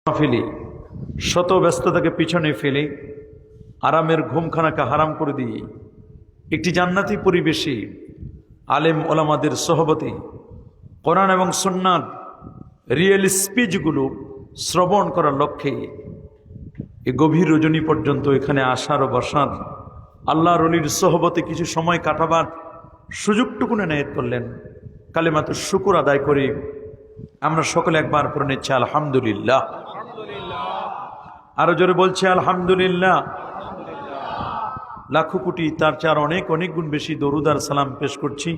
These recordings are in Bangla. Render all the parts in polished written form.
ফেলি, শত ব্যস্ততাকে পিছনে ফেলে আরামের ঘুমখানাকে হারাম করে দিয়ে একটি জান্নাতি পরিবেশে আলেম ওলামাদের সহবতে কোরআন এবং সুন্নাত রিয়েল স্পিচগুলো শ্রবণ করার লক্ষ্যে এই গভীর রজনী পর্যন্ত এখানে আসার ও বসার, আল্লাহর ওলির সহবতে কিছু সময় কাটাবার সুযোগটুকু এনায়েত করলেন। কালেমাতুশ শুকর আদায় করে আমরা সকলে একবার পড়ে নিচ্ছি আলহামদুলিল্লাহ। আরো জোরে বলছি আলহামদুলিল্লাহ। লাখো কোটি তার চার অনেক অনেক গুণ বেশি দরুদ আর সালাম পেশ করছি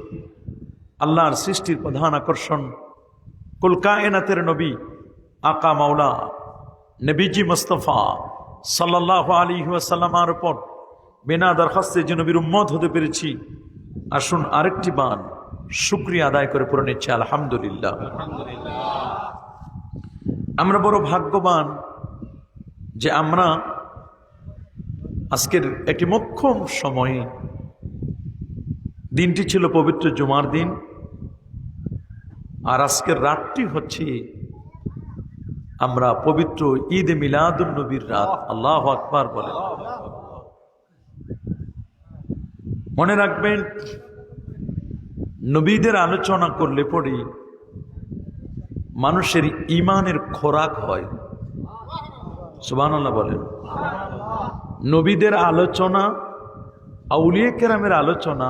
আল্লাহর সৃষ্টির প্রধান আকর্ষণ কুল কায়নাতের নবী আকা মাওলা নবীজি মুস্তাফা সাল্লাল্লাহু আলাইহি ওয়াসাল্লামের উপর বিনা দরখাস্তে যে নবীর উম্মত হতে পেরেছি, আসুন আরেকটি বার শুকরিয়া আদায় করে পড়ে নিচ্ছি আলহামদুলিল্লাহ। আমরা বড় ভাগ্যবান যে আমরা আজকের একটি মোক্ষম সময়ে, দিনটি ছিল পবিত্র জুমার দিন, আর আজকের রাতটি হচ্ছে আমরা পবিত্র ঈদ এ মিলাদুন নবীর রাত। আল্লাহু আকবার বলে। মনে রাখবেন, নবীদের আলোচনা করলে পরে মানুষের ঈমানের খোরাক হয়। সুবহানাল্লাহ বলেন। নবীদের আলোচনা, আউলিয়া কেরামের আলোচনা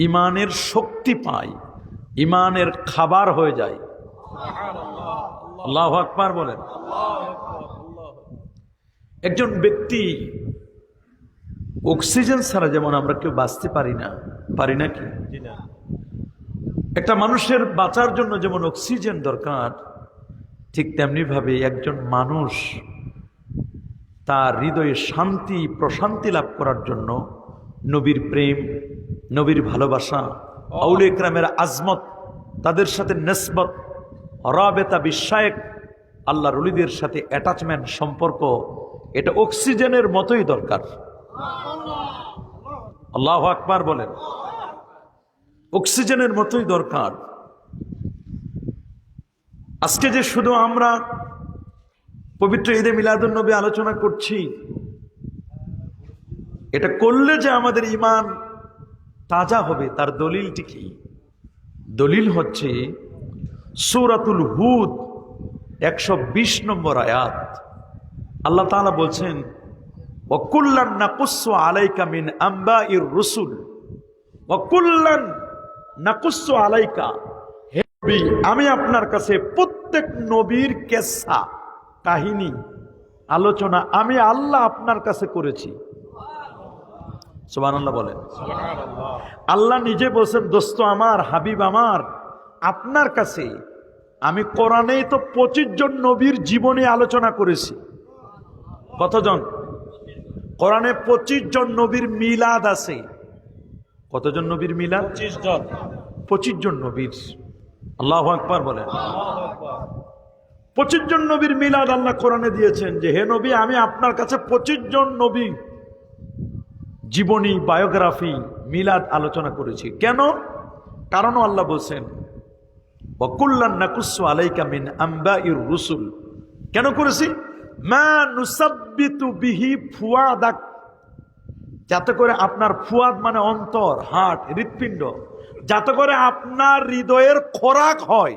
ঈমানের শক্তি পায়, ঈমানের খাবার হয়ে যায়। আল্লাহু আকবার বলেন। একজন ব্যক্তি অক্সিজেন ছাড়া যেমন আমরা কেউ বাঁচতে পারি না কি? একটা মানুষের বাঁচার জন্য যেমন অক্সিজেন দরকার, ঠিক তেমনি ভাবে একজন মানুষ তার হৃদয়ে শান্তি প্রশান্তি লাভ করার জন্য নবীর প্রেম, নবীর ভালোবাসা, আউলিয়া কেরামের আজমত, তাদের সাথে নিসবত, রাবেতা বিশ্বায়েক, আল্লাহর ওলিদের সাথে অ্যাটাচমেন্ট সম্পর্ক, এটা অক্সিজেনের মতোই দরকার। আল্লাহু আকবার বলেন। অক্সিজেনের মতোই দরকার। আজকে যে শুধু আমরা পবিত্র ঈদে মিলাদুন নবী আলোচনা করছি, এটা করলে যে আমাদের ঈমান তাজা হবে তার দলিলটি কি? দলিল হচ্ছে সূরাতুল হুদ 120 নম্বর আয়াত। আল্লাহ তাআলা বলছেন, ওয়া কুল্লান নাকুসসু আলাইকা মিন আম্বাইর রুসুল ওয়া কুল্লান নাকুসসু আলাইকা, হে নবী আমি আপনার কাছে প্রত্যেক নবীর কিসসা, কাহিনী, আলোচনা আমি আল্লাহ আপনার কাছে করেছি। সুবহানাল্লাহ বলেন। আল্লাহ নিজে বলছেন, দোস্ত আমার, হাবিব আমার, আপনার কাছে আমি কোরআনেই তো 25 জন নবীর জীবনী আলোচনা করেছি। কতজন? কোরআনে 25 জন নবীর মিলাদ আছে। কতজন নবীর মিলাদ? 25 জন নবীর। আল্লাহু আকবার বলেন। 25 জন নবীর মিলাদ আল্লাহ কোরআনে দিয়েছেন যে হে নবী আমি আপনার কাছে 25 জন নবী জীবনী, বায়োগ্রাফি, মিলাদ আলোচনা করেছি। কেন? কারণ আল্লাহ বলছেন ওয়া কুল্লান নাকুসসু আলাইকা মিন আম্বাইর রুসুল। কেন করেছি? মা নুসাব্বিতু বিহি ফুয়াদাক, যাতে করে আপনার ফুয়াদ মানে অন্তর, হার্ট, হৃৎপিণ্ড, যাতে করে আপনার হৃদয়ের খোরাক হয়।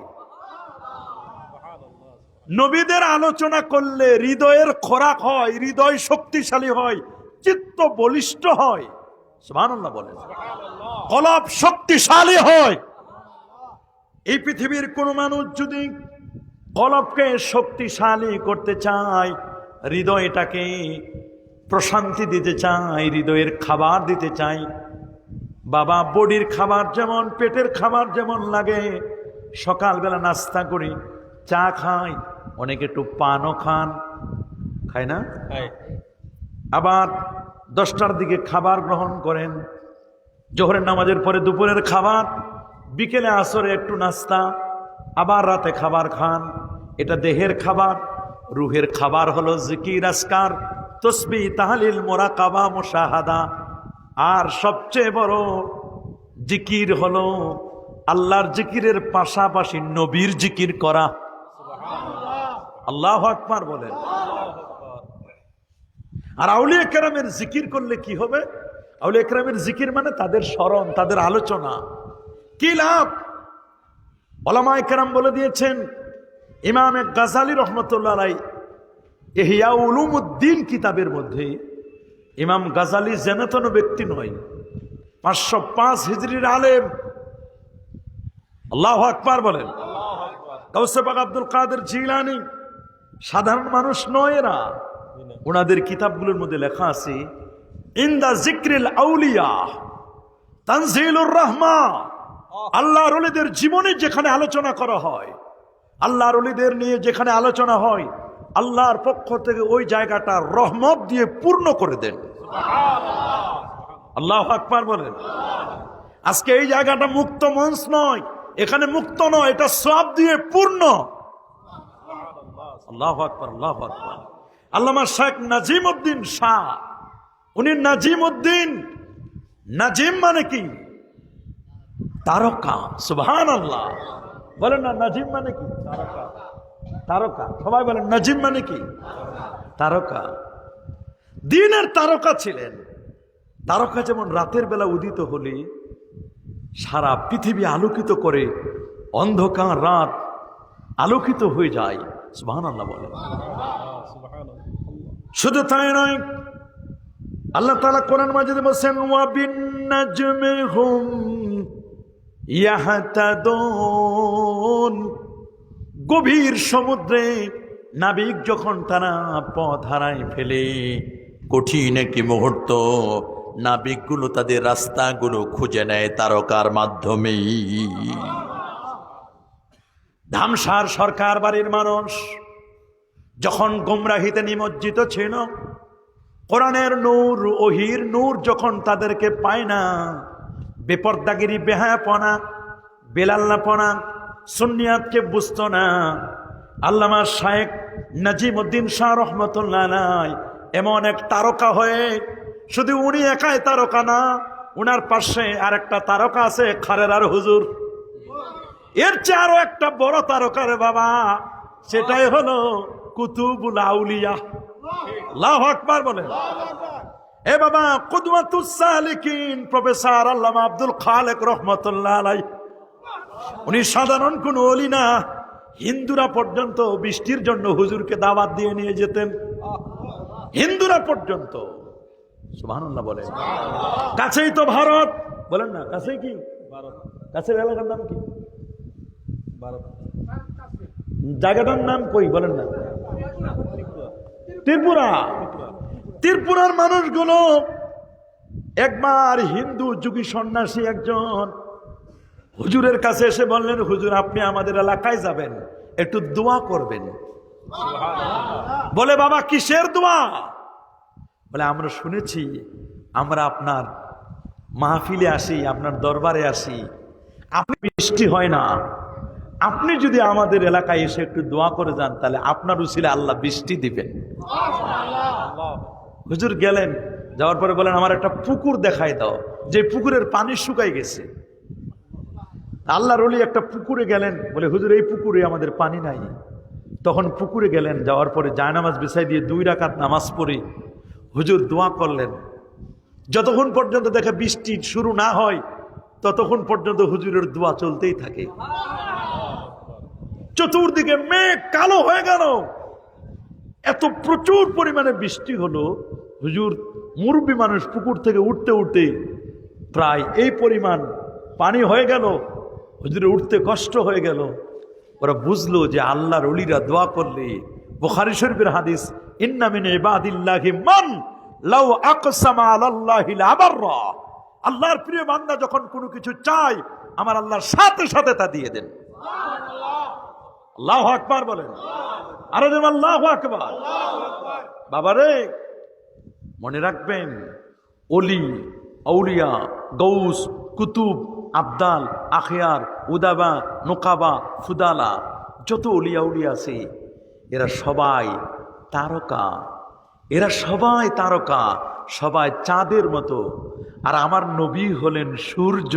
নবীদের আলোচনা করলে হৃদয়ের খোরাক হয়, হৃদয় শক্তিশালী হয়, চিত্ত বলিষ্ঠ হয়। সুবহানাল্লাহ বলেন। কলব শক্তিশালী হয়। এই পৃথিবীর কোন মানুষ যদি কলবকে শক্তিশালী করতে চায়, হৃদয়টাকে প্রশান্তি দিতে চায়, হৃদয়ের খাবার দিতে চায়, বাবা বডির খাবার যেমন, পেটের খাবার যেমন লাগে, সকালবেলা নাস্তা করি, চা খাই, অনেকে একটু পানও খান, খায় না? আবার 10টার দিকে খাবার গ্রহণ করেন, জোহরের নামাজের পরে দুপুরের খাবার, বিকেলে আসরে একটু নাস্তা, আবার রাতে খাবার খান। এটা দেহের খাবার। রুহের খাবার হলো জিকির, আজকার, তসবিহ, তাহলিল, মুরাকাবা, মুশাহাদা। আর সবচেয়ে বড় জিকির হলো আল্লাহর জিকিরের পাশাপাশি নবীর জিকির করা। আল্লাহু আকবার বলেন। আর আউলিয়া কেরামের জিকির করলে কি হবে? আউলিয়া কেরামের জিকির মানে তাদের স্মরণ, তাদের আলোচনা। কি লাভ? উলামায়ে কেরাম বলে দিয়েছেন, ইমাম গাজ্জালী রহমতুল্লাহ আলাইহি ইহয়া উলুমুদ্দিন কিতাবের মধ্যে, ইমাম গাজ্জালী যেন ব্যক্তি নয়, 505 হিজরির আলেম। আল্লাহু আকবার বলেন। গাউসে পাক আব্দুল কাদের জিলানী সাধারণ মানুষ নয় এরা। ওনাদের কিতাবগুলোর মধ্যে লেখা আছে, ইনদা যিকরিল আউলিয়া তানজিলুর রাহমা। আল্লাহর ওলিদের জীবনে যেখানে আলোচনা করা হয়, আল্লাহর ওলিদের নিয়ে যেখানে আলোচনা হয়, আল্লাহর পক্ষ থেকে ওই জায়গাটা রহমত দিয়ে পূর্ণ করে দেন। আল্লাহু আকবার বলেন। আজকে এই জায়গাটা মুক্ত মঞ্চ নয়, এখানে মুক্ত নয়, এটা সওয়াব দিয়ে পূর্ণ। আল্লাহু আকবার, আল্লাহু আকবার। আল্লামা শেখ নাজিম উদ্দিন শাহ, উনি নাজিম উদ্দিন, নাজিম মানে কি? তারকা। সুবহানাল্লাহ বলেন না, নাজিম মানে কি? তারকা। তারকা, সবাই বলেন নাজিম মানে কি? তারকা। দিনের তারকা ছিলেন। তারকা যেমন রাতের বেলা উদিত হলে সারা পৃথিবী আলোকিত করে, অন্ধকার রাত আলোকিত হয়ে যায়। সুবহানাল্লাহ বলেন। শুধু তাই নয়, আল্লাহ তাআলা কোরআন মাজিদে বলেন, ওয়া বিন নাজমি হুম ইয়াহতাদুন। গভীর সমুদ্রে নাবিক যখন তারা পথ হারায় ফেলে, কঠিন একটি মুহূর্ত, নাবিকগুলো তাদের রাস্তাগুলো খুঁজে নেয় তারকার মাধ্যমেই। ধামসার সরকার বাড়ির মানুষ যখন গোমরাহিতে নিমজ্জিত ছিল, কোরআনের নূর, ওহির নূর যখন তাদেরকে পায় না, বেপর্দাগিরি, বেহায়াপনা, বেলাল্লাপনা, সুন্নিয়াতকে বুঝতো না, আল্লামা শায়েখ নাজিম উদ্দিন শাহ রহমতুল্লাহ আলাইহি এমন এক তারকা হয়ে, শুধু উনি একাই তারকা না, উনার পাশে আর একটা তারকা আছে, খারেরার হুজুর। এর চেয়ে আরো একটা বড় তারকা রে বাবা, সেটাই হলো কুতুবুল আউলিয়া। আল্লাহু আকবার বলেন। এ বাবা, কুদওয়াতুস সালিকিন প্রফেসর আল্লামা আব্দুল খালেক রহমতুল্লাহ আলাইহি, উনি সাধারণ কোন ওলি না। হিন্দুরা পর্যন্ত বৃষ্টির জন্য হুজুরকে দাওয়াত দিয়ে নিয়ে যেতেন, হিন্দুরা পর্যন্ত। সুবহানাল্লাহ বলেন। কাছেই তো ভারত, বলেন না, কাছেই কি ভারত? কাছের এলাকার নাম কি? ভারত। জায়গাটার নাম কই বলেন না? ত্রিপুরা। ত্রিপুরার মানুষগুলো একবার হিন্দু যোগী সন্ন্যাসী একজন হুজুরের কাছে এসে বললেন, হুজুর আপনি আমাদের এলাকায় যাবেন, একটু দোয়া করবেন। বলে, বাবা কিসের দোয়া? বলে, আমরা শুনেছি, আমরা আপনার মাহফিলে আসি, আপনার দরবারে আসি, আপনি বৃষ্টি হয় না, আপনি যদি আমাদের এলাকায় এসে একটু দোয়া করে যান, তাহলে আপনার উসিলে আল্লাহ বৃষ্টি দিবেন। হুজুর গেলেন, যাওয়ার পরে বলেন, আমার একটা পুকুর দেখাই দাও, যে পুকুরের পানি শুকাই গেছে। আল্লাহর ওলি একটা পুকুরে গেলেন, বলে, হুজুর এই পুকুরে আমাদের পানি নাই। তখন পুকুরে গেলেন, যাওয়ার পরে জায়নামাজ বিছাই দিয়ে 2 রাকাত নামাজ পড়ে হুজুর দোয়া করলেন। যতক্ষণ পর্যন্ত দেখে বৃষ্টি শুরু না হয়, ততক্ষণ পর্যন্ত হুজুরের দোয়া চলতেই থাকে। চতুর্দিকে মেঘ কালো হয়ে গেল, এত প্রচুর পরিমাণে বৃষ্টি হলো, হুজুর মুরব্বী মানুষ পুকুর থেকে উঠতে উঠতে প্রায় এই পরিমাণ পানি হয়ে গেল, হুজুরে উঠতে কষ্ট হয়ে গেল। ওরা বুঝলো যে আল্লাহর ওলিরা দোয়া করলে, বুখারী শরীফের হাদিস, ইন্না মিন ইবাদিল্লাহি মান লাউ আকসামা আলাল্লাহি লাবাররা। আল্লাহর প্রিয় বান্দা যখন কোনো কিছু চায়, আমার আল্লাহর সাথে সাথে তা দিয়ে দেন। আল্লাহু আকবার বলেন। আরে যেন আল্লাহু আকবার। বাবারে মনে রাখবেন, ওলি, আউলিয়া, গৌস, কুতুব, আবদাল, আখিয়ার, উদাবা, নোকাবা, ফুদালা, যত ওলিয়া উলিয়া আছে, এরা সবাই তারকা। এরা সবাই তারকা, সবাই চাঁদের মতো। আর আমার নবী হলেন সূর্য।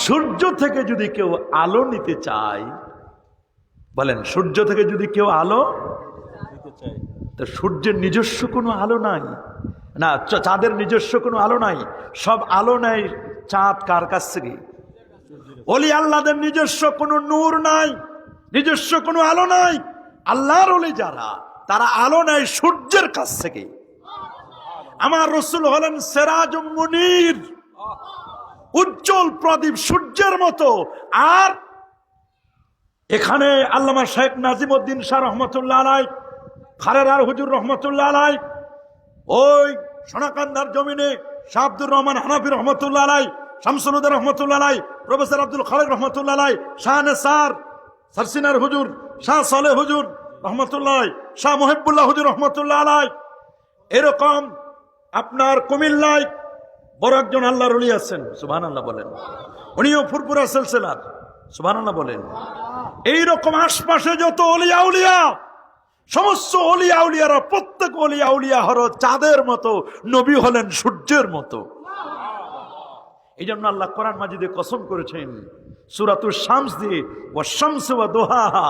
সূর্য থেকে যদি কেউ আলো নিতে চায়, বলেন সূর্য থেকে যদি কেউ আলো তো সূর্যের নিজস্ব কোনো আলো নাই, না চাঁদের নিজস্ব কোনো আলো নাই, সব আলো নাই চাঁদ কার কাছ থেকে? ওলি আল্লাহদের নিজস্ব কোনো নূর নাই, নিজস্ব কোনো আলো নাই। আল্লাহর ওলি যারা, তারা আলো নেয় সূর্যের কাছ থেকে। আমার রসুল হলেন সিরাজুম মুনীর, উজ্জ্বল প্রদীপ সূর্যের মতো। আর এখানে আল্লামা শেখ নাজিমউদ্দিন শাহ রহমতুল্লাহ আলাই, খারেরার হুজুর রহমতুল্লাহ আলাই, ওই সোনাকান্দার জমিনে শাহ আব্দুর রহমান হানাফি রহমতুল্লাহ আলাই, শামসুল হুদা রহমতুল্লাহ আলাই, প্রফেসর আব্দুল খালেক রহমতুল্লাহ আলাই, শাহ নেসার সারসিনার হুজুর, শাহ সালেহ হুজুর রহমতুল্লাহ, শাহ মুহিবুল্লাহ হুজুর রহমতুল্লাহ আলাই, এরকম আপনার কুমিল্লায় বড় একজন আল্লাহর ওলি আছেন, সুবহানাল্লাহ বলেন। উনিও ফুরফুরা সিলসিলার, সুবহানাল্লাহ বলেন। এইরকম আশপাশে যত ওলিয়া উলিয়া, সমস্ত ওলিয়া উলিয়ারা, প্রত্যেক ওলিয়া উলিয়া হলো চাঁদের মতো, নবী হলেন সূর্যের মতো। এই জন্য আল্লাহ কোরআন মাজিদে কসম করেছেন সূরাতুশ শামস দিয়ে, ওয়াশ-শামসি ওয়া দুহাহা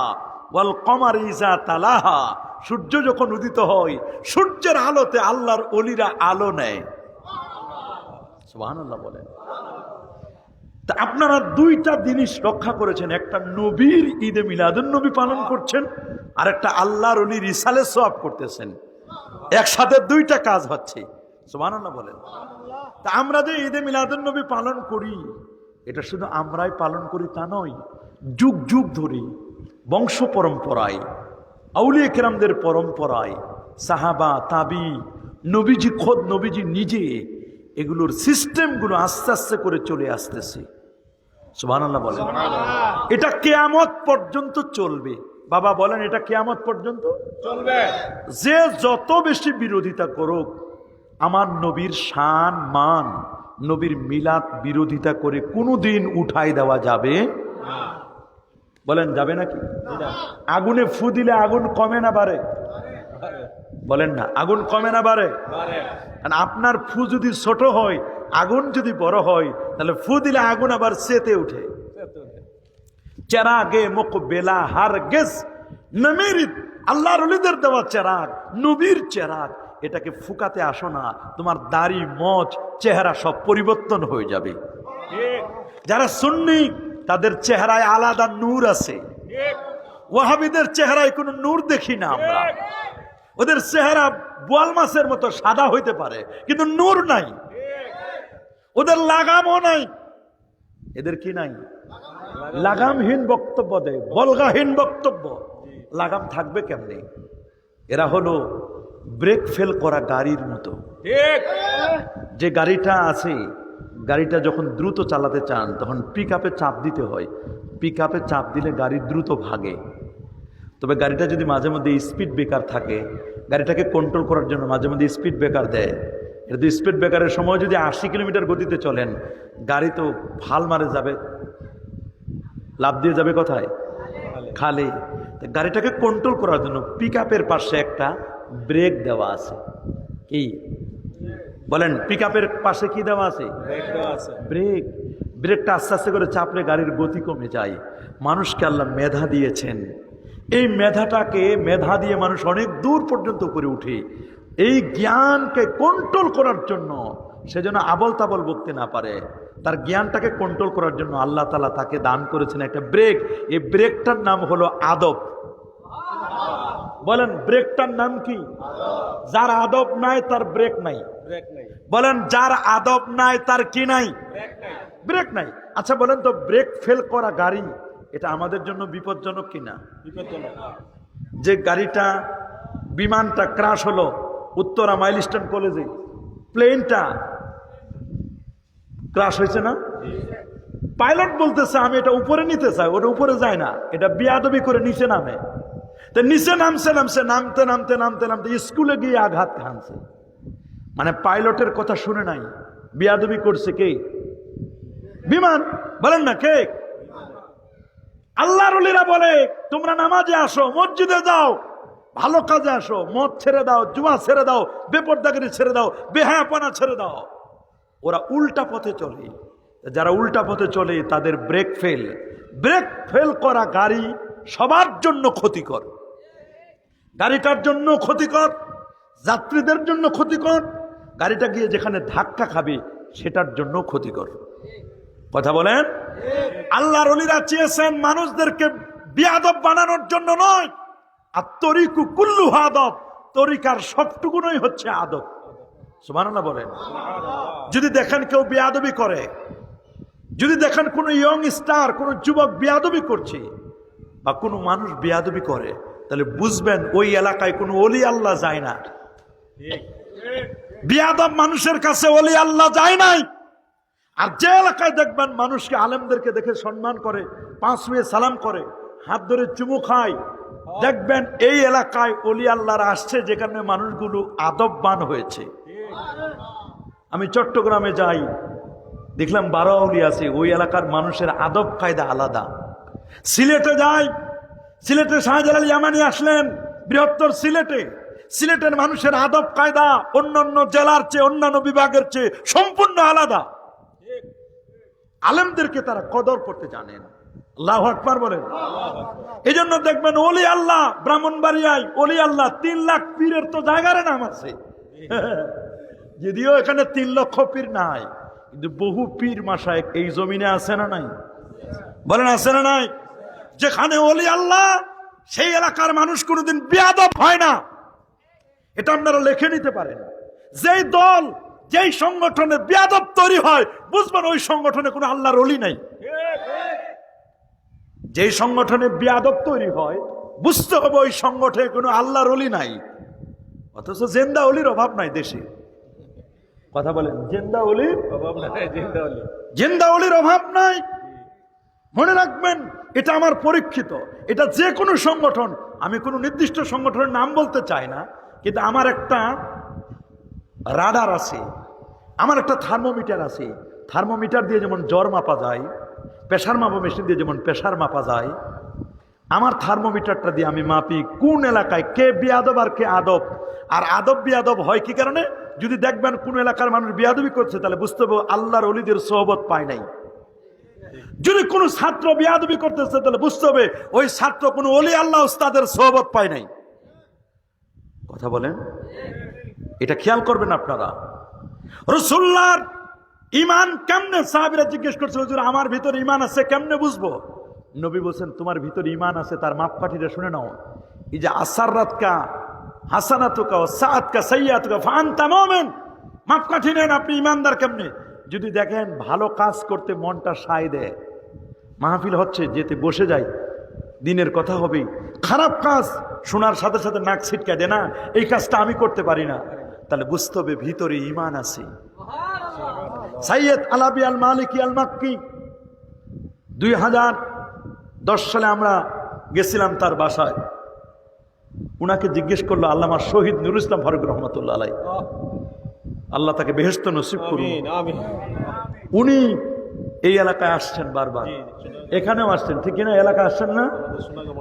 ওয়াল কমারি ইযা তালাহা। সূর্য যখন উদিত হয়, সূর্যের আলোতে আল্লাহর ওলিরা আলো নেয়, সুবহানাল্লাহ বলেন। তা আপনারা দুইটা জিনিস রক্ষা করেছেন, একটা নবীর ঈদে মিলাদুন নবী পালন করছেন, আর একটা আল্লাহর ওলির ইসালে সওয়াব করতেছেন। একসাথে দুইটা কাজ হচ্ছে, সুবহানাল্লাহ বলেন। তা আমরা যে ঈদে মিলাদুন নবী পালন করি, এটা শুধু আমরাই পালন করি তা নয়, যুগ যুগ ধরে বংশ পরম্পরায়, আউলিয়া কেরামদের পরম্পরায়, সাহাবা তাবি, নবীজি খোদ নবীজি নিজে, এগুলোর সিস্টেমগুলো আস্তে আস্তে করে চলে আসতেছে, সুবহানাল্লাহ বলেন। এটা কিয়ামত পর্যন্ত চলবে। বাবা বলেন এটা কিয়ামত পর্যন্ত চলবে। যে যত বেশি বিরোধিতা করুক, আমার নবীর শান মান, নবীর মিলাদ বিরোধিতা করে কোনোদিন উঠাই দেওয়া যাবে না। বলেন যাবে নাকি? আগুনে ফু দিলে আগুন কমে না বাড়ে? বলেন না, আগুন কমে না বাড়ে? আপনার ফু যদি ছোট হয়, আগুন যদি বড় হয়, তাহলে ফু দিলে আগুন আবার চেতে উঠে। চেরাগে মুকবেলা হারগিজ নমিরিদ, আল্লাহর ওলিদের দেওয়া চেরাগ, নবীর চেরাগ, এটাকে ফুকাতে আসো না, তোমার দাড়ি মোচ চেহারা সব পরিবর্তন হয়ে যাবে। যারা সুন্নি তাদের চেহারায় আলাদা নূর আছে, ওয়াহাবিদের চেহারায় কোনো নূর দেখি না আমরা। ওদের চেহারা বোয়াল মাছের মতো সাদা হইতে পারে, কিন্তু নূর নাই। ওদের লাগামও নাই। এদের কি নাই? লাগামহীন বক্তব্য দেয়, বলগাহীন বক্তব্য। লাগাম থাকবে কেমনে? এরা হলো ব্রেক ফেল করা গাড়ির মতো। যে গাড়িটা আছে, গাড়িটা যখন দ্রুত চালাতে চান তখন পিক আপে চাপ দিতে হয়, পিক আপে চাপ দিলে গাড়ি দ্রুত ভাগে। তবে গাড়িটা যদি মাঝে মধ্যে স্পিড ব্রেকার থাকে, গাড়িটাকে কন্ট্রোল করার জন্য মাঝে মধ্যে স্পিড ব্রেকার দেয়। এটা তো স্পিড ব্রেকারের সময় যদি 80 কিলোমিটার গতিতে চলেন, গাড়ি তো ফাল মারে যাবে, লাফ দিয়ে যাবে কোথায়? খালে। গাড়িটাকে কন্ট্রোল করার জন্য পিক আপের পাশে একটা ব্রেক দেওয়া আছে। কি বলেন? পিক আপের পাশে কি দেওয়া আছে? ব্রেক। ব্রেকটা আস্তে আস্তে করে চাপলে গাড়ির গতি কমে যায়। মানুষকে আল্লাহ মেধা দিয়েছেন, এই মেধাটাকে, মেধা দিয়ে মানুষ অনেক দূর পর্যন্ত করে উঠে। এই জ্ঞানকে কন্ট্রোল করার জন্য, সেজন্য আবল তাবল বকতে না পারে, তার জ্ঞানটাকে কন্ট্রোল করার জন্য আল্লাহ তাআলা তাকে দান করেছেন একটা ব্রেক। এই ব্রেকটার নাম হলো আদব। বলেন ব্রেকটার নাম কি? যার আদব নাই তার ব্রেক নাই। বলেন যার আদব নাই তার কি নাই? ব্রেক নাই। আচ্ছা বলেন তো, ব্রেক ফেল করা গাড়ি এটা আমাদের জন্য বিপজ্জনক কিনা? বিপজ্জনক। যে গাড়িটা, বিমানটা ক্রাশ হলো উত্তরা মাইলস্টোন কলেজে, প্লেনটা ক্রাশ হয়েছে না? পাইলট বলতেছে আমি এটা উপরে নিতে চাই, ওটা উপরে যায় না, এটা বিয়াদবি করে নিচে নামে। তো নিচে নামছে, নামতে নামতে নামতে নামতে স্কুলে গিয়ে আঘাত খানছে। মানে পাইলটের কথা শুনে নাই, বিয়াদবি করছে কে? বিমান। বলেন না কে? আল্লাহর ওলিরা বলে তোমরা নামাজে আসো, মসজিদে যাও, ভালো কাজে আসো, মদ ছেড়ে দাও, জুয়া ছেড়ে দাও, বেপরদাগিরি ছেড়ে দাও, বেহায়াপনা ছেড়ে দাও। ওরা উল্টা পথে চলে। যারা উল্টা পথে চলে তাদের ব্রেক ফেল। ব্রেক ফেল করা গাড়ি সবার জন্য ক্ষতিকর। গাড়িটার জন্য ক্ষতিকর, যাত্রীদের জন্য ক্ষতিকর, গাড়িটা গিয়ে যেখানে ধাক্কা খাবে সেটার জন্য ক্ষতিকর। কথা বলেন। আল্লাহর ওলিরা চেয়েছেন মানুষদেরকে বিয়াদব বানানোর জন্য নয়। আর তরিকু কুল্লু আদব, তরিকার সবটুকুনই হচ্ছে আদব। সুবহানাল্লাহ বলেন। যদি দেখেন কেউ বিয়াদবি করে, যদি দেখেন কোনো ইয়ং স্টার, কোনো যুবক বিয়াদবি করছে বা কোনো মানুষ বিয়াদবি করে, তাহলে বুঝবেন ওই এলাকায় কোনো ওলি আল্লাহ যায় না। বিয়াদব মানুষের কাছে ওলি আল্লাহ যায় নাই। আর যে এলাকায় দেখবেন মানুষকে, আলেমদেরকে দেখে সম্মান করে, 5 মিনিট সালাম করে, হাত ধরে চুমু খায়, দেখবেন এই এলাকায় ওলি আল্লাহরা আসছে, যেখানে মানুষগুলো আদববান হয়েছে। আমি চট্টগ্রামে যাই, দেখলাম 12 আউলি আছে, ওই এলাকার মানুষের আদব কায়দা আলাদা। সিলেটে যাই, সিলেটে শাহজালাল ইয়ামানি আসলেন, বৃহত্তর সিলেটে, সিলেটের মানুষের আদব কায়দা অন্যান্য জেলার চেয়ে, অন্যান্য বিভাগের চেয়ে সম্পূর্ণ আলাদা। আলেমদেরকে তারা কদর করতে জানেন। আল্লাহু আকবার বলেন। এই জন্য দেখবেন ওলি আল্লাহ ব্রাহ্মণবাড়িয়ায়, ওলি আল্লাহ 3 লাখ পীরের তো জায়গার নাম আছে। যদিও এখানে 3 লক্ষ পীর নাই, কিন্তু বহু পীর মাশায়েখ এই জমিনে আছে না নাই? বলেন আছে না নাই? যেখানে ওলি আল্লাহ, সেই এলাকার মানুষ কোনোদিন বেয়াদব হয় না। এটা আপনারা লিখে নিতে পারেন। যেই দল, যেই সংগঠনে বেয়াদব তৈরি হয়, বুঝবেন ওই সংগঠনে কোনো আল্লাহর ওলি নাই। যেই সংগঠনে বেয়াদব তৈরি হয়, বুঝতে হবে ওই সংগঠনে কোনো আল্লাহর ওলি নাই। অথচ জেন্দা ওলির অভাব নাই দেশে। কথা বলেন, জেন্দা ওলির অভাব নাই, জেন্দা ওলির অভাব নাই। মনে রাখবেন, এটা আমার পরীক্ষিত। এটা যে কোনো সংগঠন, আমি কোনো নির্দিষ্ট সংগঠনের নাম বলতে চাই না, কিন্তু আমার একটা রাডার আছে, আমার একটা থার্মোমিটার আছে। থার্মোমিটার দিয়ে যেমন জ্বর মাপা যায়, প্রেসার মাপা মেশিন দিয়ে যেমন প্রেসার মাপা যায়, আমার থার্মোমিটারটা দিয়ে আমি মাপি কোন এলাকায় কে বেয়াদব আর কে আদব। আর আদব বেয়াদব হয় কি কারণে? যদি দেখবেন কোন এলাকার মানুষ বেয়াদবি করছে, তাহলে বুঝতে হবে আল্লাহর ওলিদের সোহবত পায় নাই। যদি কোনো ছাত্র বেয়াদবি করতেছে, তাহলে বুঝতে হবে ওই ছাত্র কোনো ওলি আল্লাহ উস্তাদের সোহবত পায় নাই। কথা বলেন, এটা খেয়াল করবেন আপনারা। রাসূলুল্লাহর ঈমান কেমনে? সাহাবীরা জিজ্ঞেস করছে, হুজুর আমার ভিতরে ঈমান আছে, কেমনে বুঝবো? নবী বলেন, তোমার ভিতরে ঈমান আছে তার মাপকাঠিটা শুনে নাও। এই যে আসাররাতকা হাসানাতুকা ওয়া সাআতকা সাইয়্যাতুকা ফাআনতা মুমিন, মাপকাঠি নেন আপনি ঈমানদার কেমনে? যদি দেখেন ভালো কাজ করতে মনটা সায় দেয়, মাহফিল হচ্ছে যেতে বসে যায়, দিনের কথা হবে, খারাপ কাজ শোনার সাথে সাথে নাক ছিটকায় দেয়, না এই কাজটা আমি করতে পারি না, তাহলে বুঝতে হবে ভিতরে ঈমান আছে। সাইয়্যেদ আলাবি আল মালিকি আল মাক্কি 2010 সালে আমরা গেছিলাম তার বাসায়। উনাকে জিজ্ঞেস করলো, আল্লামা শহীদ নুরুল ইসলাম ফারুক রহমতুল্লাহ আলাইহি, আল্লাহ তাকে বেহেশত নসিব করুন। উনি এই এলাকায় আসছেন বারবার, এখানেও আসছেন, ঠিক কিনা? এলাকায় আসছেন না?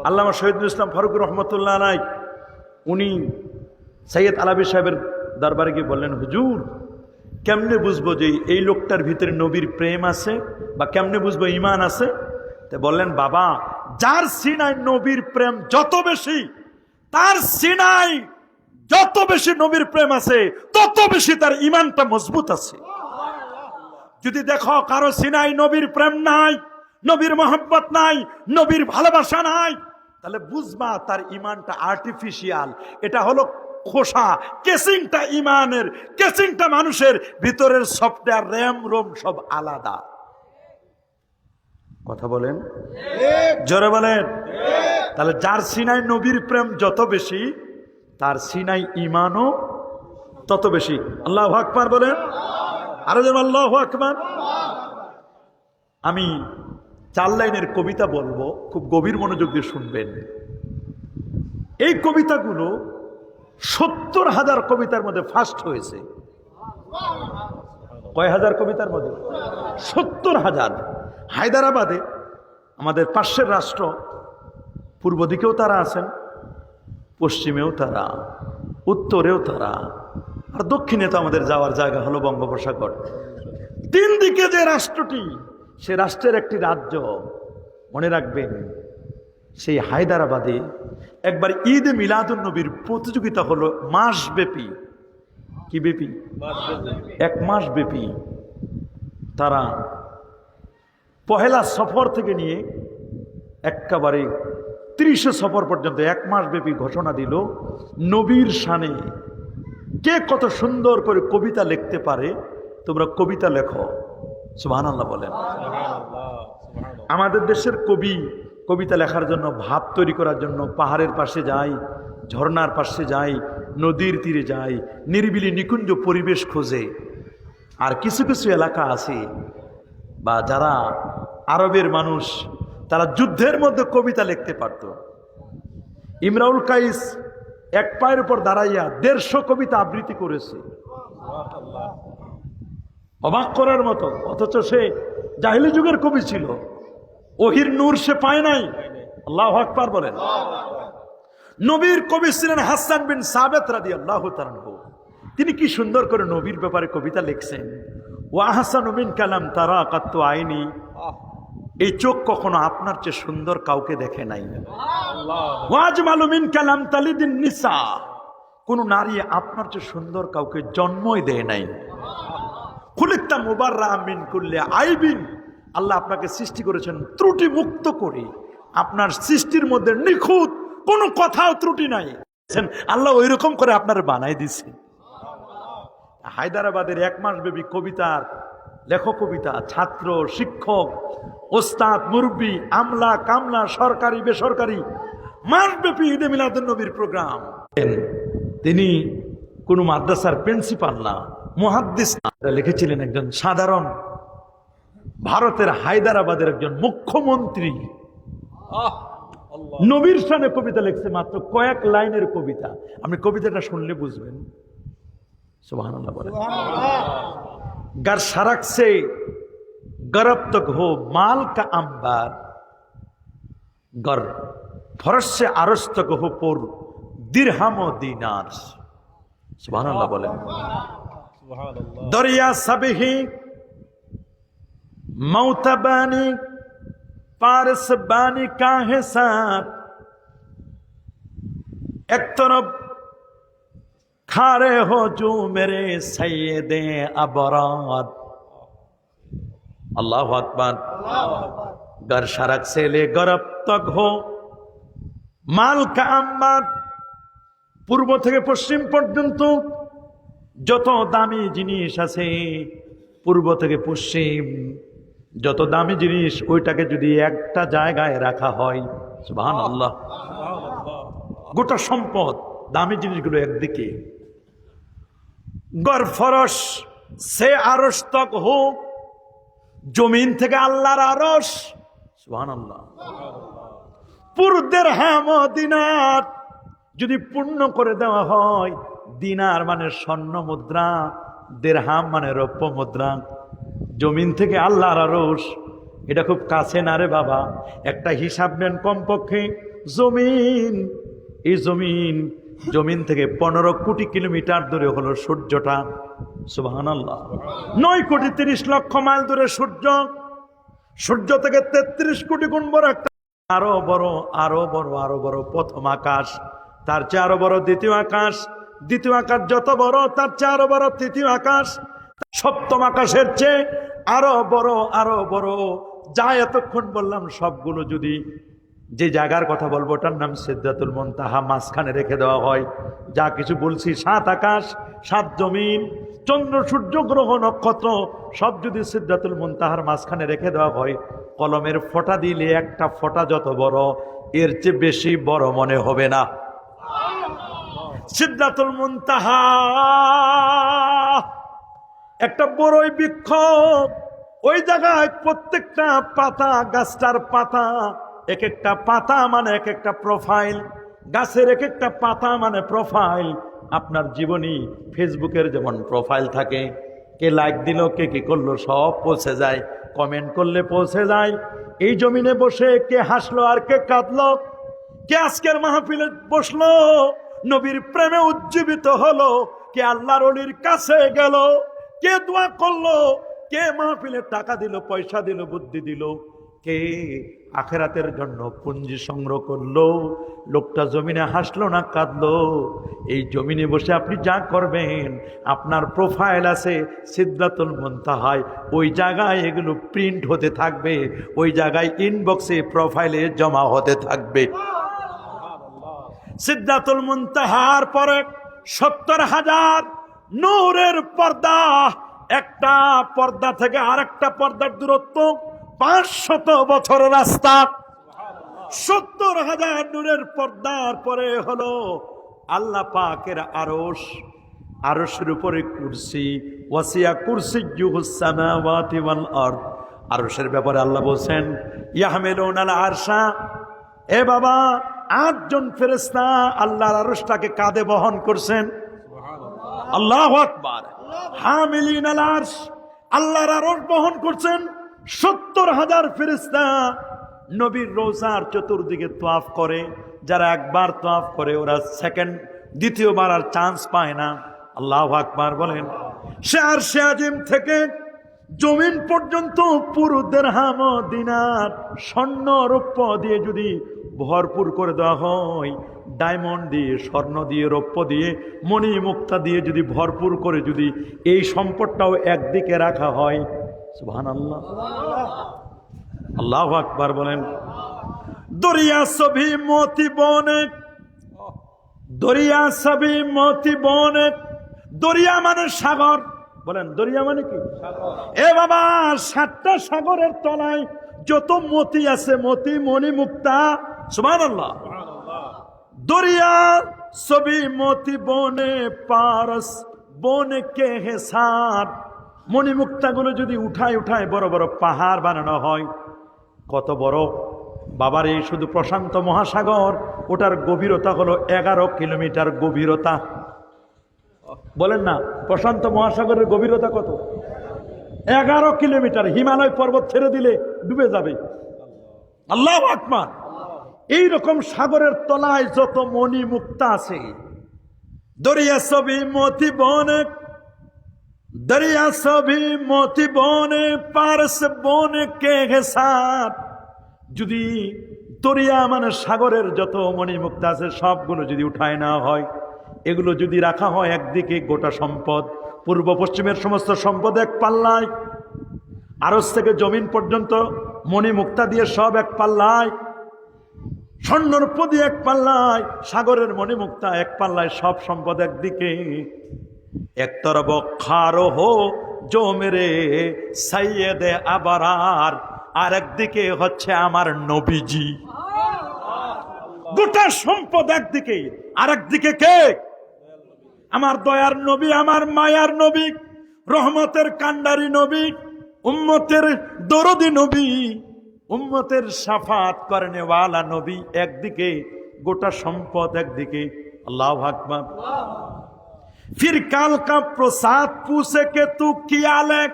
আল্লামা শহীদ নুরুল ইসলাম ফারুক রহমতুল্লাহ আলাইহি উনি সৈয়দ আলাবি সাহেবের দরবারে গিয়ে বললেন, হুজুর কেমনে বুঝবো যে এই লোকটার ভিতরে নবীর প্রেম আছে, বা কেমনে বুঝবো ঈমান আছে? তো বললেন, বাবা যার সিনায় নবীর প্রেম যত বেশি, তার সিনায় যত বেশি নবীর প্রেম আছে, তত বেশি তার ঈমানটা মজবুত আছে। যদি দেখো কারো সিনায় নবীর প্রেম নাই, নবীর মহব্বত নাই, নবীর ভালোবাসা নাই, তাহলে বুঝবা তার ঈমানটা আর্টিফিশিয়াল। এটা হলো খোসা, কেসিংটা ঈমানের, কেসিংটা মানুষের ভিতরের সফটওয়্যার, র্যাম রোম সব আলাদা। কথা বলেন, জোরে বলেন। তাহলে যার সিনায় নবীর প্রেম যত বেশি, তার সিনায় ঈমানও তত বেশি। আল্লাহু আকবার বলেন, আরো যেন আল্লাহু আকবার। আমি 4 লাইনের কবিতা বলবো, খুব গভীর মনোযোগ দিয়ে শুনবেন। এই কবিতাগুলো 70,000 কবিতার মধ্যে ফার্স্ট হয়েছে। কয় হাজার কবিতার মধ্যে? 70,000। হায়দ্রাবাদে, আমাদের পাশের রাষ্ট্র, পূর্ব দিকেও তারা আছেন, পশ্চিমেও তারা, উত্তরেও তারা, আর দক্ষিণে তো আমাদের যাওয়ার জায়গা হলো বঙ্গোপসাগর। 3 দিকে যে রাষ্ট্রটি, সে রাষ্ট্রের একটি রাজ্য, মনে রাখবেন, সেই হায়দ্রাবাদে একবার ঈদে মিলাদুন নবীর প্রতিযোগিতা হলো মাসব্যাপী। কি ব্যাপী? এক মাস ব্যাপী। তারা পহেলা সফর থেকে নিয়ে একেবারে 30 সফর পর্যন্ত এক মাস ব্যাপী ঘোষণা দিল নবীর শানে কে কত সুন্দর করে কবিতা লিখতে পারে তোমরা কবিতা লেখো। সুবহানাল্লাহ বলেন। আমাদের দেশের কবি কবিতা লেখার জন্য ভাব তৈরি করার জন্য পাহাড়ের পাশে যায়, ঝর্ণার পাশে যায়, নদীর তীরে যায়, নিরিবিলি নিকুঞ্জ পরিবেশ খোঁজে। আর কিছু কিছু এলাকা আছে বা যারা আরবের মানুষ তারা যুদ্ধের মধ্যে কবিতা লিখতে পারত। ইমরাউল কাইস এক পায়ের উপর দাঁড়াইয়া 150 কবিতা আবৃত্তি করেছে, অবাক করার মতো। অথচ সে জাহিলি যুগের কবি ছিল, ওহির নূর সে পায় নাই। আল্লাহু আকবার বলেন। নবীর কবি ছিলেন হাসান বিন সাবিত রাদিয়াল্লাহু তাআলা আনহু। তিনি কি সুন্দর করে নবীর ব্যাপারে কবিতা লিখছেন। ওয়া আহসানু মিন কালাম তারা কাত্তু আইনি, এই চোখ কখনো আপনার চেয়ে সুন্দর কাউকে দেখে নাই। ওয়া আজমালু মিন কালাম তালিদিন নিসা, কোন নারী আপনার চেয়ে সুন্দর কাউকে জন্মই দেয় নাই। খুলিকতা মুবাররা মিন কুল্লি আইবিন, আল্লাহ আপনাকে সৃষ্টি করেছেন ত্রুটি মুক্ত করে। আপনার সৃষ্টির মধ্যে নিখুঁত কোনো কথাও ত্রুটি নাই। আল্লাহ ওই রকম করে আপনার বানাই দিছে। হায়দ্রাবাদের এক মাস ব্যাপী কবিতার লেখক, কবিতা ছাত্র, শিক্ষক, ওস্তাদ, মুরব্বী, আমলা কামলা, সরকারি বেসরকারি, মাসব্যাপী ঈদে মিলাদুন নবীর প্রোগ্রাম। তিনি কোনো মাদ্রাসার প্রিন্সিপাল না, মুহাদ্দিস না, লিখেছিলেন একজন সাধারণ ভারতের হায়দ্রাবাদের একজন মুখ্যমন্ত্রী নবীর শানে কবিতা লিখছে, মাত্র কয়েক লাইনের কবিতা। আপনি কবিতাটা শুনলে বুঝবেন। সুবহানাল্লাহ বলেন। गर सड़क से गरब तक हो माल का अंबार, गर फर्श से अरश तक हो पुर दिरहम व दीनार। सुबहानअल्लाह बोले। दरिया सबही मौतबानी पारस बानी का है साथ, एक तरफ खारे हो जो मेरे सैयदे अबरार। अल्लाह अकबर। गर शरक से ले गरब तक हो माल का अंबार, পূর্ব থেকে পশ্চিম পর্যন্ত যত দামি জিনিস আছে, পূর্ব থেকে পশ্চিম যত দামি জিনিস, ওইটাকে যদি একটা জায়গায় রাখা হয়, সুবহানাল্লাহ, গোটা সম্পদ দামি জিনিসগুলো একদিকে। গর ফরশ সে আরশ তক হো, জমিন থেকে আল্লাহর আরশ, সুবহানাল্লাহ। পুর দিরহাম ও দিনার, যদি পূর্ণ করে দেওয়া হয়, দিনার মানে স্বর্ণ মুদ্রা, দিরহাম মানে রৌপ্য মুদ্রা, জমিন থেকে আল্লাহর আরশ, এটা খুব কাছে না রে বাবা। একটা হিসাব নেন, কমপক্ষে জমিন, এই জমিন থেকে 15 কোটি কিলোমিটার দূরে হলো সূর্যটা, সুবহানাল্লাহ। 9 কোটি 30 লক্ষ মাইল দূরে সূর্য, সূর্য থেকে 33 কোটি গুণ বড় একটা, আরো বড় আরো বড় আরো বড় প্রথম আকাশ, তার চেয়ে আরো বড় দ্বিতীয় আকাশ, দ্বিতীয় আকাশ যত বড় তার চেয়ে আরো বড় তৃতীয় আকাশ, সপ্তম আকাশের চেয়ে আরো বড়, যা এতক্ষণ বললাম সবগুলো যদি যে জায়গার কথা বলবো ওটার নাম সিদরাতুল মুনতাহা, মাঝখানে রেখে দেওয়া হয়। যা কিছু বলছি 7 আকাশ 7 জমিন, চন্দ্র সূর্য গ্রহ নক্ষত্র সব যদি সিদরাতুল মুনতাহার মাঝখানে রেখে দেওয়া হয়, কলমের ফোঁটা দিলে একটা ফোঁটা যত বড়, এর চেয়ে বেশি বড় মনে হবে না। সিদরাতুল মুনতাহা একটা বড়ই বৃক্ষ, ওই জায়গায় প্রত্যেকটা পাতা, গাছটার পাতা, এক একটা পাতা মানে এক একটা প্রোফাইল, গাছের এক একটা পাতা মানে প্রোফাইল। আপনার জীবনী ফেসবুকের যেমন প্রোফাইল থাকে, কে লাইক দিল, কে কি করলো, সব পৌঁছে যায়, কমেন্ট করলে পৌঁছে যায়। এই জমিনে বসে কে হাসলো আর কে কাঁদলো, কে আজকের মাহফিলে বসলো, নবীর প্রেমে উজ্জীবিত হলো, কে আল্লাহর ওলির কাছে গেল, কে দোয়া করলো, কে মাহফিলে টাকা দিল, পয়সা দিল, বুদ্ধি দিল, কে আখেরাতের জন্য পুঁজি সংগ্রহ করলো, লোকটা জমিনে হাসলো না কাঁদলো? এই জমিনে বসে আপনি যা করবেন, আপনার প্রোফাইল আছে সিদরাতুল মুনতাহায়, ওই জায়গায় এগুলো প্রিন্ট হতে থাকবে, ওই জায়গায় ইনবক্সে প্রোফাইলে জমা হতে থাকবে। সিদরাতুল মুনতাহার পরে 70,000 নূরের পর্দা, একটা পর্দা থেকে আরেকটা পর্দার দূরত্ব 500 বছর রাস্তা। 70,000 নূরের পর্দার পরে হলো আল্লাহ পাকের আরশ, আরশের উপরে কুরসি, ওয়াসিয়া কুরসিয়্যুহুস সামাওয়াতি ওয়াল আরদ। আরশের ব্যাপারে আল্লাহ বলেন ইয়াহমিলুনাল আরশা, এ বাবা 8 জন ফেরেশতা আল্লাহর আরশটাকে কাঁধে বহন করছেন। আল্লাহু আকবার। হামিলিনাল আরশ, আল্লাহর আরশ বহন করছেন 70,000 ফেরেশতা। নবীর রোজার চতুর্দিকে তোয়াফ করে, যারা একবার তোয়াফ করে ওরা দ্বিতীয়বার আর চান্স পায় না। আল্লাহু আকবার বলেন। সে আরশে আজিম থেকে জমিন পর্যন্ত পুরো দিরহাম ও দিনার স্বর্ণ রৌপ্য দিয়ে যদি ভরপুর করে দেওয়া হয়, ডায়মন্ড দিয়ে, স্বর্ণ দিয়ে, রৌপ্য দিয়ে, মণি মুক্তা দিয়ে যদি ভরপুর করে যদি এই সম্পদটাও একদিকে রাখা হয়, সুবহানাল্লাহ, আল্লাহু আকবার বলেন। দরিয়া সভি মোতি বনে, দরিয়া সভি মোতি বনে, দরিয়া মানে সাগর, বলেন দরিয়া মানে কি? এ বাবা 7টা সাগরের তলায় যত মতি আছে, মতি মণি মুক্তা, সুবহানাল্লাহ, দরিয়া সবই মতি বনে পারস বনে কে হেসার। মণিমুক্তাগুলো যদি উঠায় উঠায় বড় বড় পাহাড় বানানো হয়, কত বড় বাবার! এই শুধু প্রশান্ত মহাসাগর, ওটার গভীরতা হলো 11 কিলোমিটার গভীরতা। বলেন না, প্রশান্ত মহাসাগরের গভীরতা কত? 11 কিলোমিটার। হিমালয় পর্বত ছেড়ে দিলে ডুবে যাবে। আল্লাহু আকবার। এইরকম সাগরের তলায় যত মণি মুক্তা আছে, দরিয়া সবই মতি বনে, দরিয়া সবই মতি বনে পারস বনে কে হেসার। যদি দরিয়া মানে সাগরের যত মণি মুক্তা আছে সবগুলো যদি উঠায় নেওয়া হয়, এগুলো যদি রাখা হয় একদিকে, গোটা সম্পদ, পূর্ব পশ্চিমের সমস্ত সম্পদ এক পাল্লায়, আরশ থেকে জমিন পর্যন্ত মণি মুক্তা দিয়ে সব এক পাল্লায়, স্বর্ণরূপ দিয়ে এক পাল্লায়, সাগরের মণিমুক্তা এক পাল্লায়, সব সম্পদ একদিকে। একতরফ খারো হো জো মেরে সৈয়দে আবরার, আর একদিকে হচ্ছে আমার নবীজি। গোটা সম্পদ একদিকে, আর একদিকে কে? আমার দয়ার নবী, আমার মায়ার নবী, রহমতের কান্ডারি নবী, উম্মতের দরদি নবী, উম্মতের শাফাত করনে ওয়ালা নবী একদিকে, গোটা সম্পদ একদিকে। আল্লাহু আকবার। ফির কাল কা প্রসাদ পুছে কে তু কিয়া লেক।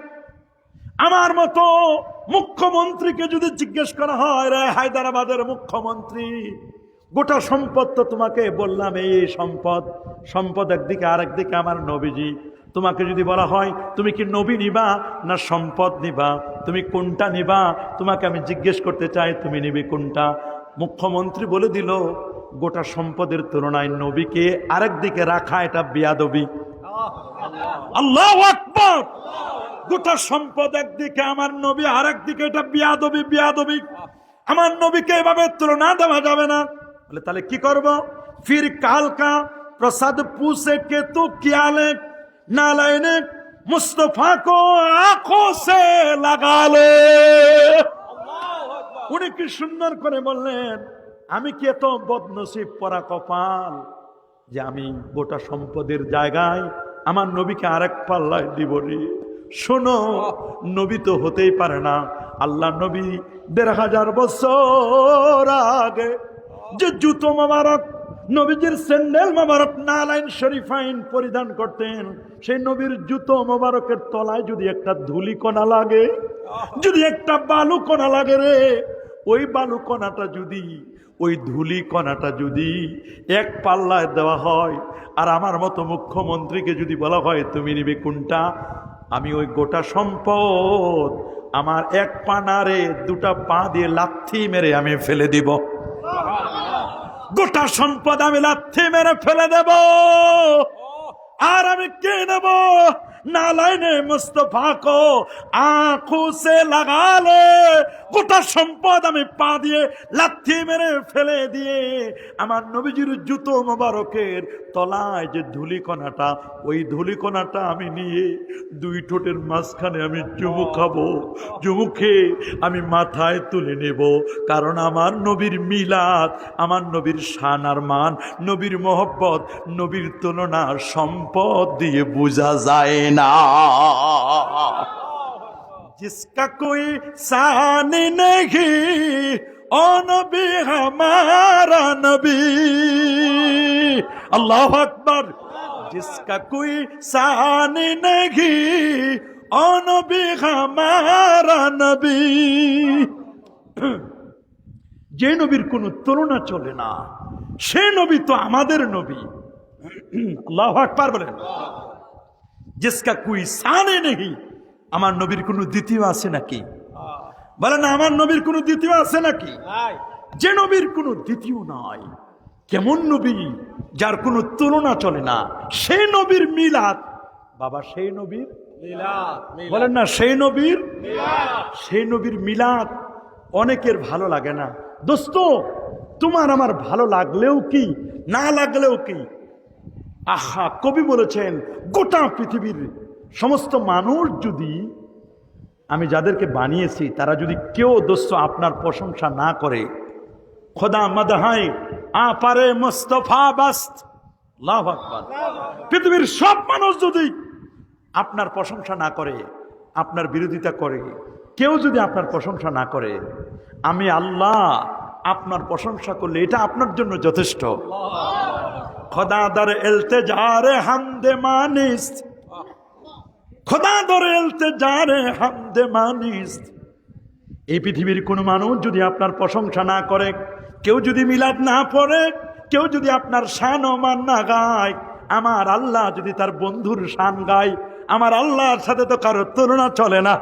আমার মতো মুখ্যমন্ত্রীকে যদি জিজ্ঞেস করা হয়, রে হায়দ্রাবাদের মুখ্যমন্ত্রী, গোটা সম্পদ তো তোমাকে বললাম, এই সম্পদ, সম্পদ একদিকে, আর একদিকে আমার নবীজি। তোমাকে যদি বলা হয় তুমি কি নবী নিবা না সম্পদ নিবা, তুমি কোনটা নিবা? তোমাকে আমি জিজ্ঞেস করতে চাই, তুমি নিবে কোনটা? মুখ্যমন্ত্রী বলে দিল, গোটা সম্পদের তুলনায় নবীকে আরেক দিকে রাখা এটা বেয়াদবি। আল্লাহু আকবার। গোটা সম্পদ একদিকে, আমার নবী আরেক দিকে, এটা বেয়াদবি, বেয়াদবি। আমার নবীকে এভাবে তুলনা দেওয়া যাবে না। বলে তাহলে কি করব? ফির কালকা প্রসাদ পুছে কে তু কিয়া লে, নালাইনে মুস্তফা কো আঁখোं से लगा ले। উনি কি সুন্দর করে বললেন, আমি কি এত বদনসিব পরা কপাল যে আমি গোটা সম্পদের জায়গায় আমার নবীকে আরেক পাল্লায় দিব রে। শোনো, নবী তো হতেই পারে না। আল্লাহ নবী 1500 বছর আগে যে জুতো মোবারক, নবীজির স্যান্ডেল মোবারক, নালাইন শরীফাইন পরিধান করতেন, সেই নবীর জুতো মোবারকের তলায় যদি একটা ধুলিকণা লাগে, যদি একটা বালুকণা লাগে রে, ওই বালুকণাটা যদি, ওই ধুলিকণাটা যদি এক পাল্লায় দেওয়া হয়, আর আমার মতো মুখ্যমন্ত্রীকে যদি বলা হয় তুমি নিবে কোনটা, আমি ওই গোটা সম্পদ আমার এক পা নারে দুটা পা দিয়ে লাথি মেরে আমি ফেলে দিব, গোটা সম্পদ আমি লাথি মেরে ফেলে দেব। আর আমি কে নেব? নালাইনে মুস্তফা কো আঁখোं से लगा ले, গোটা সম্পদ আমি পা দিয়ে লাথি মেরে ফেলে দিয়ে আমার নবীজির জুতো মোবারকের তলায় যে ধুলিকণাটা, ওই ধুলিকণাটা আমি নিয়ে দুই ঠোঁটের মাঝখানে আমি চুমু খাবো, চুমু খেয়ে আমি মাথায় তুলে নেব। কারণ আমার নবীর মিলাদ, আমার নবীর শান আর মান, নবীর মোহব্বত, নবীর তুলনা সম্পদ দিয়ে বোঝা যায় না। जिसका कोई शान नहीं ओ नबी हमारा नबी, अल्लाह अकबर। जिसका कोई शान नहीं ओ नबी हमारा नबी, যে নবীর কোনো তুলনা চলে না, সে নবী তো আমাদের নবী। আল্লাহু আকবার বলেন। जिसका कोई शान नहीं, আমার নবীর কোনো দ্বিতীয় আছে নাকি? বলেন আমার নবীর কোনো দ্বিতীয় আছে নাকি? যে নবীর কোনো দ্বিতীয় নাই, কেমন নবী যার কোনো তুলনা চলে না, সেই নবীর মিলাদ। বাবা সেই নবীর মিলাদ, বলেন না সেই নবীর মিলাদ। সেই নবীর মিলাদ অনেকের ভালো লাগে না। দোস্ত, তোমার আমার ভালো লাগলেও কি না লাগলেও কি, আহা, কবি বলেছেন গোটা পৃথিবীর সমস্ত মানুষ যদি, আমি যাদেরকে বানিয়েছি তারা যদি কেউ দোস্ত আপনার প্রশংসা না করে, খোদা মদহাই আ পারে মুস্তফা বাস্ত, আল্লাহু আকবার। পৃথিবীর সব মানুষ যদি আপনার প্রশংসা না করে, আপনার বিরোধিতা করে, কেউ যদি আপনার প্রশংসা না করে, আমি আল্লাহ আপনার প্রশংসা করলে এটা আপনার জন্য যথেষ্ট। খোদা দর ইলতিজারে হামদে মানিস, খোদা দর ইলতিজারে হামদে মানিস। এই পৃথিবীর কোনো মানুষ যদি আপনার প্রশংসা না করে, কেউ যদি মিলাদ না পড়ে, কেউ যদি আপনার শান ও মান না গায়, আমার আল্লাহ যদি তার বন্ধুর শান গায়, আমার আল্লাহর সাথে তো কারো তুলনা চলে না।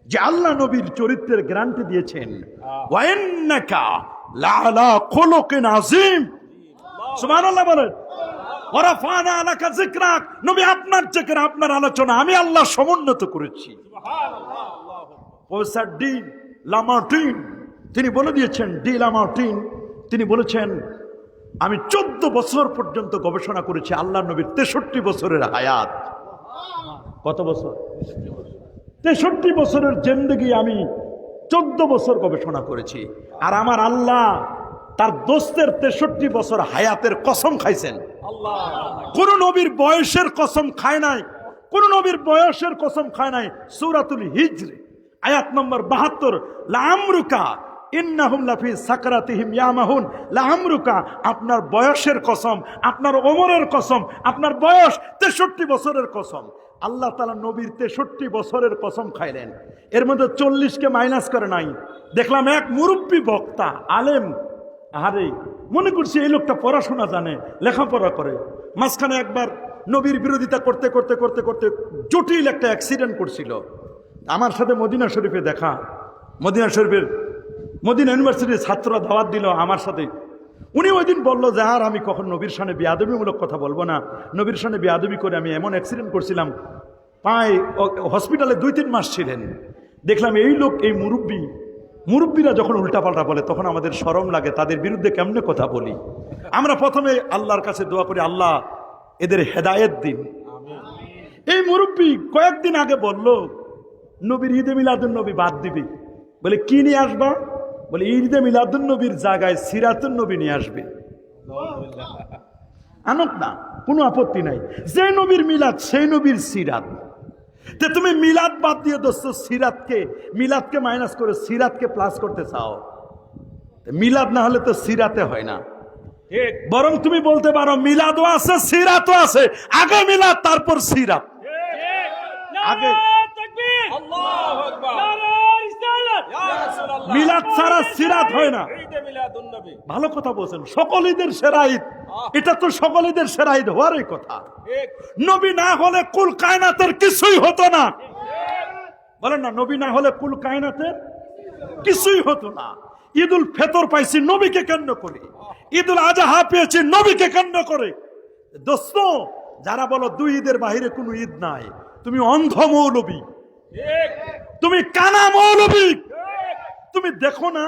যে আল্লাহ নবীর চরিত্রের গ্যারান্টি দিয়েছেন, ওয়া ইন্নাকা লাআলা খুলুকিন আযীম, সুবহানাল্লাহ বলেন। ওয়া রাফা'না লাকা যিকরাক, নবী আপনার জিকির, আপনার আলোচনা আমি আল্লাহ সমুন্নত করেছি। সুবহানাল্লাহ। প্রফেসর ডি লামার্টিন তিনি বলে দিয়েছেন, ডি লামার্টিন তিনি বলেছেন, আমি 14 বছর পর্যন্ত গবেষণা করেছি আল্লাহ নবীর 63 বছরের হায়াত। কত বছর? 63 বছরের জিন্দেগি আমি 14 বছর গবেষণা করেছি। আর আমার আল্লাহ তার দোস্তের 63 বছর হায়াতের কসম খাইছেন। কোন নবীর বয়সের কসম খায় নাই, কোন নবীর বয়সের কসম খায় নাই। সূরাতুল হিজর আয়াত নম্বর 72, লাআমরুকা ইন্নাহুম লাফি সাকরাতিহিম ইয়ামাহুন, লাআমরুকা, আপনার বয়সের কসম, আপনার ওমরের কসম, আপনার বয়স 63 বছরের কসম। আল্লাহ তাআলা নবীর 63 বছরের কসম খাইলেন। এর মধ্যে 40কে মাইনাস করে নাই। দেখলাম এক মুরব্বী বক্তা আলেম, আরে মনে করছি এই লোকটা পড়াশোনা জানে, লেখাপড়া করে। মাঝখানে একবার নবীর বিরোধিতা করতে করতে করতে করতে জটিল একটা অ্যাক্সিডেন্ট করছিল। আমার সাথে মদিনা শরীফে দেখা, মদিনা শরীফের মদিনা ইউনিভার্সিটির ছাত্ররা দাওয়াত দিল আমার সাথে। উনি ওই দিন বললো যে আর আমি কখন নবীর সামনে বেয়াদবিমূলক কথা বলবো না, নবীর সামনে বেয়াদবি করে আমি এমন অ্যাক্সিডেন্ট করছিলাম, পায়ে হসপিটালে 2-3 মাস ছিলেন। দেখলাম এই লোক, এই মুরব্বীরা যখন উল্টাপাল্টা বলে তখন আমাদের শরম লাগে, তাদের বিরুদ্ধে কেমনে কথা বলি। আমরা প্রথমে আল্লাহর কাছে দোয়া করি, আল্লাহ এদের হেদায়েত দিন। এই মুরব্বী কয়েকদিন আগে বলল নবীর ঈদে মিলাদুন নবী বাদ দিবি। বলে কি নিয়ে আসবা? বলে ঈদে মিলাদুন নবীর জায়গায় সিরাতুন নবী নিয়ে আসবে। আনুক না, কোনো আপত্তি নাই। যে নবীর মিলাদ সেই নবীর সিরাত। তে তুমি মিলাদ বাদ দিয়ে দোস্ত মিলাদকে মাইনাস করে সিরাতকে প্লাস করতে চাও। মিলাদ না হলে তো সিরাতে হয় না। বরং তুমি বলতে পারো মিলাদও আছে সিরাতও আছে, আগে মিলাদ তারপর সিরাত। আগে মিলাদ ছাড়া সিরাত হয় না। ভালো কথা বলছেন, সকল ঈদের সেরা ঈদ, এটা তো সকল ঈদের সেরা ঈদ হওয়ারই কথা। নবী না হলে কুল কায়নাতের কিছুই হতো না। বলেন না, নবী না হলে কুল কায়নাতের কিছুই হতো না। ঈদুল ফিতর পাইছি নবীকে কেন্দ্র করে, ঈদুল আজহা পেয়েছি নবীকে কেন্দ্র করে। দোস্ত, যারা বলো দুই ঈদের বাহিরে কোনো ঈদ নাই, তুমি অন্ধ মৌলবী, তুমি কানা মৌলবী। তুমি দেখো না,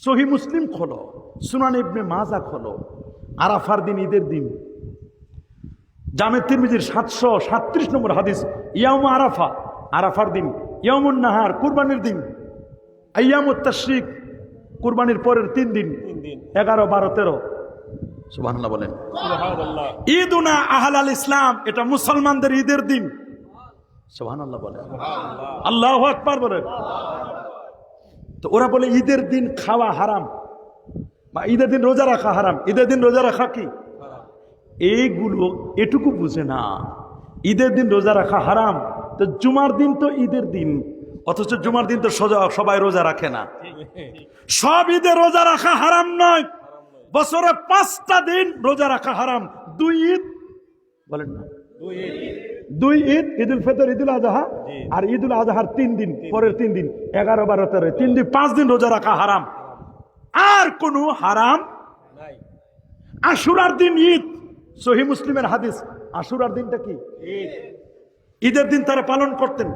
সহিহ মুসলিম খোলো, সুনান ইবনে মাজা খোলো, আরাফার দিন, ঈদের দিন, জামে তিরমিজির 737 নম্বর হাদিস, ইয়াউম আরাফা, আরাফার দিন, ইয়াউমুন নাহার, কুরবানির দিন, আইয়ামুত তাশরিক, কুরবানির পরের 3 দিন, 11, 12, 13। সুবহানাল্লাহ বলেন। ঈদুনা আহলাল ইসলাম, এটা মুসলমানদের ঈদের দিন। সুবহানাল্লাহ বলেন, আল্লাহু আকবার বলেন। তো ওরা বলে ঈদের দিন খাওয়া হারাম, বা ঈদের দিন রোজা রাখা হারাম। ঈদের দিন রোজা রাখা কি? এইগুলো এটুকু বুঝে না, ঈদের দিন রোজা রাখা হারাম। তো জুমার দিন তো ঈদের দিন, অথচ জুমার দিন তো সবাই রোজা রাখে না। সব ঈদে রোজা রাখা হারাম নয়, বছরে 5টা দিন রোজা রাখা হারাম। 2 ঈদ বলেন না, 2 ঈদ, ঈদুল ফিতর, ঈদুল আজহা, আর ঈদুল আজহার 3 দিন, পরের 3 দিন, 11, 12, 13, 3 দিন, 5 দিন রোজা রাখা হারাম। আর কোনো হারাম নাই। আশুরার দিন ঈদ, সহিহ মুসলিমের হাদিস। আশুরার দিনটা কি? ঈদের দিন তারা পালন করতেন,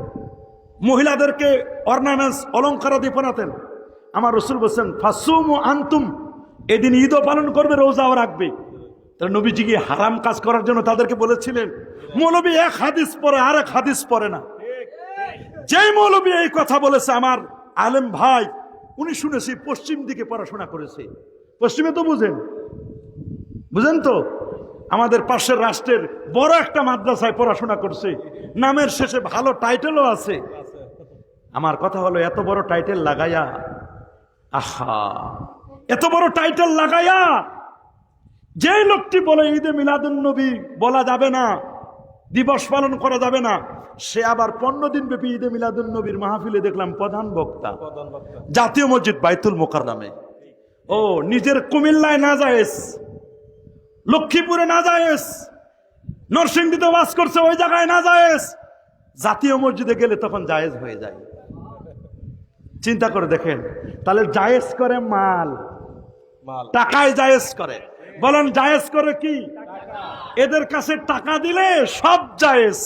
মহিলাদেরকে অর্নামেন্টস, অলঙ্কারাদি পরাতেন। আমার রাসূল বলেছেন, ফাসুমু আনতুম, এদিন ঈদও পালন করবে, রোজাও রাখবে। তাহলে নবীজি কি হারাম কাজ করার জন্য তাদেরকে বলেছিলেন? মৌলবী এক হাদিস পড়ে, আর এক হাদিস পড়ে না। যেই মৌলবী এই কথা বলেছে, আমার আলেম ভাই, উনি শুনেছি পশ্চিম দিকে পড়াশোনা করেছে। পশ্চিমে তো বুঝেন তো, আমাদের পাশের রাষ্ট্রের বড় একটা মাদ্রাসায় পড়াশোনা করছে, নামের শেষে ভালো টাইটেলও আছে। আমার কথা হলো, এত বড় টাইটেল লাগাইয়া, আহা, এত বড় টাইটেল লাগাইয়া যে লোকটি বলে ঈদে মিলাদুন নবী বলা যাবে না, দিবস পালন করা যাবে না, সে আবার 15 দিন ব্যাপী ঈদে মিলাদুন নবীর মাহফিলে দেখলাম প্রধান বক্তা জাতীয় মসজিদ বাইতুল মোকাররমে। ও নিজের কুমিল্লায় না জায়েজ, লক্ষ্মীপুরে না জায়েজ, নরসিংদীতে ওয়াজ করছে, ওই জায়গায় না জায়েজ, জাতীয় মসজিদে গেলে তখন জায়েজ হয়ে যায়। চিন্তা করে দেখেন, তাহলে জায়েজ করে মাল, টাকায় জায়েজ করে। বলেন জায়েজ করে কি? এদের কাছে টাকা দিলে সব জায়েজ।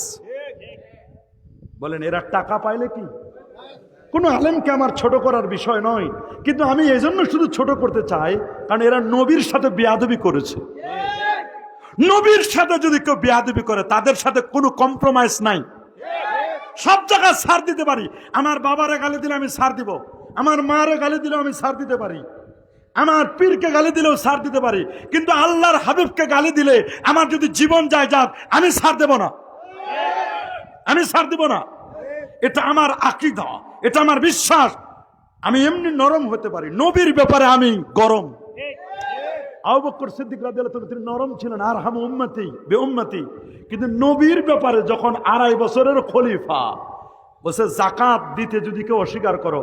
বলেন এরা টাকা পাইলে কি? কোনো আলেমকে আমার ছোট করার বিষয় নয়, কিন্তু আমি এজন্য শুধু ছোট করতে চাই, কারণ এরা নবীর সাথে বেয়াদবি করেছে। নবীর সাথে যদি কেউ বেয়াদবি করে, তাদের সাথে কোনো কম্প্রোমাইজ নাই। সব জায়গায় ছাড় দিতে পারি। আমার বাবারে গালি দিলে আমি ছাড় দিব, আমার মারে গালি দিলেও আমি ছাড় দিতে পারি, আমার পীরকে গালি দিলেও ছাড় দিতে পারি, কিন্তু আল্লাহর হাবিবকে গালি দিলে আমার যদি জীবন যায় যাক, আমি ছাড় দেব না, আমি ছাড় দিব না। এটা আমার আকীদা, এটা আমার বিশ্বাস। আমি এমনি নরম হতে পারি, নবীর ব্যাপারে আমি গরম। আবু বকর সিদ্দিক রাদিয়াল্লাহু তাআলা তিনি নরম ছিলেন, আরহামু উম্মতি বিউম্মতি, কিন্তু নবীর ব্যাপারে যখন 2.5 বছরের খলিফা বসে যাকাত দিতে যদি কেউ অস্বীকার করো,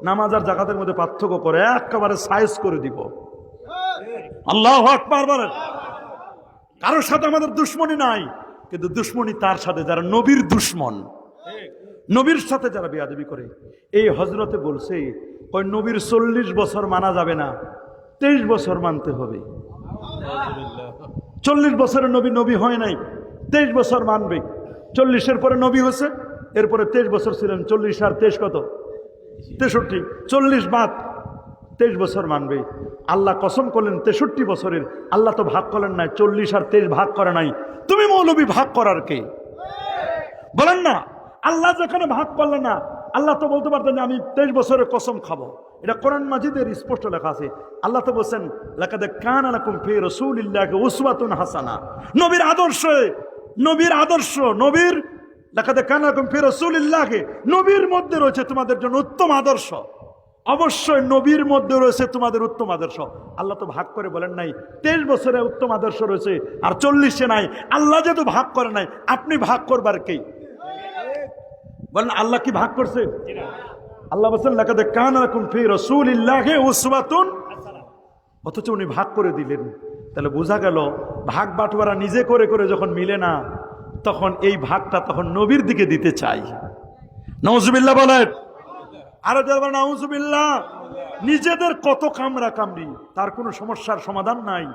নামাজ আর যাকাতের মধ্যে পার্থক্য করে একেবারে সাইজ করে দিব। আল্লাহু আকবার বলেন। কারোর সাথে আমাদের দুশ্মনী নাই, কিন্তু দুশ্মনী তার সাথে যারা নবীর দুশ্মন, নবীর সাথে যারা বেয়াদবি করে। এই হযরতে বলছে, কই নবীর 40 বছর মানা যাবে না, 23 বছর মানতে হবে। 40 বছরের নবী হয় নাই, 23 বছর মানবে। 40-এর পরে নবী হয়েছে, এরপরে 23 বছর ছিলেন। 40 আর 23 কত? 63। 40 বাদ 23 বছর মানবে। আল্লাহ কসম করলেন 63 বছরের। আল্লাহ তো ভাগ করলেন নাই, 40 আর 23 ভাগ করে নাই। তুমি মৌলবী ভাগ করার কে? বলেন না, আল্লাহ যেখানে ভাগ করলেন না, আল্লাহ তো বলতে পারতেন যে আমি 23 বছরের কসম খাবো। এটা কোরআন মাজিদের স্পষ্ট লেখা আছে। আল্লাহ তো বলছেন, লাকাদ কানা লাকুম ফি রাসূলিল্লাহি উসওয়াতুন হাসানা। নবীর আদর্শ, নবীর আদর্শ, নবীর লাকাদ কানা লাকুম ফি রাসূলিল্লাহি, নবীর মধ্যে রয়েছে তোমাদের জন্য উত্তম আদর্শ। অবশ্যই নবীর মধ্যে রয়েছে তোমাদের উত্তম আদর্শ। আল্লাহ তো ভাগ করে বলেন নাই 23 বছরে উত্তম আদর্শ রয়েছে আর 40-এ নাই। আল্লাহ যেহেতু ভাগ করে নাই, আপনি ভাগ করবার কে? বলেন আল্লাহ কি ভাগ করছে? আল্লাহ বলেন লাকাদ কানা লাকুম ফি রাসূলিল্লাহি উসওয়াতুন হাসানাহ, অথচ উনি ভাগ করে দিলেন। তাহলে বোঝা গেল ভাগ বাটোয়ারা নিজে করে করে যখন মিলে না, তখন এই ভাগটা তখন নবীর দিকে দিতে চাই। নাউজুবিল্লাহ বলেন, আরো যারা নাউজুবিল্লাহ। নিজেদের কত কামরা কামড়ি, তার কোনো সমস্যার সমাধান নাই।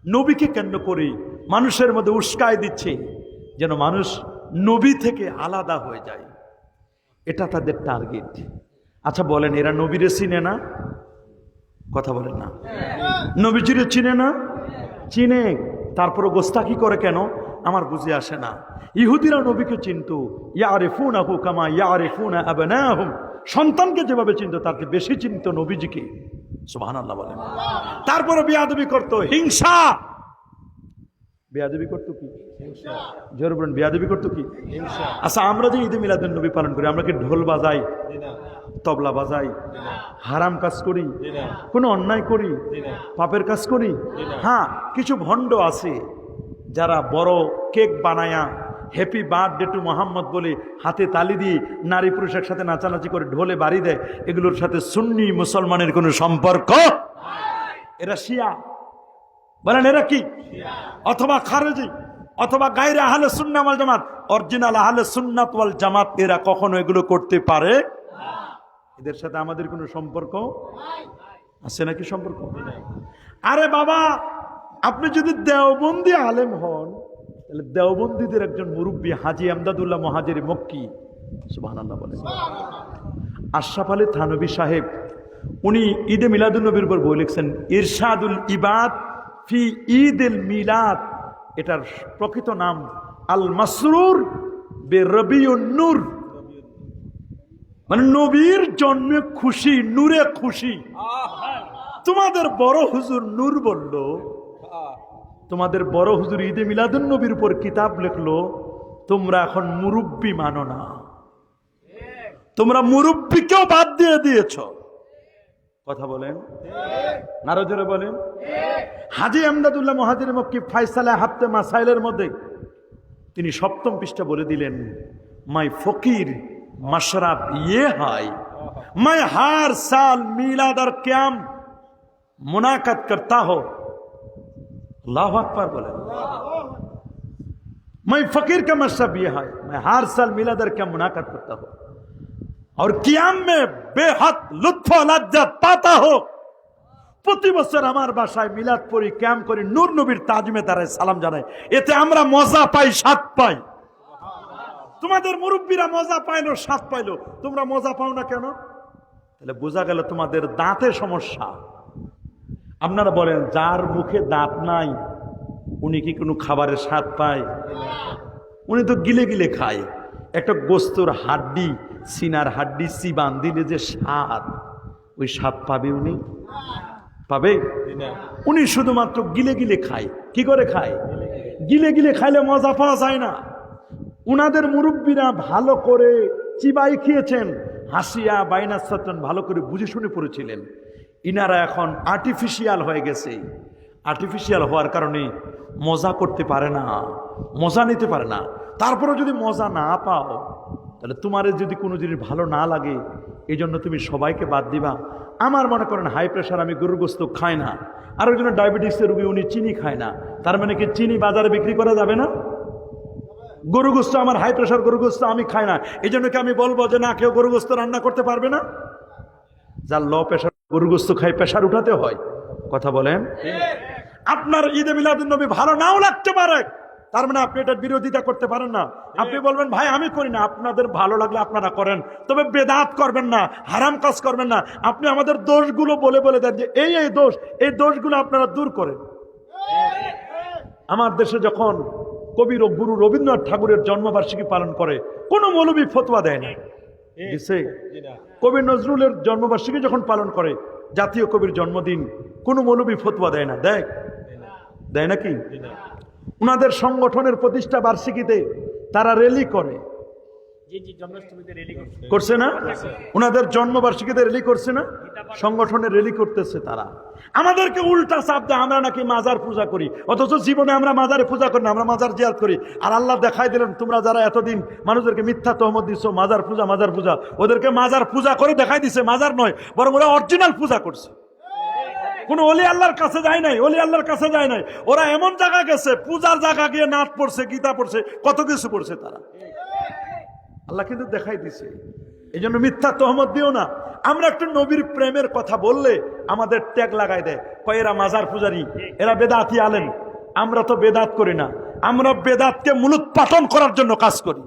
নবীকে কেন্দ্র করে মানুষের মধ্যে উস্কায় দিচ্ছে যেন মানুষ নবী থেকে আলাদা হয়ে যায়, এটা তাদের টার্গেট। আচ্ছা বলেন, এরা নবীরে চিনে না? কথা বলেন না। নবীজিরে চিনে না? চিনে, তারপরে গোস্তাকি করে কেন আমার বুঝে আসে না। ইহুদিরা নবীকে চিনত, ইয়ারিফুনাহু কামা ইয়ারিফুনা আবনাহুম, সন্তানকে যেভাবে চিনত তার চেয়ে বেশি চিনত নবীজিকে। সুবহানাল্লাহ বলেন। তারপরে বিয়াদবি করত, হিংসা। বেয়াদবি করতো কি? জোরে বলেন, বেয়াদবি করতো কি? আচ্ছা, আমরা যে ঈদে মিলাদুন নবী পালন করি, আমরা কি ঢোল বাজাই, তবলা বাজাই, হারাম কাজ করি, কোনো অন্যায় করি, পাপের কাজ করি? হ্যাঁ, কিছু ভণ্ড আছে যারা বড় কেক বানায়া হ্যাপি বার্থডে টু মোহাম্মদ বলে হাতে তালি দিয়ে নারী পুরুষের সাথে নাচানাচি করে ঢোলে বাড়ি দেয়। এগুলোর সাথে সুন্নি মুসলমানের কোনো সম্পর্ক? এরা শিয়া। বলেন এরা কি? অথবা খারেজি, অথবা গায়রে আহলে সুন্নাত ওয়াল জামাত। অরিজিনাল আহলে সুন্নাত ওয়াল জামাত এরা কখনো এগুলো করতে পারে না। এদের সাথে আমাদের কোনো সম্পর্ক আছে নাকি? সম্পর্ক? আরে বাবা, আপনি যদি দেওবন্দি আলেম হন, তাহলে দেওবন্দীদের একজন মুরব্বী হাজী আমদাদুল্লাহ মুহাজিরি মক্কি, সুবহানাল্লাহ বলেন, আশরাফ আলী থানভী সাহেব, উনি ঈদে মিলাদুন নবীর উপর বই লিখছেন, ইরশাদুল ইবাদ ফি ঈদুল মিলাদ। এটার প্রকৃত নাম আল মাসরুর বে রবিউন নূর, মানে নবীর জন্মে খুশি, নূরে খুশি। তোমাদের বড় হুজুর নূর বলল, তোমাদের বড় হুজুর ঈদে মিলাদুন নবীর উপর কিতাব লিখলো, তোমরা এখন মুরব্বী মানো না, তোমরা মুরব্বীকেও বাদ দিয়ে দিয়েছ। কথা বলেন, আরো জোরে বলেন। হাজী আমদাদুল্লাহ মুহাজিরি মক্কি ফায়সালা হাফতে মাসাইলের মধ্যে তিনি 7ম পৃষ্ঠা বলে দিলেন, মাই ফকির মশরাব ইয়ে হাই, मैं हर साल मिलाद और क्याम मुनाकद करता हो। अल्लाह अकबर बोले, मैं फकीर का मशरब ये है, मैं हर साल मिलाद और क्याम मुनाकद करता हो और क्याम में बेहद लुत्फ लज्जत पाता हो। প্রতি বছর আমার বাসায় মিলাদ পড়ি, ক্যাম্প করি, নূর নবীর তাজমে দাঁড়ায় সালাম জানাই, এতে আমরা মজা পাই, স্বাদ পাই। তোমাদের মুরব্বীরা মজা পাইলো, স্বাদ পাইলো, তোমরা মজা পাও না কেন? তাহলে বোঝা গেল তোমাদের দাঁতে সমস্যা। আপনারা বলেন, যার মুখে দাঁত নাই উনি কি কোনো খাবারের স্বাদ পায়? উনি তো গিলে গিলে খায়। একটা গোস্তর হাড্ডি, সিনার হাড্ডি চিবান দিলে যে স্বাদ, ওই স্বাদ পাবে উনি? পাবে? উনি শুধুমাত্র গিলে গিলে খায়। কি করে খায়? গিলে গিলে খাইলে মজা পাওয়া যায় না। উনাদের মুরব্বীরা ভালো করে চিবাই খেয়েছেন, হাসিয়া বাইনা সাতন ভালো করে বুঝে শুনে পড়েছিলেন। ইনারা এখন আর্টিফিশিয়াল হয়ে গেছে। আর্টিফিশিয়াল হওয়ার কারণে মজা করতে পারে না, মজা নিতে পারে না। তারপরে যদি মজা না পাও, তাহলে তোমার যদি কোনো জিনিস ভালো না লাগে, এই জন্য তুমি সবাইকে বাদ দিবা। আমার মনে করেন হাই প্রেশার, আমি গরুর গোস্ত খাই না। আর ওই জন্য ডায়াবেটিসের রোগী, উনি চিনি খায় না। তার মানে কি চিনি বাজারে বিক্রি করা যাবে না? গরু গোস্ত, আমার হাই প্রেশার, গরু গোস্ত আমি খাই না, এই জন্য কি আমি বলবো যে না, কেউ গরু গোস্ত রান্না করতে পারবে না? যার লো প্রেশার গরু গোস্ত খাই, প্রেশার উঠাতে হয়। কথা বলেন। আপনার ঈদে মিলাদুন নবী ভালো নাও লাগতে পারে, তার মানে আপনি এটার বিরোধিতা করতে পারেন না। আপনি বলবেন ভাই আমি করি না, আপনাদের ভালো লাগলে আপনারা করেন, তবে বেদাত করবেন না, হারাম কাজ করবেন না। আপনি আমাদের দোষগুলো বলে বলে দেন যে এই এই দোষ, এই দোষগুলো আপনারা দূর করেন। আমার দেশে যখন কবি গুরু রবীন্দ্রনাথ ঠাকুরের জন্মবার্ষিকী পালন করে, কোন মৌলবী ফতোয়া দেয় না। কবি নজরুলের জন্মবার্ষিকী যখন পালন করে, জাতীয় কবির জন্মদিন, কোন মৌলবী ফতোয়া দেয় না। দেয় নাকি? উনাদের সংগঠনের প্রতিষ্ঠা বার্ষিকীতে তারা র্যালি করে, করছে না? উনাদের জন্মবার্ষিকীতে র্যালি করছে না? সংগঠনের র্যালি করতেছে তারা। আমাদেরকে উল্টা চাপ দেয়, আমরা নাকি মাজার পূজা করি, অথচ জীবনে আমরা মাজারে পূজা করি না, আমরা মাজার জিয়ারত করি। আর আল্লাহ দেখাই দিলেন, তোমরা যারা এতদিন মানুষদেরকে মিথ্যা তহমত দিচ্ছ, মাজার পূজা মাজার পূজা, ওদেরকে মাজার পূজা করে দেখাই দিছে মাজার নয়, বরং ওরা অরিজিনাল পূজা করছে। কোন ওলি আল্লাহর কাছে যায় নাই, ওলি আল্লাহর কাছে যায় নাই, ওরা এমন জায়গা গেছে, পূজার জায়গা গিয়ে নাচ পড়ছে, গীতা পড়ছে, কত কিছু পড়ছে তারা। আল্লাহ কিন্তু দেখাই দিছে। এই জন্য মিথ্যা তহমত দিও না। আমরা একটু নবীর প্রেমের কথা বললে আমাদের ট্যাগ লাগাই দেয়, কয় এরা মাজার পূজারী, এরা বেদাতি আলেম। আমরা তো বেদাত করি না, আমরা বেদাতকে মূলোৎপাটন করার জন্য কাজ করি।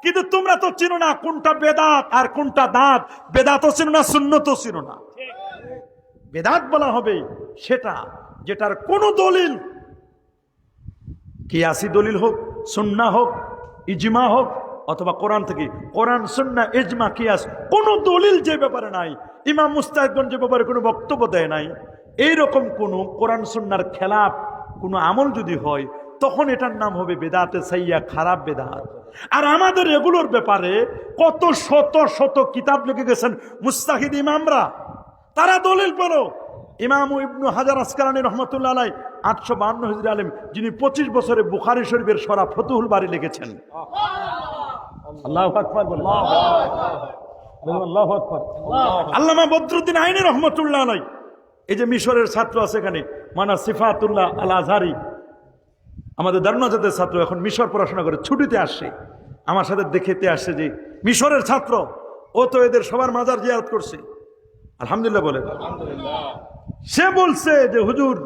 কিন্তু তোমরা তো চিনো না কোনটা বেদাত আর কোনটা দাঁত। বেদাতও চিনো না, সুন্নতও চিনো না। বেদাত বলা হবে সেটা যেটার কোনো দলিল, কিয়াসি দলিল হোক, সুন্নাহ হোক, ইজমা হোক, অথবা কোরআন থেকে, কোরআন সুন্নাহ ইজমা কিয়াস, কোন দলিল যে ব্যাপারে নাই, ইমাম মুস্তাহিদগণ যে ব্যাপারে কোনো বক্তব্য দেয় নাই, এইরকম কোন কোরআন সুন্নাহর খেলাফ কোনো আমল যদি হয়, তখন এটার নাম হবে বেদাতে সাইয়া, খারাপ বেদাত। আর আমাদের এগুলোর ব্যাপারে কত শত শত কিতাব লিখে গেছেন মুস্তাহিদ ইমামরা, তারা দলিল পেল। ইমাম ইবনু হাজার আসকালানী রহমতুল্লাহ আলাইহি 852 হিজরি আলেম, যিনি 25 বছরে বুখারী শরীফের সরা ফতুহুল বারী লিখেছেন। আল্লাহু আকবার বলেন। আল্লাহু আকবার। আল্লামা বদরুদ্দিন আইনি রহমতুল্লাহ আলাইহি, এই যে মিশরের ছাত্র আছে এখানে, মানা সিফাতুল্লাহ আল আজহারি, আমাদের দারুনাজাতের ছাত্র, এখন মিশর পড়াশোনা করে ছুটিতে আসছে, আমার সাথে দেখতে আসছে যে মিশরের ছাত্র, ও তো এদের সবার মাজার জিয়ারত করছে। আলহামদুলিল্লাহ বলে। সে বলছে যে হুজুর,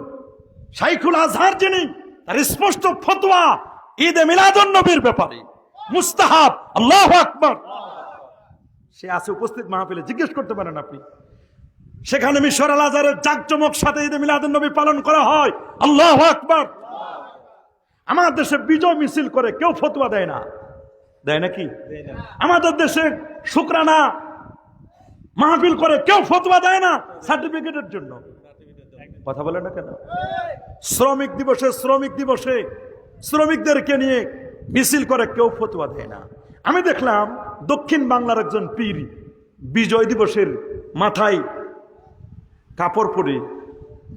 শাইখুল আজহার যিনি, তার স্পষ্ট ফতোয়া ঈদে মিলাদুন নবীর ব্যাপারে মুস্তাহাব। আল্লাহু আকবার। সে আছে উপস্থিত মাহফিলে, জিজ্ঞেস করতে পারেন আপনি। সেখানে মিশর আল আজহারের জাকজমক সাথে ঈদে মিলাদুন নবী পালন করা হয়। আল্লাহু আকবার। আমাদের দেশে বিজয় মিছিল করে কেউ ফতোয়া দেয় না, দেয় নাকি? আমাদের দেশে শুকরানা মাহফিল করে কেউ ফতোয়া দেয় না সার্টিফিকেটের জন্য। কথা বলে না কেন? শ্রমিক দিবসে শ্রমিকদেরকে নিয়ে মিছিল করে কেউ ফতোয়া দেয় না। আমি দেখলাম দক্ষিণ বাংলার একজন পীর বিজয় দিবসের মাথায় কাপড় পরে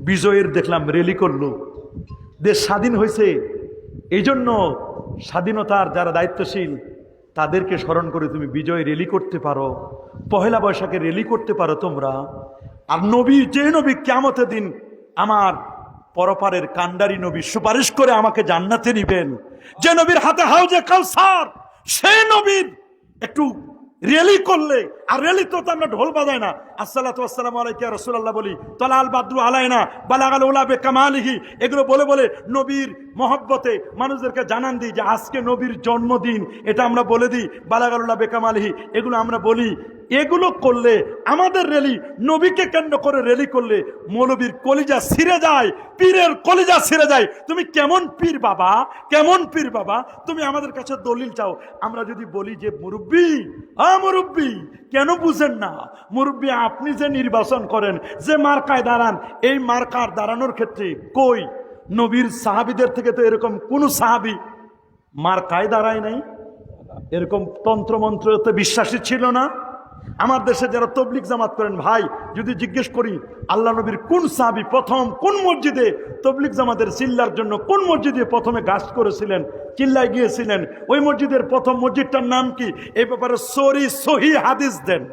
বিজয়ের দেখলাম র্যালি করলো। দেশ স্বাধীন হয়েছে, এই জন্য স্বাধীনতার যারা দায়িত্বশীল তাদেরকে স্মরণ করে তুমি বিজয় র্যালি করতে পারো, পহেলা বৈশাখে র্যালি করতে পারো তোমরা। আর নবী, যে নবী কিয়ামতের দিন আমার পরপারের কান্ডারি নবী সুপারিশ করে আমাকে জান্নাতে নিবেন, যে নবীর হাতে হাউজে কাউসার, সেই নবীর একটু র্যালি করলে, আর র্যালি তো আমরা ঢোল বাজাই না, আসসালাতু ওয়াসসালামু আলাইকা ইয়া রাসূলুল্লাহ বলি, তালাল বাদরু আলাইনা বালাগাল উলা বিকামালিহি, এগুলো বলে বলে নবীর মহব্বতে মানুষদেরকে জানান দিই যে আজকে নবীর জন্মদিন, এটা আমরা বলে দিই, বালাগাল উলা বিকামালিহি, এগুলো আমরা বলি। এগুলো করলে আমাদের র্যালি, নবীকে কেন্দ্র করে র্যালি করলে মৌলবীর কলিজা ছিঁড়ে যায়, পীরের কলিজা ছিঁড়ে যায়। তুমি কেমন পীর বাবা, কেমন পীর বাবা, তুমি আমাদের কাছে দলিল চাও। আমরা যদি বলি যে মুরব্বী, মুরব্বী কেন বুঝেন না, মুরব্বী আপনি যে নির্বাচন করেন, যে মার্কায় দাঁড়ান, এই মার্কার দাঁড়ানোর ক্ষেত্রে কই নবীর সাহাবীদের থেকে তো এরকম কোন সাহাবী মার্কায় দাঁড়ায় নাই, এরকম তন্ত্রমন্ত্রতে বিশ্বাসী ছিল না। আমার দেশে যারা তবলিগ জামাত করেন ভাই, যদি জিজ্ঞেস করি আল্লাহ নবীর কোন সাহাবী প্রথম কোন মসজিদে তবলিগ জামাতের চিল্লার জন্য কোন মসজিদে প্রথমে গাছ করেছিলেন, চিল্লায় গিয়েছিলেন, ওই মসজিদের প্রথম মসজিদটার নাম কি, এই ব্যাপারে সহি হাদিস দেন।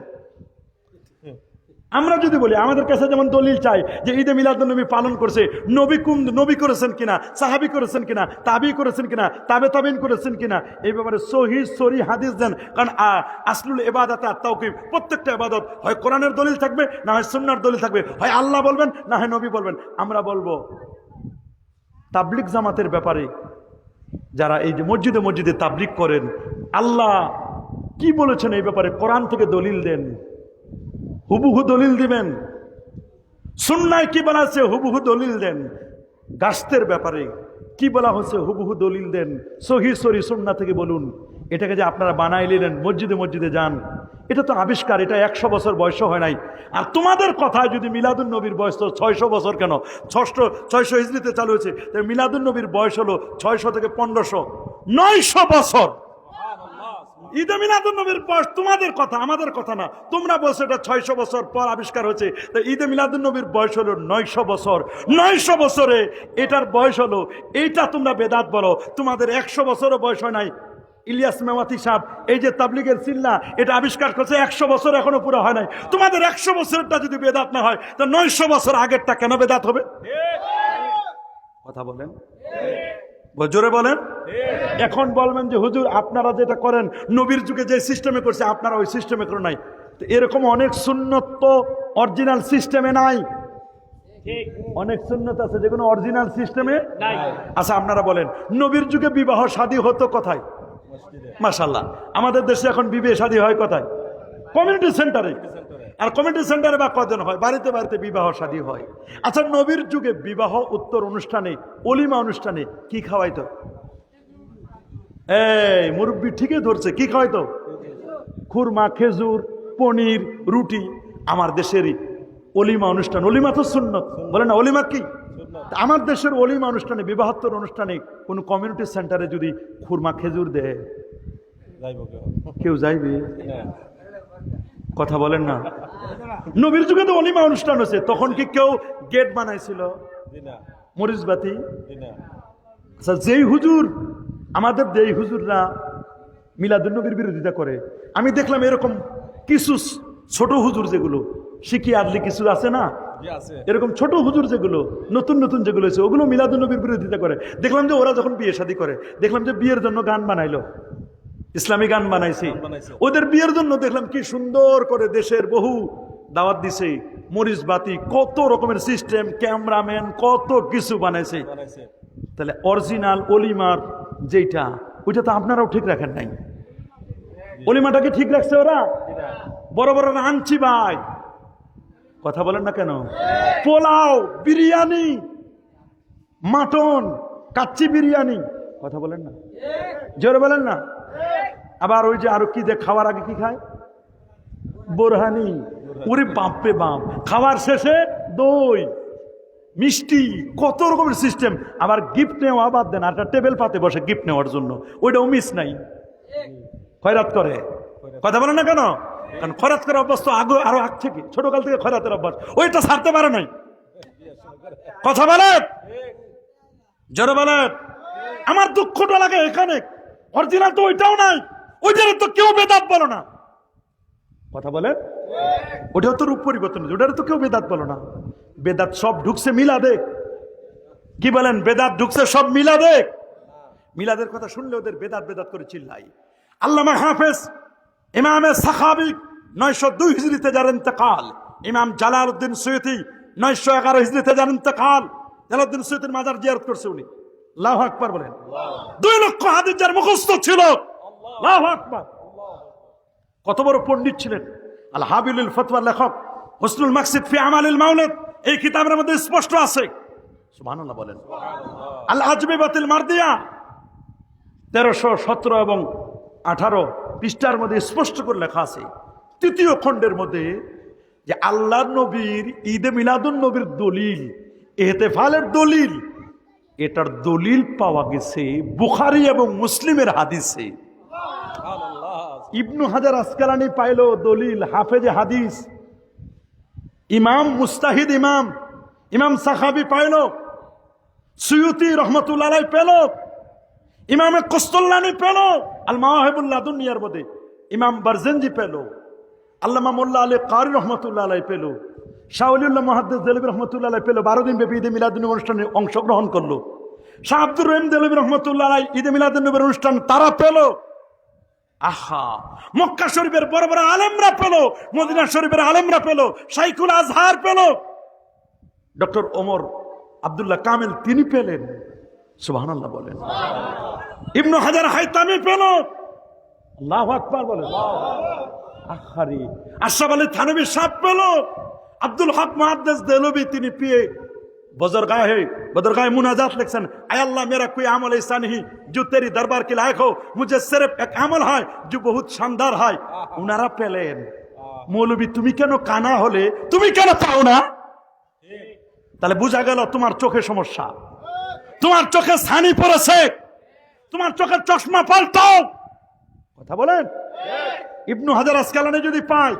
আমরা যদি বলি আমাদের কাছে যেমন দলিল চাই যে ঈদে মিলাদুন নবী পালন করছে, নবী করেছেন কিনা, সাহাবী করেছেন কিনা, তাবি করেছেন কিনা, তাবে তাবিন করেছেন কিনা, এই ব্যাপারে সহি হাদিস দেন। কারণ আসলুল ইবাদাত আত তাওকিফ, প্রত্যেকটা ইবাদত হয় কোরআনের দলিল থাকবে, না হয় সুন্নাহর দলিল থাকবে, হয় আল্লাহ বলবেন না হয় নবী বলবেন। আমরা বলবো তাবলিগ জামাতের ব্যাপারে, যারা এই যে মসজিদে মসজিদে তাবলিগ করেন, আল্লাহ কি বলেছেন এই ব্যাপারে কোরআন থেকে দলিল দেন, হুবহু দলিল দিবেন। সুন্নায় কি বলা আছে হুবহু দলিল দেন। গাছতের ব্যাপারে কি বলা হচ্ছে হুবহু দলিল দেন। সহি সুন্নাহ থেকে বলুন। এটাকে যে আপনারা বানাই নিলেন, মসজিদে মসজিদে যান, এটা তো আবিষ্কার, এটা 100 বছর বয়স হয় নাই। আর তোমাদের কথায় যদি মিলাদুন নবীর বয়স তো 600 বছর, কেন 600 হিজরিতে চালু হয়েছে, তাই মিলাদুন নবীর বয়স হলো 600 থেকে 1500, 900 বছর। ঈদে মিলাদুন নবীর বয়স তোমাদের কথা, আমাদের কথা না। তোমরা বলছো এটা 600 বছর পর আবিষ্কার হয়েছে, তো ঈদে মিলাদুন নবীর বয়স হলো 900 বছর। 900 বছরে এটার বয়স হলো, এইটা তোমরা বেদাত বলো। তোমাদের 100 বছরও বয়স হয় নাই। ইলিয়াস মেওয়াতি সাহেব এই যে তাবলিগের চিল্লা, এটা আবিষ্কার করছে 100 বছর এখনো পুরো হয় নাই। তোমাদের 100 বছরটা যদি বেদাত না হয়, তো 900 বছর আগেরটা কেন বেদাত হবে? কথা বলেন। জোরে বলেন। এখন বলবেন যে হুজুর আপনারা যেটা করেন নবীর যুগে যে সিস্টেমে করছে আপনারা ওই সিস্টেমে করে নাই। তো এরকম অনেক সুন্নত তো অরিজিনাল সিস্টেমে নাই, অনেক সুন্নত আছে যেগুলো অরিজিনাল সিস্টেমে নাই। আচ্ছা আপনারা বলেন নবীর যুগে বিবাহ শাদী হতো কোথায়? মাশাআল্লাহ আমাদের দেশে এখন বিবাহ শাদী হয় কোথায়? কমিউনিটি সেন্টারে। আর কমিউনিটি সেন্টারে বা কজন হয়? বাড়িতে বাড়িতে বিবাহ শাদী হয়। আচ্ছা নবীর যুগে বিবাহ উত্তর অনুষ্ঠানে অলিমা অনুষ্ঠানে কি খাওয়াইতো? এই মুরব্বী ঠিকই ধরছে, কি খাওয়াইতো? খুরমা, খেজুর, পনির, রুটি। আমার দেশেরই অলিমা অনুষ্ঠান, অলিমা তো সুন্নত, বলে না অলিমা কি? আমার দেশের অলিমা অনুষ্ঠানে বিবাহোত্তর অনুষ্ঠানে কোন কমিউনিটি সেন্টারে যদি খুরমা খেজুর দেয় কেউ যাইবে? কথা বলেন না। নবীর যুগে তো অলিমা অনুষ্ঠান হচ্ছে, তখন কি কেউ গেট বানাইছিল? মরিচবাতি। আচ্ছা যেই হুজুর আমাদের যেই হুজুররা মিলাদুন্নবীর বিরোধিতা করে, আমি দেখলাম এরকম কিছু ছোট হুজুর যেগুলো শিখি আদলি কিছু আছে না, এরকম ছোট হুজুর যেগুলো নতুন নতুন যেগুলো আছে ওগুলো মিলাদুন্নবীর বিরোধিতা করে। দেখলাম যে ওরা যখন বিয়ে শাদী করে দেখলাম যে বিয়ের জন্য গান বানাইলো, ইসলামী গান বানাইছে। ওদের বিয়ের জন্য দেখলাম কি সুন্দর করে দেশের বহু দাওয়াত দিছে, মরিচ বাতি, কত রকমের সিস্টেম, ক্যামেরাম্যান, কত কিছু বানাইছে। তাহলে অরিজিনাল অলিমার যেটা ওইটা তো আপনারাও ঠিক রাখেন নাই। অলিমাটাকে ঠিক রাখছে ওরা? বড় বড় আনছি ভাই, কথা বলেন না কেন? পোলাও, বিরিয়ানি, মাটন, কাচ্চি বিরিয়ানি, কথা বলেন না, জোরে বলেন না। আবার ওই যে আরো কি যে খাওয়ার আগে কি খায়? বোরহানি। ওরে বাপরে বাপ, খাওয়ার শেষে দই, মিষ্টি, কত রকমের সিস্টেম। আবার গিফট নেওয়া বাদ দেন, আর টেবিল পাতে বসে গিফট নেওয়ার জন্য, ওইটাও মিস নাই, খয়রাত করে। কথা বলেন না কেন? কারণ খয়রাত করার অভ্যাস তো আরো আগ থেকে, ছোটকাল থেকে খয়রাতের অভ্যাস, ওইটা ছাড়তে পারে নাই। কথা বলেন, জোরে বলেন। আমার দুঃখটা লাগে এখানে, অরিজিনাল তো ওইটাও নাই, ওইটার তো কেউ বেদাত বলো না। কথা বলেন, ওটাও তো রূপ পরিবর্তন, ওটার তো কেউ বেদাত বলো না। বেদাত সব ঢুকছে মিলাদে, কি বলেন? বেদাত ঢুকছে সব মিলাদে। মিলাদের কথা শুনলে ওদের বেদাত বেদাত করে চিল্লাই। আল্লামা হাফেজ ইমামে সাখাবি 902 হিজরিতে যার ইন্তেকাল, ইমাম জালালউদ্দিন সুয়ুতি 911 হিজরিতে যার ইন্তেকাল। জালালউদ্দিন সুয়ুতির মাজার জিয়ারত করছে উনি। আল্লাহু আকবার বলেন। 2 লক্ষ হাদিস যার মুখস্থ ছিল। আল্লাহু আকবার। কত বড় পণ্ডিত ছিলেন। আল হাবিলুল ফতওয়ার লেখক হুসনুল মাকসিদ ফি আমালিল মাউলিদ এই কিতাবের মধ্যে স্পষ্ট আছে। সুবহানাল্লাহ বলেন। আল আজবিবাতিল মারদিয়া 1317 এবং 18 পৃষ্ঠার মধ্যে স্পষ্ট করে লেখা আছে, 3য় খণ্ডের মধ্যে, যে আল্লাহর নবীর ঈদে মিলাদুন নবীর দলিল, ইহতিফালের দলিল, এটার দলিল পাওয়া গেছে বুখারী এবং মুসলিমের হাদিসে। ইবনু হাজার আসকালানি পাইল দলিল, হাফেজে হাদিস ইমাম মুস্তাহিদ ইমাম সাখাবি পাইল, সুয়ুতি রহমতুল্লাহ আলাইহি পেল, ইমামে কস্তল্লানি পেল, আল মাওয়াহিবুল লাদুনিয়ার মধ্যে ইমাম বারজানজি পেল, আল্লামা মোল্লা আলী কারি রহমতুল্লাহ আলাইহি পেল, শাহ ওলিউল্লাহ মুহাদ্দিস দেলভী রহমতুল্লাহ আলাইহি পেল। 12 দিন ব্যাপী ঈদে মিলাদুন্নবী অনুষ্ঠানে অংশগ্রহণ করলো। শাহ আব্দুর রহিম দেলভী রহমতুল্লাহ আলাইহি ঈদে মিলাদুন্নবীর অনুষ্ঠান তারা পেল। আহা, মক্কা শরীফের বড় বড় আলেমরা পেল, মদিনা শরীফের আলেমরা পেল, শাইখুল আজহার পেল, ডক্টর ওমর আব্দুল্লাহ কামিল তিনি পেলেন। সুবহানাল্লাহ বলেন। ইবনু হাজার হাইতামি পেল। আল্লাহু আকবার বলেন। আখারি আশরাফ আলী থানভী সাহেব পেল। আব্দুল হক মুহাদ্দিস দেলভী তিনি পেয়ে बदरगाह मुनाजात लिखसन, आय अल्लाह मेरा कोई अमल ऐसा नहीं जो तेरी दरबार के लायक हो, मुझे सिर्फ एक अमल है जो बहुत शानदार है। उनारा पेलेन। मौलवी তুমি কেন কানা হলে, তুমি কেন পাও না? তাহলে বুঝা গেল তোমার চোখে সমস্যা, তোমার চোখে ছানি পড়েছে, তোমার চোখের চশমা পাল্টাও। কথা বলেন। ইবনু হাজার আসকালানি যদি পায়,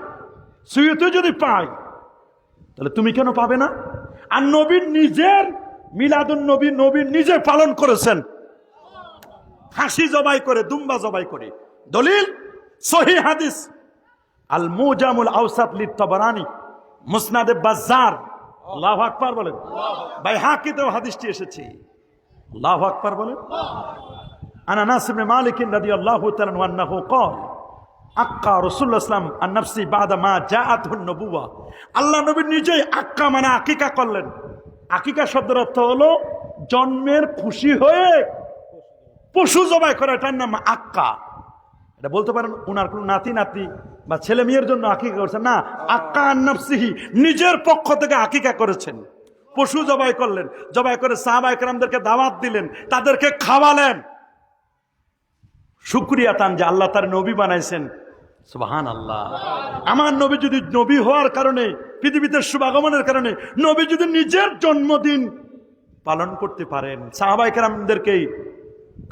সুয়ুতি যদি পায়, তাহলে তুমি কেন পাবে না? আর নবীর নিজের মিলাদুন নবী নবী নিজে পালন করেছেন, হাসি জবাই করে, দুম্বা জবাই করে। দলিল সহিহ হাদিস আল মুজামুল আওসাত লিত তাবারানি, মুসনাদে বাজ্জার। আল্লাহু আকবার বলেন। বাইহাকিতেও হাদিসটি এসেছে। আল্লাহু আকবার বলেন। আন আনাস ইবনে মালিক রাদিয়াল্লাহু তাআলা আনহু قال আক্কা রাসূলুল্লাহ সাল্লাল্লাহু আলাইহি ওয়াসাল্লাম আন নাফসি বাদা মা জাআতুন নবুওয়া। আল্লাহ নবী নিজেই আক্কা মানে আকিকা করলেন। আকিকা শব্দের অর্থ হলো জন্মের খুশি হয়ে পশু জবাই করা, এটার নাম আক্কা। এটা বলতে পারেন উনার কোন নাতি নাতি বা ছেলে মেয়ের জন্য আকিকা করেছেন না, আক্কা আন নাফসিহি নিজের পক্ষ থেকে আকিকা করেছেন, পশু জবাই করলেন। জবাই করে সাহাবা একরামদেরকে দাওয়াত দিলেন, তাদেরকে খাওয়ালেন, শুকরিয়া তান যে আল্লাহ তার নবী বানাইছেন। সুবহানাল্লাহ। আমার নবী যদি নবী হওয়ার কারণে, পৃথিবীতে শুভাগমনের কারণে নবী যদি নিজের জন্মদিন পালন করতে পারেন, সাহাবায়ে কেরামদেরকে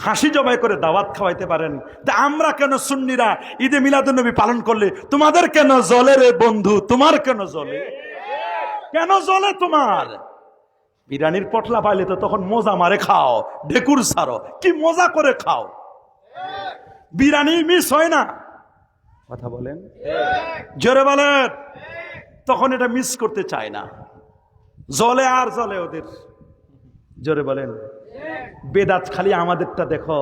খাসি জবাই করে দাওয়াত খাওয়াইতে পারেন, তা আমরা কেন সুন্নিরা ঈদে মিলাদুন নবী পালন করলে তোমাদের কেন জ্বলে রে বন্ধু? তোমার কেন জ্বলে? কেন জ্বলে তোমার? বিরিয়ানির পটলা পাইলে তো তখন মজা মারে খাও, ঢেকুর সারো, কি মজা করে খাও। বিরিয়ানি মিস হয় না, কথা বলেন, জোরে বলেন। তখন এটা মিস করতে চায় না, জ্বলে আর জ্বলে ওদের। জোরে বলেন। বেদাত খালি আমাদেরটা দেখো,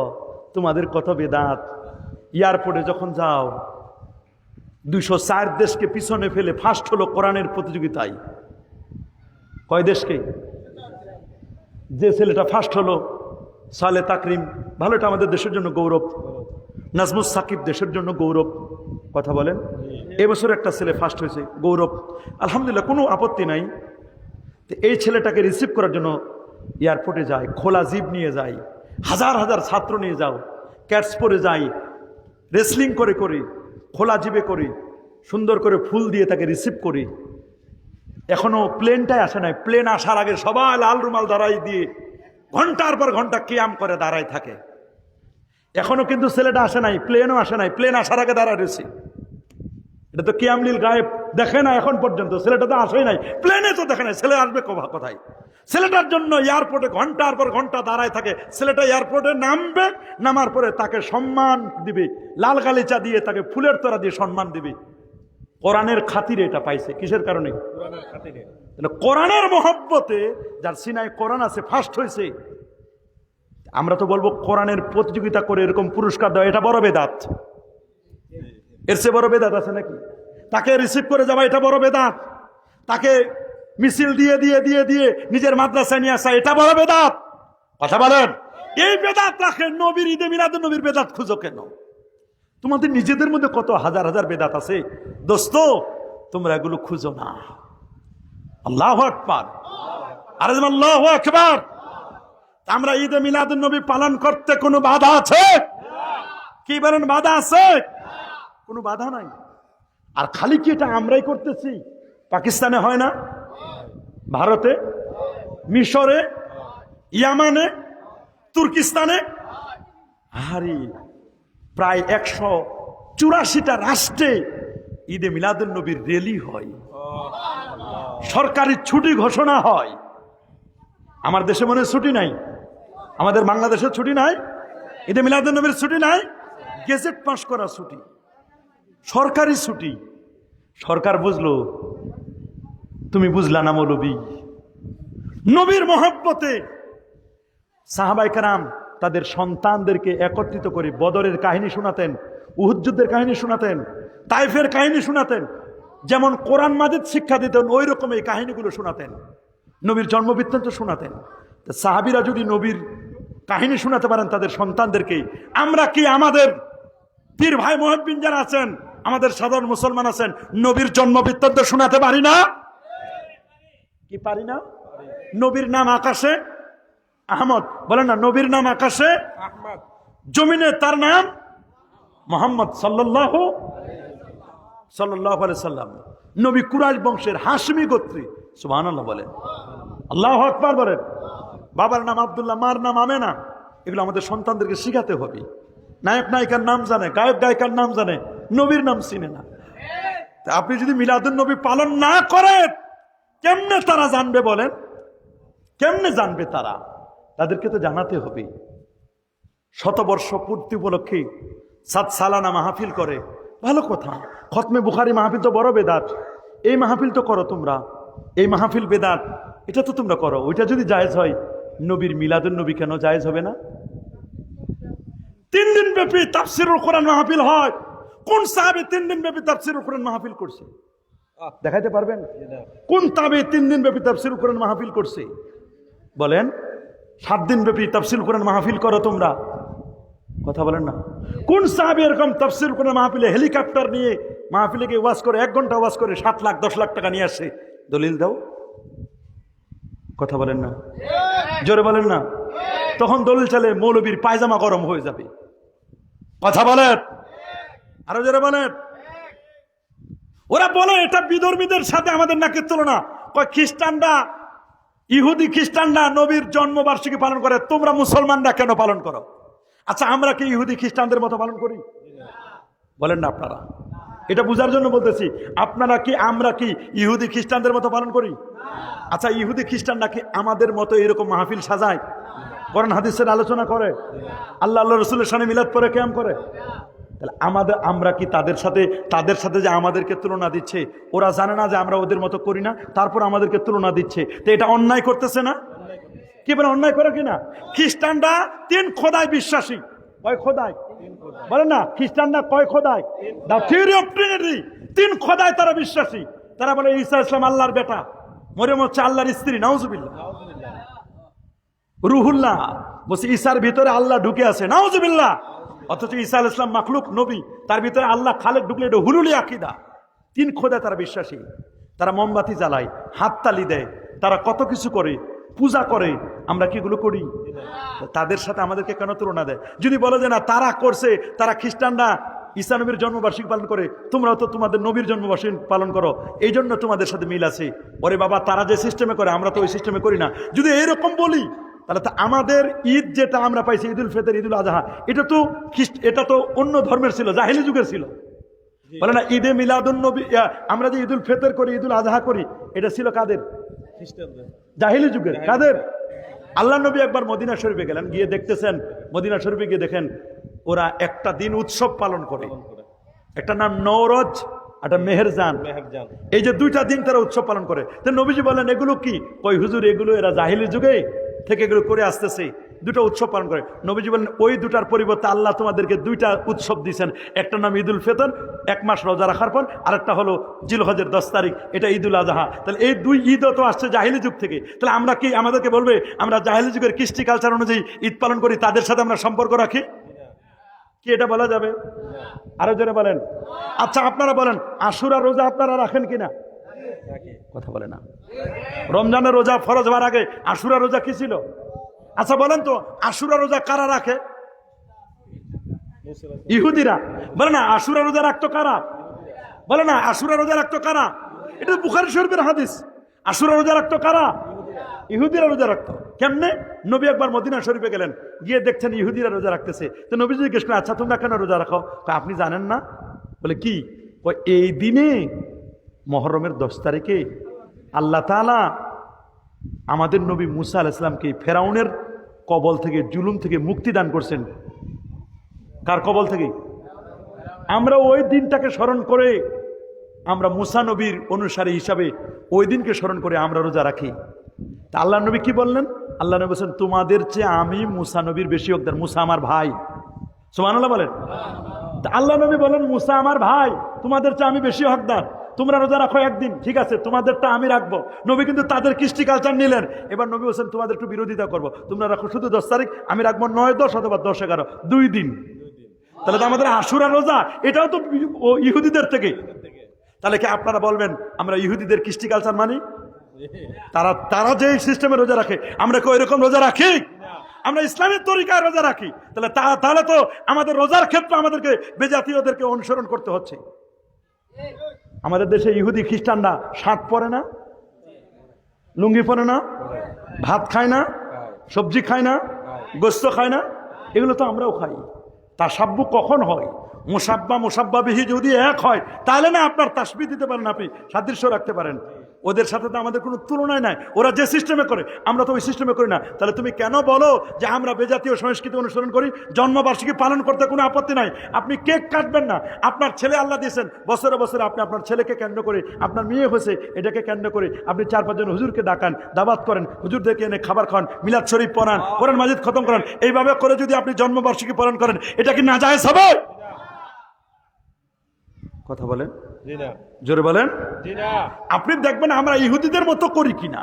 তোমাদের কত বেদাত। এয়ারপোর্টে যখন যাও 204 দেশকে পিছনে ফেলে ফার্স্ট হলো কোরআনের প্রতিযোগিতায়। কয় দেশকে? যে ছেলেটা ফার্স্ট হলো সালে তাকরিম, ভালো, এটা আমাদের দেশের জন্য গৌরব। নাজমুস সাকিব দেশের জন্য গৌরব, কথা বলেন। এবছর একটা ছেলে ফার্স্ট হয়েছে, গৌরব, আলহামদুলিল্লাহ, কোনো আপত্তি নাই। তো এই ছেলেটাকে রিসিভ করার জন্য এয়ারপোর্টে যায়, খোলা জিপ নিয়ে যায়, হাজার হাজার ছাত্র নিয়ে যাও, ক্যাটস পরে যাই, রেসলিং করে করি, খোলা জিপে করি, সুন্দর করে ফুল দিয়ে তাকে রিসিভ করি। এখনো প্লেনটাই আসে নাই, প্লেন আসার আগে সবাই লাল রুমাল দাঁড়াই দিয়ে ঘন্টার পর ঘন্টা কিয়াম করে দাঁড়ায় থাকে। এখনো কিন্তু ছেলেটা আসে নাই, প্লেনও আসে নাই, প্লেন আসার আগে দাঁড়ায় রয়েছে। এটা তো কিয়ামলিল গায়েব, দেখে না এখন পর্যন্ত, ছেলেটা তো আসেই নাই, প্লেনে তো দেখে নাই, ছেলে আসবে কোথায়? ছেলেটার জন্য এয়ারপোর্টে ঘন্টার পর ঘন্টা দাঁড়ায় থাকে। ছেলেটা এয়ারপোর্টে নামবে, নামার পরে তাকে সম্মান দিবে, লাল গালিচা দিয়ে তাকে ফুলের তোড়া দিয়ে সম্মান দিবে। কোরআনের খাতিরে এটা পাইছে। কিসের কারণে? কোরআনের মহব্বতে। যার সিনায় কোরআন আছে, ফার্স্ট হয়েছে। আমরা তো বলবো কোরআনের প্রতিযোগিতা করে এরকম পুরস্কার দেওয়া এটা বড় বেদাত। এর চেয়ে বড় বেদাত আছে নাকি? তাকে রিসিভ করে যাওয়া এটা বড় বেদাত। তাকে মিছিল দিয়ে দিয়ে দিয়ে দিয়ে নিজের মাদ্রাসায় নিয়ে আসা এটা বড় বেদাত, কথা বলেন। এই বেদাত রাখে, নবীর ঈদে মিলাদুন নবীর বেদাত খুঁজো কেন? তোমাদের নিজেদের মধ্যে কত হাজার হাজার বেদাত আছে দোস্ত, তোমরা এগুলো খুঁজো না। আল্লাহু আকবার, আরে আল্লাহু আকবার। আমরা ঈদে মিলাদুন নবী পালন করতে কোনো বাধা আছে? কি বলেন, বাধা আছে? কোনো বাধা নাই। আর খালি কি এটা আমরাই করতেছি? পাকিস্তানে হয় না, ভারতে, মিশরে, ইয়ামানে, তুর্কিস্তানে, আরে প্রায় 184টা রাষ্ট্রে ঈদে মিলাদুন নবীর র্যালি হয়, সরকারি ছুটি ঘোষণা হয়। আমার দেশে মনে ছুটি নাই, আমাদের বাংলাদেশের ছুটি নাই, ঈদে মিলাদুন নবীর ছুটি নাই। গেজেট পাস করা ছুটি, সরকারি ছুটি। সরকার বুঝলো, তুমি বুঝলা না মৌলবী। নবীর মহব্বতে সাহাবায়ে কেরাম তাদের সন্তানদেরকে একত্রিত করে বদরের কাহিনী শোনাতেন, উহুদ যুদ্ধের কাহিনী শোনাতেন, তাইফের কাহিনী শোনাতেন। যেমন কোরআন মাজিদ শিক্ষা দিতেন, ওই রকম এই কাহিনীগুলো শোনাতেন। নবীর জন্মবৃত্তান্ত শোনাতেন। সাহাবীরা যদি নবীর কাহিনী শোনাতে পারেন তাদের সন্তানদেরকে, আমরা কি আমাদের পীর ভাই মুহিব্বিন যারা আছেন, আমাদের সাধারণ মুসলমান আছেন, নবীর জন্মবৃত্তান্ত শোনাতে পারি না? কি পারি না? নবীর নাম আকাশে আহমদ, বলেন না, নবীর নাম আকাশে আহমদ, জমিনে তার নাম মুহাম্মদ সাল্লাল্লাহু আলাইহি সাল্লাম। নবী কুরাইশ বংশের হাশমি গোত্রী, সুবহানাল্লাহ বলেন, আল্লাহু আকবার বলেন। বাবার নাম আব্দুল্লাহ, মার নাম আমেনা। এগুলো আমাদের সন্তানদেরকে শিখাতে হবে। নায়ক নায়িকার নাম জানে, গায়ক গায়িকার নাম জানে, নবীর নাম চিনে না। আপনি যদি মিলাদুন নবী পালন না করেন, কেমনে তারা জানবে বলেন? কেমনে জানবে তারা? তাদেরকে তো জানাতে হবে। শতবর্ষ পূর্তি উপলক্ষে 7 সালানা মাহফিল করে, ভালো কথা। খতমে বুখারী মাহফিল তো বড় বেদাত, এই মাহফিল তো করো তোমরা। এই মাহফিল বেদাত, এটা তো তোমরা করো। ওইটা যদি জায়েজ হয়, নবীর মিলাদুন নবী কেন জায়েজ হবে না? 3 দিন ব্যাপী তাফসীরুল কোরআন মাহফিল হয়। কোন সাহাবী 3 দিন ব্যাপী তাফসীরুল কোরআন মাহফিল করছে? দেখাইতে পারবেন? কোন তাবে 3 দিন ব্যাপী তাফসীরুল কোরআন মাহফিল করছে? বলেন। 7 দিন ব্যাপী তাফসীরুল কোরআন মাহফিল করো তোমরা, কথা বলেন না। কোন সাহাবী এরকম তাফসীরুল কোরআন মাহফিলে হেলিকপ্টার নিয়ে মাহফিলে গিয়ে ওয়াজ করে 1 ঘন্টা ওয়াজ করে 7 লাখ 10 লাখ টাকা নিয়ে আসে? দলিল দাও, কথা বলেন না, জোরে বলেন না। তখন দলিল চালে মৌলবীর পায়জামা গরম হয়ে যাবে, কথা বলেন, আরো জোরে বলেন। ওরা বলে এটা বিধর্মীদের সাথে আমাদের নাকি তুলনা। কয় খ্রিস্টানরা, ইহুদি খ্রিস্টানরা নবীর জন্মবার্ষিকী পালন করে, তোমরা মুসলমানরা কেন পালন করো? আচ্ছা, আমরা কি ইহুদি খ্রিস্টানদের মতো পালন করি? বলেন না আপনারা। এটা বুঝার জন্য বলতেছি, আপনারা কি আমরা কি ইহুদি খ্রিস্টানদের মতো পালন করি? আচ্ছা, ইহুদি খ্রিস্টানরা কি আমাদের মতো এরকম মাহফিল সাজায়, কোরআন হাদিসের আলোচনা করে, আল্লাহ রসুলের সামনে মিলাদ পড়ে কিয়াম করে? তাহলে আমরা কি তাদের সাথে যে আমাদেরকে তুলনা দিচ্ছে, ওরা জানে না যে আমরা ওদের মতো করি না, তারপর আমাদেরকে তুলনা দিচ্ছে, তো এটা অন্যায় করতেছে না? কি বলে অন্যায় করে কিনা? খ্রিস্টানরা 3 খোদায় বিশ্বাসী। কয় খোদায়? বলেন না, খ্রিস্টানরা কয় খোদায়? দা থিওরি অফ ট্রিনিটি, 3 খোদায় তারা বিশ্বাসী। তারা বলে ঈসা ইসলাম আল্লাহর বেটা, মরিয়ম হচ্ছে আল্লাহর স্ত্রী, নাউজুবিল্লাহ। রুহুল্লাহ, বলছে ঈসার ভিতরে আল্লাহ ঢুকে আছে, নাউজুবিল্লাহ। অথচ ঈসা আলাইহিস সালাম মাখলুক নবী, তার ভিতরে আল্লাহ খালেক ঢুকলে এটা হুলুলি আকীদা। 3 খোদায় তারা বিশ্বাসী। তারা মোমবাতি জ্বালায়, হাততালি দেয়, তারা কত কিছু করে, পূজা করে। আমরা কি এগুলো করি? তাদের সাথে আমাদেরকে কেন তুলনা দেয়? যদি বলে যে না তারা করছে, তারা খ্রিস্টানরা ঈসা নবীর জন্মবার্ষিকী পালন করে, তোমরাও তো তোমাদের নবীর জন্মবার্ষিকী পালন করো, এই জন্য তোমাদের সাথে মিল আছে। ওরে বাবা, তারা যে সিস্টেমে করে আমরা তো ওই সিস্টেমে করি না। যদি এরকম বলি, তাহলে তো আমাদের ঈদ যেটা আমরা পাইছি, ঈদুল ফিতর, ঈদুল আজহা, এটা তো অন্য ধর্মের ছিল, জাহেলি যুগের ছিল। বলে না ঈদে মিলাদুন নবী, আমরা যে ঈদুল ফিতর করি, ঈদুল আজহা করি, এটা ছিল কাদের? জাহেলি যুগের। কাদের? আল্লাহ নবী একবার মদিনা শরীফে গেলেন, গিয়ে দেখতেছেন, মদিনা শরীফে গিয়ে দেখেন ওরা একটা দিন উৎসব পালন করে, একটা নাম নওরোজ, একটা মেহেরজান। এই যে 2টা দিন তারা উৎসব পালন করে। তো নবীজি বলেন এগুলো কি? কই হুজুর, এগুলো এরা জাহিলি যুগে থেকে এগুলো করে আসতেছে, 2টা উৎসব পালন করে। নবীজি বলেন ওই 2টার পরিবর্তে আল্লাহ তোমাদেরকে 2টা উৎসব দিয়েছেন। একটা নাম ঈদুল ফিতর, 1 মাস রোজা রাখার পর, আরেকটা হলো জিলহজের 10 তারিখ, এটা ঈদুল আজহা। তাহলে এই 2 ঈদও তো আসছে জাহিলি যুগ থেকে। তাহলে আমরা কি, আমাদেরকে বলবে আমরা জাহিলি যুগের কৃষ্টি কালচার অনুযায়ী ঈদ পালন করি, তাদের সাথে আমরা সম্পর্ক রাখি? কি এটা বলা যাবে? আরো জোরে বলেন। আচ্ছা, আপনারা বলেন আশুরা রোজা আপনারা রাখেন কিনা? কথা বলে না। রমজানের রোজা ফরজ হওয়ার আগে আশুরা রোজা কি ছিল? আচ্ছা বলেন তো, আশুরা রোজা কারা রাখে? ইহুদিরা। বলে না আশুরা রোজা রাখতো কারা? বলে না আশুরা রোজা রাখতো কারা? এটা বুখারী শরীফের হাদিস। আশুরা রোজা রাখতো কারা? ইহুদিরা রোজা রাখতো। কেমনে? নবী একবার মদিনা শরীফে গেলেন, গিয়ে দেখছেন ইহুদিরা রোজা রাখতেছে। তো নবী জিজ্ঞেস করেন আচ্ছা তোমরা কেন রোজা রাখো? আপনি জানেন না? বলে কি? এই দিনে মুহররমের 10 তারিখে আল্লাহ তাআলা আমাদের নবী মুসা আলাইহিস সালামকে ফেরাউনের কবল থেকে, জুলুম থেকে মুক্তি দান করছেন। কার কবল থেকে? আমরা ওই দিনটাকে স্মরণ করে, আমরা মুসা নবীর অনুসারী হিসাবে ওই দিনকে স্মরণ করে আমরা রোজা রাখি। তা আল্লাহ নবী কি বললেন? আল্লাহ নবী বলছেন তোমাদের চেয়ে আমি মুসা নবীর বেশি হকদার, মুসা আমার ভাই। সুবহানাল্লাহ বলেন। আল্লাহ নবী বলেন মুসা আমার ভাই, তোমাদের চেয়ে আমি বেশি হকদার। তোমরা রোজা রাখো একদিন, ঠিক আছে, তোমাদেরটা আমি রাখবো। নবী কিন্তু তাদের কৃষ্টি কালচার নিলেন। এবার নবী বলছেন তোমাদের একটু বিরোধিতা করবো, তোমরা রাখো শুধু 10 তারিখ, আমি রাখবো 9, 10 অথবা 10, 11, 2 দিন। তাহলে তো আমাদের আশুরা রোজা এটাও তো ইহুদিদের থেকে। তাহলে কি আপনারা বলবেন আমরা ইহুদিদের কৃষ্টি কালচার মানি? তারা যে সিস্টেমে রোজা রাখে আমরা কি ওইরকম রোজা রাখি? আমরা ইসলামের তরিকায় রোজা রাখি। তাহলে তো আমাদের রোজার ক্ষেত্রে আমাদেরকে বেজাতীয়দেরকে অনুসরণ করতে হচ্ছে। আমাদের দেশে ইহুদি খ্রিস্টানরা শার্ট পরে না, লুঙ্গি পরে না, ভাত খায় না, সবজি খায় না, গোস্ত খায় না, এগুলো তো আমরাও খাই। তাসাব্বু কখন হয়? মুসাব্বা মুসাব্বা বিহি যদি এক হয় তাহলে না আপনার তাসবিহ দিতে পারেন, আপনি সাদৃশ্য রাখতে পারেন। ওদের সাথে তো আমাদের কোনো তুলনায় নাই। ওরা যে সিস্টেমে করে আমরা তো ওই সিস্টেমে করি না। তাহলে তুমি কেন বলো যে আমরা বেজাতীয় সংস্কৃতি অনুসরণ করি? জন্মবার্ষিকী পালন করতে কোনো আপত্তি নাই, আপনি কেক কাটবেন না। আপনার ছেলে আল্লাহ দিয়েছেন, বছরে বছরে আপনি আপনার ছেলেকে কেন্দ্র করে, আপনার মেয়ে হয়েছে এটাকে কেন্দ্র করে আপনি 4-5 জন হুজুরকে ডাকান, দাওয়াত করেন, হুজুরদেরকে এনে খাবার খান, মিলাদ শরীফ পড়ান, কোরআন মাজিদ খতম করেন। এইভাবে করে যদি আপনি জন্মবার্ষিকী পালন করেন, এটা কি নাজায়েজ হবে? কথা বলেন, জোরে বলেন। আপনি দেখবেন আমরা ইহুদিদের মতো করি কিনা।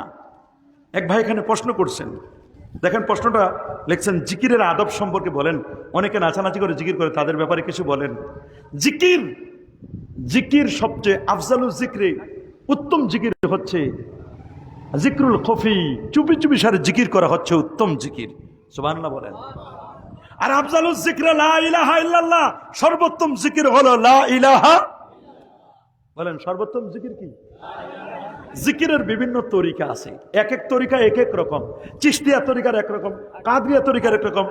এক ভাই এখানে প্রশ্ন করছেন, দেখেন প্রশ্নটা লিখছেন, জিকিরের আদব সম্পর্কে বলেন। অনেকে নাচানাচি করে জিকির করে, তাদের ব্যাপারে কিছু বলেন। জিকির সবচেয়ে আফজালুল জিক্রে, উত্তম জিকির হচ্ছে জিক্রুল খফি, চুপি চুপি সারে জিকির করা হচ্ছে উত্তম জিকির। সুবহানাল্লাহ বলেন। আর আফজালুল জিক্র লা ইলাহা ইল্লাল্লাহ, সর্বোত্তম জিকির হলো লা ইলাহা। বলেন সর্বোত্তম জিকির কি? জিকিরের বিভিন্ন তরিকা আছে, এক এক তরিকা এক এক রকম। চিশতিয়া তরিকার একরকম, কাদরিয়া তরিকার একরকম।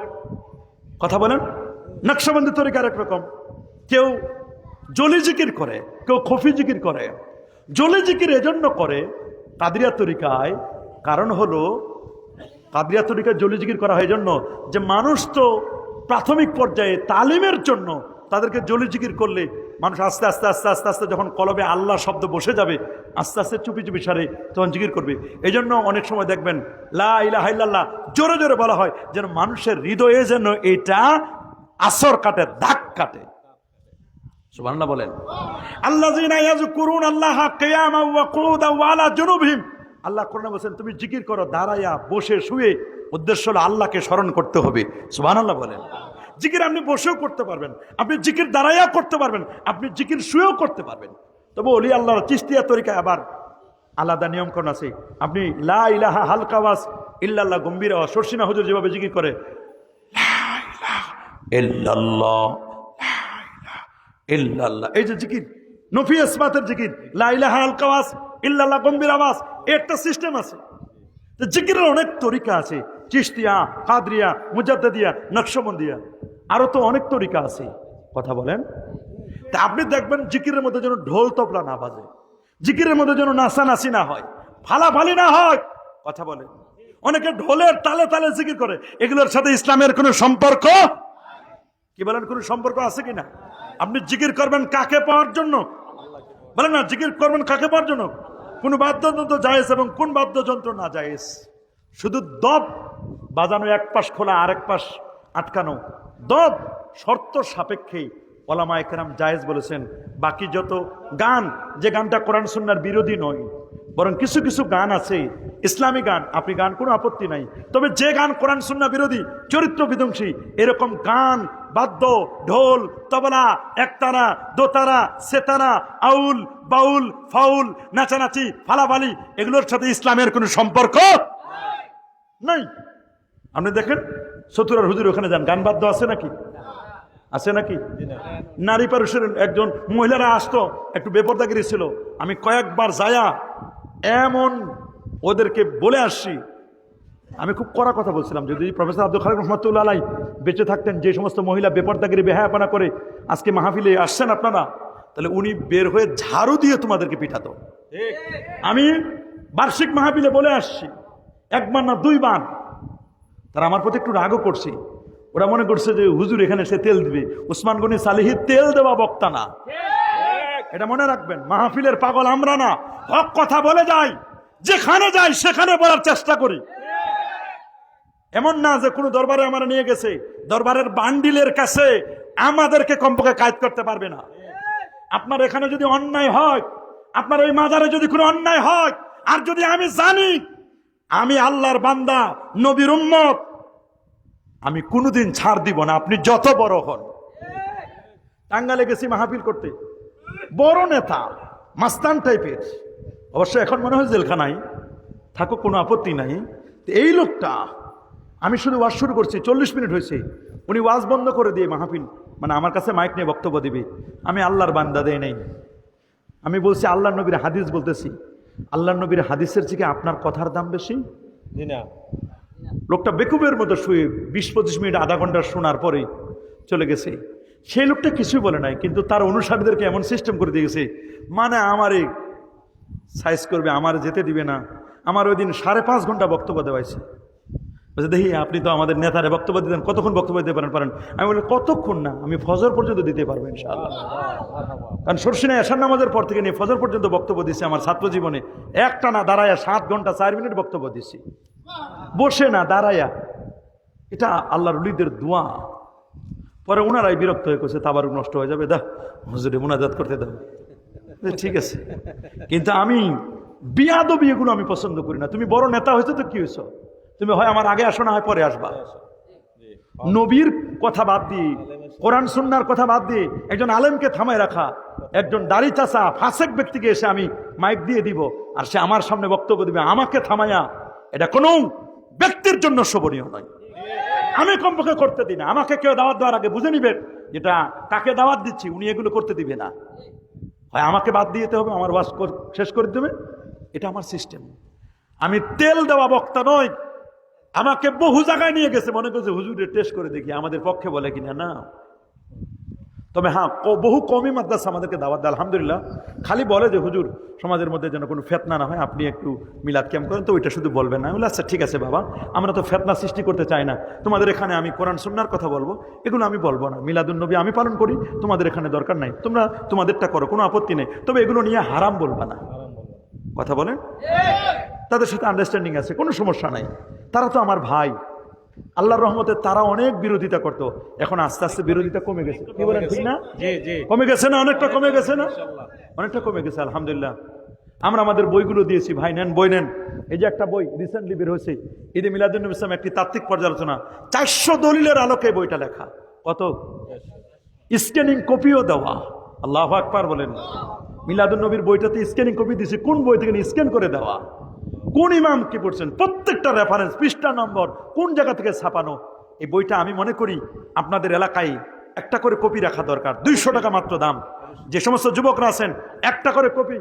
কথা বলেন। নকশবন্দি তরিকার একরকম। কেউ জলি জিকির করে, কেউ খফি জিকির করে। জলি জিকির এজন্য করে কাদরিয়া তরিকায়, কারণ হলো কাদরিয়া তরিকায় জলি জিকির করা হয় এজন্য যে মানুষ তো প্রাথমিক পর্যায়ে তালিমের জন্য তাদেরকে জলি জিকির করলে মানুষ আস্তে আস্তে আস্তে আস্তে আস্তে যখন কলবে আল্লাহ শব্দ বসে যাবে, আস্তে আস্তে চুপি চুপি সারে তখন জিকির করবে। এই জন্য অনেক সময় দেখবেন লা ইলাহা ইল্লাল্লাহ জোরে জোরে বলা হয়, যেন মানুষের হৃদয়ে যেন এটা আসর কাটে, দাগ কাটে। সুবহানাল্লাহ বলেন। আল্লাযীনা ইয়াযকুরুনাল্লাহা কিয়ামান ওয়া কুউদান ওয়া আলা জুনুবহিম। আল্লাহ কোরআনে বলেন তুমি জিকির করো দাঁড়ায়া, বসে, শুয়ে। উদ্দেশ্য হলো আল্লাহকে স্মরণ করতে হবে। সুবহানাল্লাহ বলেন। জিকির আপনি বসেও করতে পারবেন, আপনি জিকির দাঁড়াইয়াও করতে পারবেন, আপনি জিকির শুয়েও করতে পারবেন। তবে ওলি আল্লাহর চিশতিয়া তরিকা আবার আলাদা নিয়মকানুন আছে। আপনি লা ইলাহা হালকা আওয়াজ, ইল্লাল্লাহ গম্ভীর আওয়াজ। শর্ষিনা হুজুর যেভাবে জিকির করে লা ইলাহা ইল্লাল্লাহ, লা ইলাহা ইল্লাল্লাহ, এই যে জিকির নফি ইসবাতের জিকির, লা ইলাহা হালকা আওয়াজ, ইল্লাল্লাহ গম্ভীর আওয়াজ, একটা সিস্টেম আছে। জিকিরের অনেক তরিকা আছে, চিশতিয়া, কাদরিয়া, মুজাদ্দিদিয়া, নকশবন্দিয়া, আরো তো অনেক তরিকা আছে। কথা বলেন। তা আপনি দেখবেন জিকিরের মধ্যে যেন ঢোল তবলা না বাজে, জিকিরের মধ্যে যেন নাচানাচি না হয়, ফালাফালি না হয়। কথা বলেন। অনেকে ঢোলের তালে তালে জিকির করে, এগুলোর সাথে ইসলামের কোনো সম্পর্ক, কি বলেন, কোনো সম্পর্ক আছে কিনা? আপনি জিকির করবেন কাকে পাওয়ার জন্য? বলেন না, জিকির করবেন কাকে পাওয়ার জন্য? কোন বাদ্যযন্ত্র জায়েজ এবং কোন বাদ্যযন্ত্র না জায়েজ। শুধু দব বাজানো এক পাশ খোলা আরেক পাশ আটকানো, দব শর্ত সাপেক্ষে ওলামায়ে কেরাম জায়েজ বলেছেন। বাকি যত গান, যে গানটা কোরআন সুন্নাহর বিরোধী নয়, বরং কিছু কিছু গান আছে ইসলামী গান, আপনি গান কোনো আপত্তি নাই। তবে যে গান কোরআন সুন্নাহ বিরোধী, চরিত্র বিধ্বংসী, এরকম গান, বাদ্য, ঢোল, তবলা, একতারা, দোতারা, সেতারা, আউল, বাউল, ফাউল, নাচানাচি, ফালাফালি, এগুলোর সাথে ইসলামের কোনো সম্পর্ক নাই। আপনি দেখেন চতুরার হুজুর ওখানে যান, গান বাদ্য আছে নাকি? আছে নাকি? নারী পুরুষের একজন মহিলারা আসতো, একটু বেপরদাগিরি ছিল। আমি কয়েকবার যায়া এমন ওদেরকে বলে আসছি। আমি খুব কড়া কথা বলছিলাম, যদি প্রফেসর আব্দুল খালেক রহমাতুল্লাহ আলাই বেঁচে থাকতেন, যে সমস্ত মহিলা বেপরদাগিরি বেহায়াপনা করে আজকে মাহফিলে আসছেন আপনারা, তাহলে উনি বের হয়ে ঝাড়ু দিয়ে তোমাদেরকে পিঠাতো। আমি বার্ষিক মাহফিলে বলে আসছি, একবার না দুইবার। তারা আমার প্রতি একটু রাগও করছে। ওরা মনে করছে যে হুজুর এখানে সে তেল দিবে। উসমান গনি সালেহী তেল দেওয়া বক্তা না, এটা মনে রাখবেন। মাহফিলের পাগল আমরা না, হক কথা বলে যাই, যেখানে যাই সেখানে বলার চেষ্টা করি। এমন না যে কোনো দরবারে আমরা নিয়ে গেছে, দরবারের বান্ডিলের কাছে আমাদেরকে কমপক্ষে কায়েদ করতে পারবে না। আপনার এখানে যদি অন্যায় হয়, আপনার ওই মাজারে যদি কোনো অন্যায় হয়, আর যদি আমি জানি আমি আল্লাহর বান্দা, নবীর উম্মত, আমি কোনোদিন ছাড় দিব না, আপনি যত বড় হন। টাঙ্গালে গেছি মাহফিল করতে, বড় নেতা, মাস্তান টাইপের, অবশ্য এখন মনে হয় জেলখানায় থাকো, কোনো আপত্তি নাই। এই লোকটা, আমি শুধু ওয়াজ শুরু করছি, 40 মিনিট হয়েছে, উনি ওয়াজ বন্ধ করে দিয়ে মাহফিল, মানে আমার কাছে মাইক নিয়ে বক্তব্য দিবে। আমি আল্লাহর বান্দা দেয় নাই, আমি বলছি আল্লাহর নবীর হাদিস বলতেছি। আল্লাহর নবীর হাদিসের থেকে আপনার কথার দাম বেশি না। লোকটা বেকুবের মতো শুয়ে 20-25 মিনিট আধা ঘন্টা শোনার পরে চলে গেছে। সেই লোকটা কিছুই বলে নাই, কিন্তু তার অনুসারীদেরকে এমন সিস্টেম করে দিয়ে গেছে, মানে আমারে সাইজ করবে, আমার যেতে দিবে না। আমার ওই দিন 5.5 ঘন্টা বক্তব্য দেওয়াইছে। বলছে দেখি আপনি তো আমাদের নেতারে বক্তব্য দিতেন, কতক্ষণ বক্তব্য দিতে পারেন? আমি বলি কতক্ষণ না, আমি ফজর পর্যন্ত দিতে পারবো ইনশাআল্লাহ। কারণ সরসিনা এশার নামাজের পর থেকে নিয়ে ফজর পর্যন্ত বক্তব্য দিছি। আমার ছাত্র জীবনে একটা না দাঁড়ায়া 7 ঘন্টা 4 মিনিট বক্তব্য দিছি, বসে না দাঁড়ায়া। এটা আল্লাহর ওলিদের দোয়া। পরে ওনারাই বিরক্ত হয়ে গেছে, তাবারুক নষ্ট হয়ে যাবে, দাও হুজুরে মুনাজাত করতে দাও। ঠিক আছে, কিন্তু আমি বিয়াদবি এগুলো আমি পছন্দ করি না। তুমি বড় নেতা হয়েছো তো কি হয়েছো, তুমি হয় আমার আগে আসো, না হয় পরে আসবা। নবীর কথা বাদ দিয়ে, কোরআন সুন্নাহর কথা বাদ দিয়ে একজন আলেমকে থামায় রাখা, একজন দাড়ি চাচা ফাসেক ব্যক্তিকে এসে আমি মাইক দিয়ে দিব আর সে আমার সামনে বক্তব্য দিবে আমাকে থামায়া, এটা কোনো ব্যক্তির জন্য শোভনীয় নয়। আমি কমপক্ষে করতে দিই না। আমাকে কেউ দাওয়াত দেওয়ার আগে বুঝে নিবেন যেটা কাকে দাওয়াত দিচ্ছি, উনি এগুলো করতে দিবে না। হয় আমাকে বাদ দিয়ে যেতে হবে, আমার ওয়াজ শেষ করে দেবে, এটা আমার সিস্টেম। আমি তেল দেওয়া বক্তা নই। আমাকে বহু জায়গায় নিয়ে গেছে, মনে করছে হুজুরের টেস্ট করে দেখি আমাদের পক্ষে বলে কিনা। না, তবে হ্যাঁ বহু কমই মাদ্রাসা আমাদেরকে দাওয়াত দেয় আলহামদুলিল্লাহ। খালি বলে যে হুজুর সমাজের মধ্যে যেন কোনো ফেতনা না হয়, আপনি একটু মিলাদ ক্যাম্প করেন, তো ওইটা শুধু বলবেন না। আমি বলি আচ্ছা ঠিক আছে বাবা, আমরা তো ফেতনা সৃষ্টি করতে চাই না। তোমাদের এখানে আমি কোরআন সুন্নাহর কথা বলবো, এগুলো আমি বলবো না। মিলাদুন নবী আমি পালন করি, তোমাদের এখানে দরকার নাই, তোমরা তোমাদেরটা করো, কোনো আপত্তি নেই। তবে এগুলো নিয়ে হারাম বলবা না। কথা বলেন, তাদের সাথে আন্ডারস্ট্যান্ডিং আছে, কোনো সমস্যা নাই। তারা তো আমার ভাই, আল্লাহর রহমতে তারা অনেক বিরোধিতা করতো, এখন আস্তে আস্তে বিরোধিতা কমে গেছে। কি বলেন ঠিক না? কমে গেছে না? অনেকটা কমে গেছে না? অনেকটা কমে গেছে আলহামদুলিল্লাহ। আমরা আমাদের বইগুলো দিয়েছি, ভাই নেন বই নেন। এই যে একটা বই রিসেন্টলি বের হয়েছে, ঈদে মিলাদুন নবী ইসলাম একটি তাত্ত্বিক পর্যালোচনা, 400 দলিলের আলোকে বইটা লেখা। কত? স্ক্যানিং কপিও দেওয়া। আল্লাহু আকবার বলেন। মিলাদুন নবীর বইটাতে স্ক্যানিং কপি দিয়েছে, কোন বই থেকে স্ক্যান করে দেওয়া, কোন ইমাম কি পড়ছেন, প্রত্যেকটা রেফারেন্স, পৃষ্ঠা নম্বর, কোন জায়গা থেকে ছাপানো। এই বইটা আমি মনে করি আপনাদের এলাকায় একটা করে কপি রাখা দরকার। 200 টাকা মাত্র দাম। যে সমস্ত যুবকরা আছেন একটা করে কপি,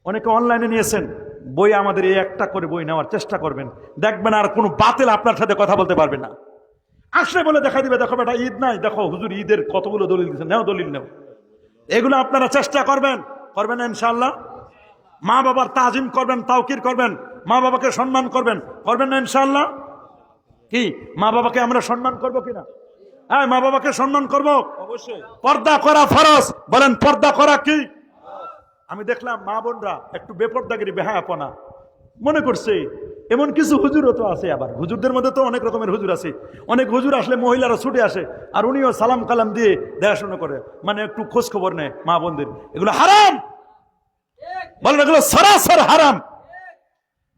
অনেকে অনলাইনে নিয়েছেন, বই আমাদের এই একটা করে বই নেওয়ার চেষ্টা করবেন। দেখবেন আর কোনো বাতিল আপনার সাথে কথা বলতে পারবে না। আসলে বলে দেখা দিবে, দেখো বেটা ঈদ নাই, দেখো হুজুর ঈদের কতগুলো দলিল দিচ্ছে, নেও দলিল নেও। এগুলো আপনারা চেষ্টা করবেন, করবেন না ইনশাআল্লাহ? মা বাবার তাজিম করবেন, তাওকির করবেন, মা বাবাকে সম্মান করবেন, করবেন না ইনশাআল্লাহ? কি মা বাবাকে আমরা সম্মান করবো কিনা? হ্যাঁ, মা বাবাকে সম্মান করব অবশ্যই। পর্দা করা ফরজ, বলেন পর্দা করা কি? আমি দেখলাম মা বোনরা একটু বেপর্দাগিরি, বেহায়াপনা মনে করছে। এমন কিছু হুজুরও তো আছে, আবার হুজুরদের মধ্যে তো অনেক রকমের হুজুর আছে। অনেক হুজুর আসলে মহিলারা ছুটে আসে আর উনিও সালাম কালাম দিয়ে দেখাশোনা করে, মানে একটু খোঁজ খবর নেয় মা বোনদের। এগুলো হারাম, বলেন এগুলো সরাসর হারাম।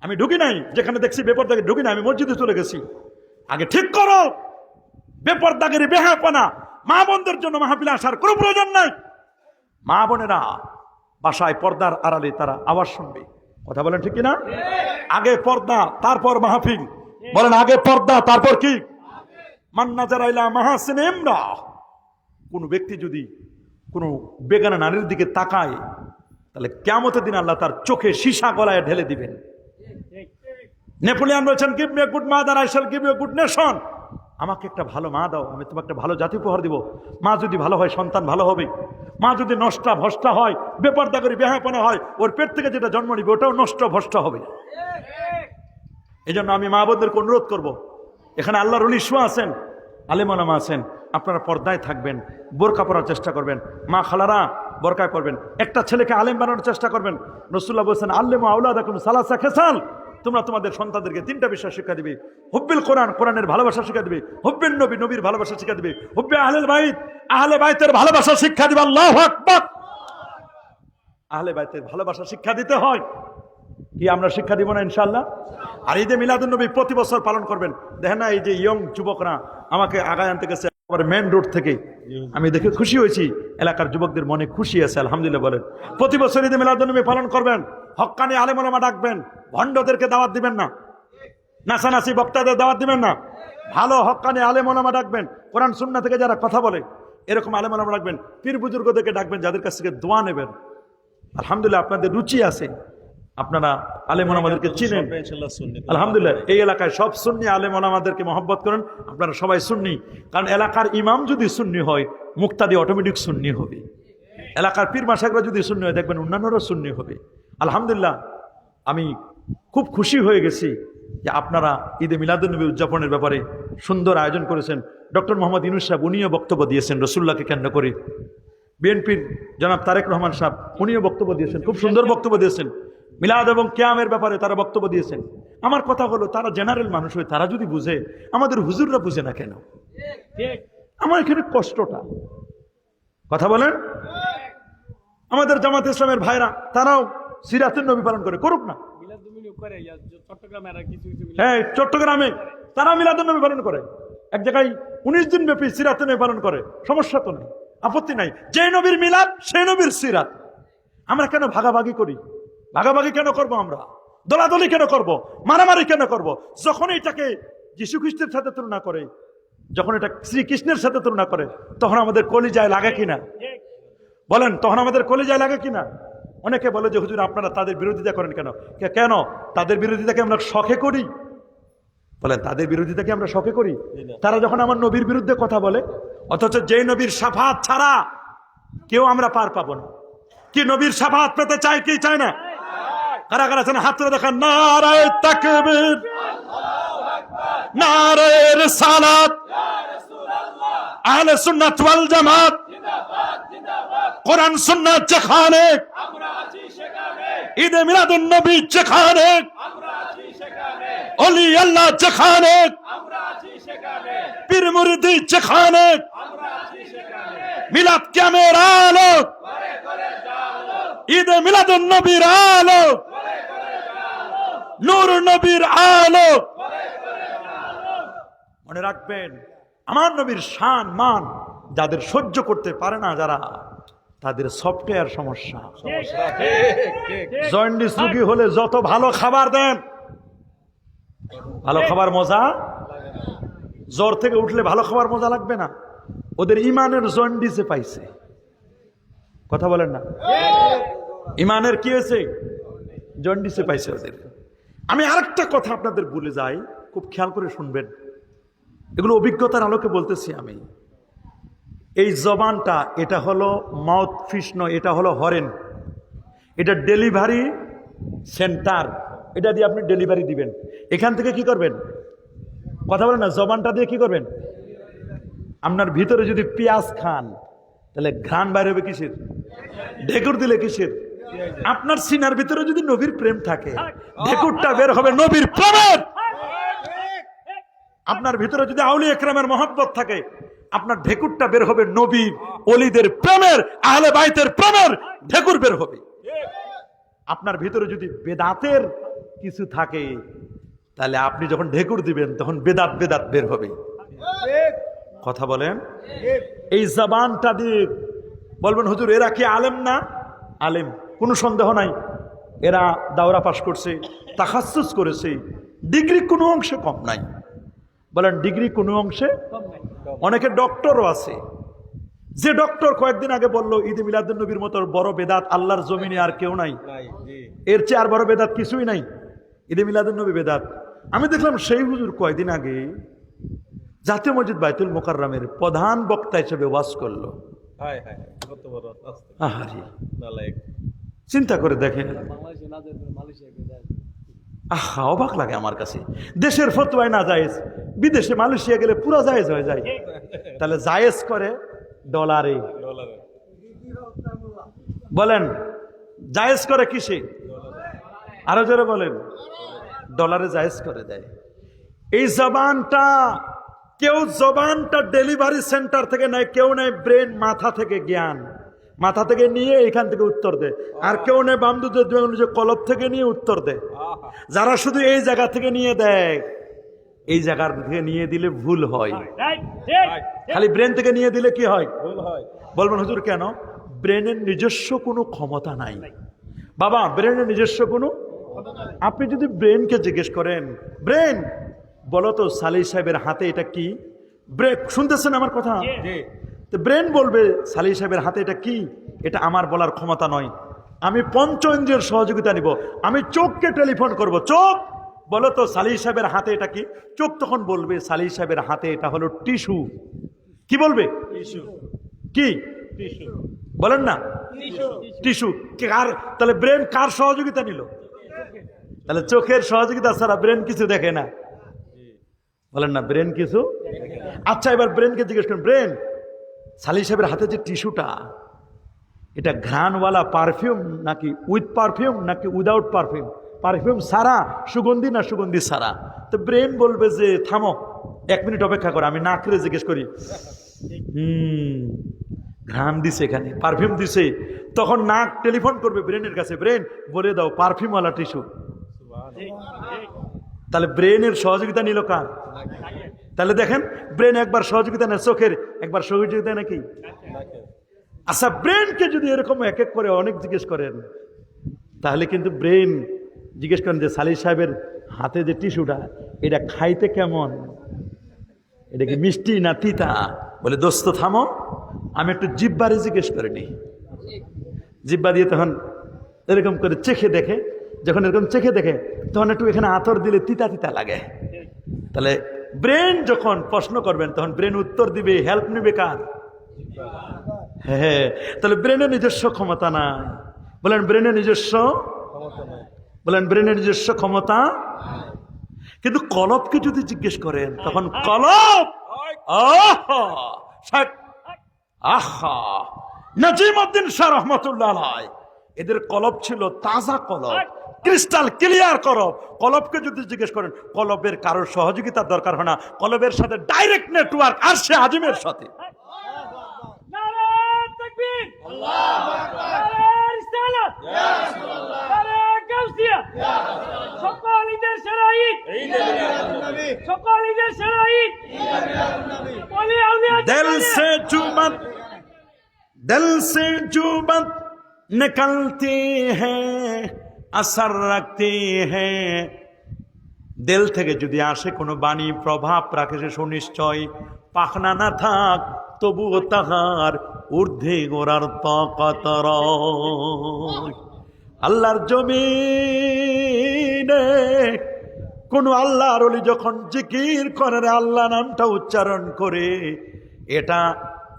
আমি ঢুকি নাই, যেখানে দেখছি বেপরদাগি ঢুকি না, আমি মসজিদে চলে গেছি। আগে ঠিক করো, বেপরদাগিরি বেহায়াপনা মা বোনদের জন্য মাহফিলে আসার কোনো প্রয়োজন নাই। মা বোনেরা বাসায় পর্দার আড়ালে তারা আওয়াজ শুনবে। কথা বলেন ঠিক কিনা? আগে পর্দা তারপর মাহফিল। বলেন আগে পর্দা তারপর কি? মান্নাজারাইলা মাহাসিন ইমরা। কোন ব্যক্তি যদি কোনো বেগানা নারীর দিকে তাকায়, তাহলে কিয়ামতের দিন আল্লাহ তার চোখে সীসা গলায় ঢেলে দিবেন। নেপোলিয়ান বলেছেন, give me a good mother, I shall give you a good nation. আমাকে একটা ভালো মা দাও, আমি তোমাকে একটা ভালো জাতি উপহার দিব। মা যদি ভালো হয় সন্তান ভালো হবে। মা যদি নষ্ট ভ্রষ্ট হয়, বেপরদা করে বেহায়াপনা হয়, ওর পেট থেকে যেটা জন্ম নিবে ওটাও নষ্ট ভ্রষ্ট হবে। এই জন্য আমি মা বোনদেরকে অনুরোধ করবো, এখানে আল্লাহর ওলি শুয়া আছেন, আলেম ওলামা আছেন, আপনারা পর্দায় থাকবেন, বোরকা পরার চেষ্টা করবেন। মা খালারা বোরকায় পড়বেন। একটা ছেলেকে আলেম বানানোর চেষ্টা করবেন। রাসূলুল্লাহ বলেছেন, আল্লিমু আওলাদাকুম সালাসা খিসাল। তোমরা তোমাদের সন্তানদেরকে 3টা বিষয় শিক্ষা দিবে। হুব্বিল কোরআন, কোরআনের ভালোবাসা শিক্ষা দিবে। হুব্বিন নবী, নবীর ভালোবাসা শিক্ষা দিবে। হুব্বে আহলেল বাইত, আহলে বাইতের ভালোবাসা শিক্ষা দিবে। আল্লাহু আকবার। আহলে বাইতের ভালোবাসা শিক্ষা দিতে হয়। কি আমরা শিক্ষা দিব না ইনশাআল্লাহ? আর এই যে মিলাদুন নবী প্রতি বছর পালন করবেন। দেখেন না, এই যে ইয়ং যুবকরা আমাকে আগায় আনতে গেছে মেন রোড থেকে, আমি দেখে খুশি হয়েছি। এলাকার যুবকদের মনে খুশি আছে আলহামদুলিল্লাহ। বলেন প্রতি বছর ঈদে মিলাদুন নবী পালন করবেন। হক্কানি আলেম ওলামা ডাকবেন, ভণ্ডদেরকে দাওয়াত দিবেন না, নাচানাচি বক্তাদের দাওয়াত দিবেন না। ভালো হক্কানি আলেম ওলামা ডাকবেন, কোরআন সুন্নাহ থেকে যারা কথা বলে এরকম আলেম ওলামা ডাকবেন। পীর বুজুর্গদেরকে ডাকবেন, যাদের কাছ থেকে দোয়া নেবেন। আলহামদুলিল্লাহ আপনাদের রুচি আছে, আপনারা আলেম ওলামাদেরকে চিনেন আলহামদুলিল্লাহ। এই এলাকায় সব সুন্নি আলেম ওলামাদেরকে মহব্বত করেন। আপনারা সবাই সুন্নি, কারণ এলাকার ইমাম যদি সুন্নি হয় মুক্তাদি অটোমেটিক সুন্নি হবে। এলাকার পীর মাশায়েখরা যদি সুন্নি হয় দেখবেন অন্যান্যরা সুন্নি হবে। আলহামদুলিল্লাহ আমি খুব খুশি হয়ে গেছি যে আপনারা ঈদে মিলাদুন্নবী উদযাপনের ব্যাপারে সুন্দর আয়োজন করেছেন। ডক্টর মোহাম্মদ ইউনূস সাহেব উনিও বক্তব্য দিয়েছেন রসুল্লাহকে কেন্দ্র করে। বিএনপির জনাব তারেক রহমান সাহেব উনিও বক্তব্য দিয়েছেন, খুব সুন্দর বক্তব্য দিয়েছেন। মিলাদ এবং কিয়ামের ব্যাপারে তারা বক্তব্য দিয়েছেন। আমার কথা হলো, তারা জেনারেল মানুষ হয়ে তারা যদি বুঝে, আমাদের হুজুররা বুঝে না কেন? আমার এখানে কষ্টটা, কথা বলেন। আমাদের জামাত ইসলামের ভাইরা তারাও সিরাতের নবী পালন করে, করুক না। হ্যাঁ, চট্টগ্রামে তারা মিলাদুন নবী পালন করে, এক জায়গায় 19 দিন ব্যাপী সিরাতের নবী পালন করে, সমস্যা তো নেই, আপত্তি নাই। যে নবীর মিলাদ সেই নবীর সিরাত। আমরা কেন ভাগাভাগি করি? ভাগাভাগি কেন করব? আমরা দলাদলি কেন করব? মারামারি কেন করব? যখন এটাকে যীশু খ্রিস্টের সাথে তুলনা করে, যখন এটা শ্রীকৃষ্ণের সাথে তুলনা করে, তখন আমাদের কলিজায় লাগে কিনা? বলেন, তখন আমাদের কলিজায় লাগে কিনা? অনেকে বলে যে হুজুর আপনারা তাদের বিরোধিতা করেন কেন? কেন তাদের বিরোধিতাকে আমরা শখে করি? বলেন, তাদের বিরোধিতাকে আমরা শখে করি? তারা যখন আমার নবীর বিরুদ্ধে কথা বলে, অথচ যে নবীর শাফাত ছাড়া কেউ আমরা পার পাবো না। কি নবীর শাফাত পেতে চাই কি চায় না? কারা কারা আছেন হাত তুলে দেখান। নারায়ে তাকবীর, নারায়ে রিসালাত, আহলে সুন্নাত ওয়াল জামাত, কোরআন সুন্নাত যেখানে, ঈদে মিলাদুন নবী যেখানে, ওলি আল্লাহ যেখানে, পীর মুরিদি যেখানে, মিলাদ কিয়ামের আলো, ঈদে মিলাদুন নবীর আলো, নূর নবীর আলো। মনে রাখবেন, আমার নবীর শান মান যাদের সহ্য করতে পারে না, যারা, তাদের সফটওয়্যার সমস্যা। জন্ডিস রোগী হলে যত ভালো খাবার দেন, ভালো খাবার মজা, জ্বর থেকে উঠলে ভালো খাবার মজা লাগবে না। ওদের ইমানের জন্ডিসে পাইছে, কথা বলেন না? ইমানের কি হয়েছে? জন্ডিসে পাইছে ওদের। আমি আরেকটা কথা আপনাদের বলে যাই, খুব খেয়াল করে শুনবেন, এগুলো অভিজ্ঞতার আলোকে বলতেছি আমি। এই জবানটা, এটা হলো মাউথ ফিস নয়, এটা হলো হরেন। এটা ডেলিভারি সেন্টার, এটা দিয়ে আপনি ডেলিভারি দিবেন। এখান থেকে কি করবেন? কথা বলেন না, জবানটা দিয়ে কি করবেন? আপনার ভিতরে যদি পেঁয়াজ খান, তাহলে ঘ্রাণ বাইরে হবে কিসের? ঢেকুর দিলে কিসের? আপনার সিনার ভিতরে যদি নবীর প্রেম থাকে, ঢেকুরটা বের হবে নবীর প্রেমের। আপনার ভিতরে যদি আউলিয়া ইকরামের মহব্বত থাকে, আপনার ঢেকুরটা বের হবে নবীর ওলিদের প্রেমের, আহলে বাইতের প্রেমের ঢেকুর বের হবে। আপনার ভিতরে যদি বেদাতের কিছু থাকে, তাহলে আপনি যখন ঢেকুর দিবেন তখন বেদাত বেদাত বের হবে। কথা বলেন। এই জবানটা দিয়ে বলবেন হুজুর এরা কি আলেম না? আলেম, কোনো সন্দেহ নাই। এরা দাওরা পাশ করছে, তাখাসসুস করেছে, ডিগ্রি কোনো অংশে কম নাই। বলেন ডিগ্রি কোনো অংশে? অনেকে ডক্টরও আছে। যে ডক্টর কয়েকদিন আগে বললো ঈদে মিলাদুন নবীর মতো বড় বেদাত আল্লাহর জমিনে আর কেউ নাই, এর চেয়ে আর বড় বেদাত কিছুই নাই, ঈদে মিলাদুন নবী বেদাত। আমি দেখলাম সেই হুজুর কয়েকদিন আগে জাতীয় মসজিদ বাইতুল মোকাররমের প্রধান বক্তা হিসেবে ওয়াজ করলো। চিন্তা করে দেখেন, আহা, অবাক লাগে আমার কাছে। দেশের ফতোয়ায় না জায়েজ, বিদেশে মালয়েশিয়া গেলে পুরো জায়েজ হয়ে যায়। তাহলে জায়েজ করে ডলারে। বলেন জায়েজ করে কিসে? আরো জোরে বলেন। ডলারে জায়েজ করে দেয়। এই জবানটা কেউ, জবানটা ডেলিভারি সেন্টার থেকে নেয়, কেউ নেয় ব্রেন, মাথা থেকে জ্ঞান, মাথা থেকে নিয়ে এখান থেকে উত্তর দেয়। আর কেউ নেয় বামদুদের কলব থেকে নিয়ে উত্তর দেয়। যারা শুধু এই জায়গা থেকে নিয়ে দেয়, এই জায়গার থেকে নিয়ে দিলে ভুল হয়। খালি ব্রেন থেকে নিয়ে দিলে কি হয়? ভুল হয়। বলবেন হুজুর কেন? ব্রেনের নিজস্ব কোনো ক্ষমতা নাই। বাবা, ব্রেনের নিজস্ব কোনো, আপনি যদি ব্রেনকে জিজ্ঞেস করেন, ব্রেন বলো তো সালিহ সাহেবের হাতে এটা কি? ব্রেন শুনতেছেন আমার কথা? তো ব্রেন বলবে সালিহ সাহেবের হাতে এটা কি? এটা আমার বলার ক্ষমতা নয়, আমি পঞ্চ ইন্দ্রিয়ের সহযোগিতা নিব। আমি চোখকে টেলিফোন করব, চোখ বলো তো সালিহ সাহেবের হাতে এটা কি? চোখ তখন বলবে সালিহ সাহেবের হাতে এটা হলো টিস্যু। কি বলবে? টিস্যু। কি? টিস্যু। বলেন না, টিস্যু। কার তাহলে ব্রেন কার সহযোগিতা নিল? তাহলে চোখের সহযোগিতা ছাড়া ব্রেন কিছু দেখে না। বলেন না, ব্রেন কিছু। আচ্ছা, এবার ব্রেনকে জিজ্ঞেস করেন, ব্রেন, সালি সাহেবের হাতে যে টিস্যুটা, এটা ঘ্রাণওয়ালা পারফিউম নাকি উইথ পারফিউম নাকি উইদাউট পারফিউম? পারফিউম সারা, সুগন্ধি না সুগন্ধি সারা? তো ব্রেন বলবে যে থামো, 1 মিনিট অপেক্ষা করো, আমি নাক করে জিজ্ঞেস করি। ঘ্রাণ দিছে, এখানে পারফিউম দিছে। তখন নাক টেলিফোন করবে ব্রেনের কাছে, ব্রেন বলে দাও পারফিউমওয়ালা টিস্যু। তাহলে ব্রেনের সহযোগিতা নিল কার? তাহলে দেখেন, ব্রেন একবার সহযোগিতা নেয় চোখের, একবার সহযোগিতা নাকি? আচ্ছা, ব্রেনকে যদি এরকম এক এক করে অনেক জিজ্ঞেস করেন, তাহলে কিন্তু ব্রেন জিজ্ঞেস করেন যে সালি সাহেবের হাতে যে টিস্যুটা, এটা খাইতে কেমন? এটা কি মিষ্টি না তিতা? বলে দোস্ত থামো, আমি একটু জিব্বারে জিজ্ঞেস করে নি। জিব্বা দিয়ে তখন এরকম করে চেখে দেখে, যখন এরকম চেখে দেখে তখন একটু এখানে আতর দিলে তিতা তিতা লাগে। তাহলে ব্রেন যখন প্রশ্ন করবেন তখন ব্রেন উত্তর দিবে, হেল্প নেবে কার? হ্যাঁ, তাহলে ব্রেনের নিজস্ব ক্ষমতা নাই। বলেন ব্রেনের নিজস্ব, বলেন ব্রেনের নিজস্ব ক্ষমতা। কিন্তু কলবকে যদি জিজ্ঞেস করেন তখন কলব, আহা নাজিমউদ্দিন শাহ রহমাতুল্লাহ আলাইহি, এদের কলব ছিল তাজা কলব, ক্রিস্টাল ক্লিয়ার কলব। কলবকে যদি জিজ্ঞেস করেন, কলবের কারোর সহযোগিতার দরকার হয় না, কলবের সাথে ডাইরেক্ট নেটওয়ার্ক আরশে আজিমের সাথে। दिल से जो बात निकलती है असर रखती है, দিল থেকে যদি আসে কোনো বাণী প্রভাব রাখে সে সুনিশ্চয়, পাখনা না থাক তবুও তাহার ঊর্ধ্বে গোড়ার তাকাত রয়। আল্লাহর জমিনে কোন আল্লাহর ওলি যখন জিকির করে, আল্লাহ নামটা উচ্চারণ করে, এটা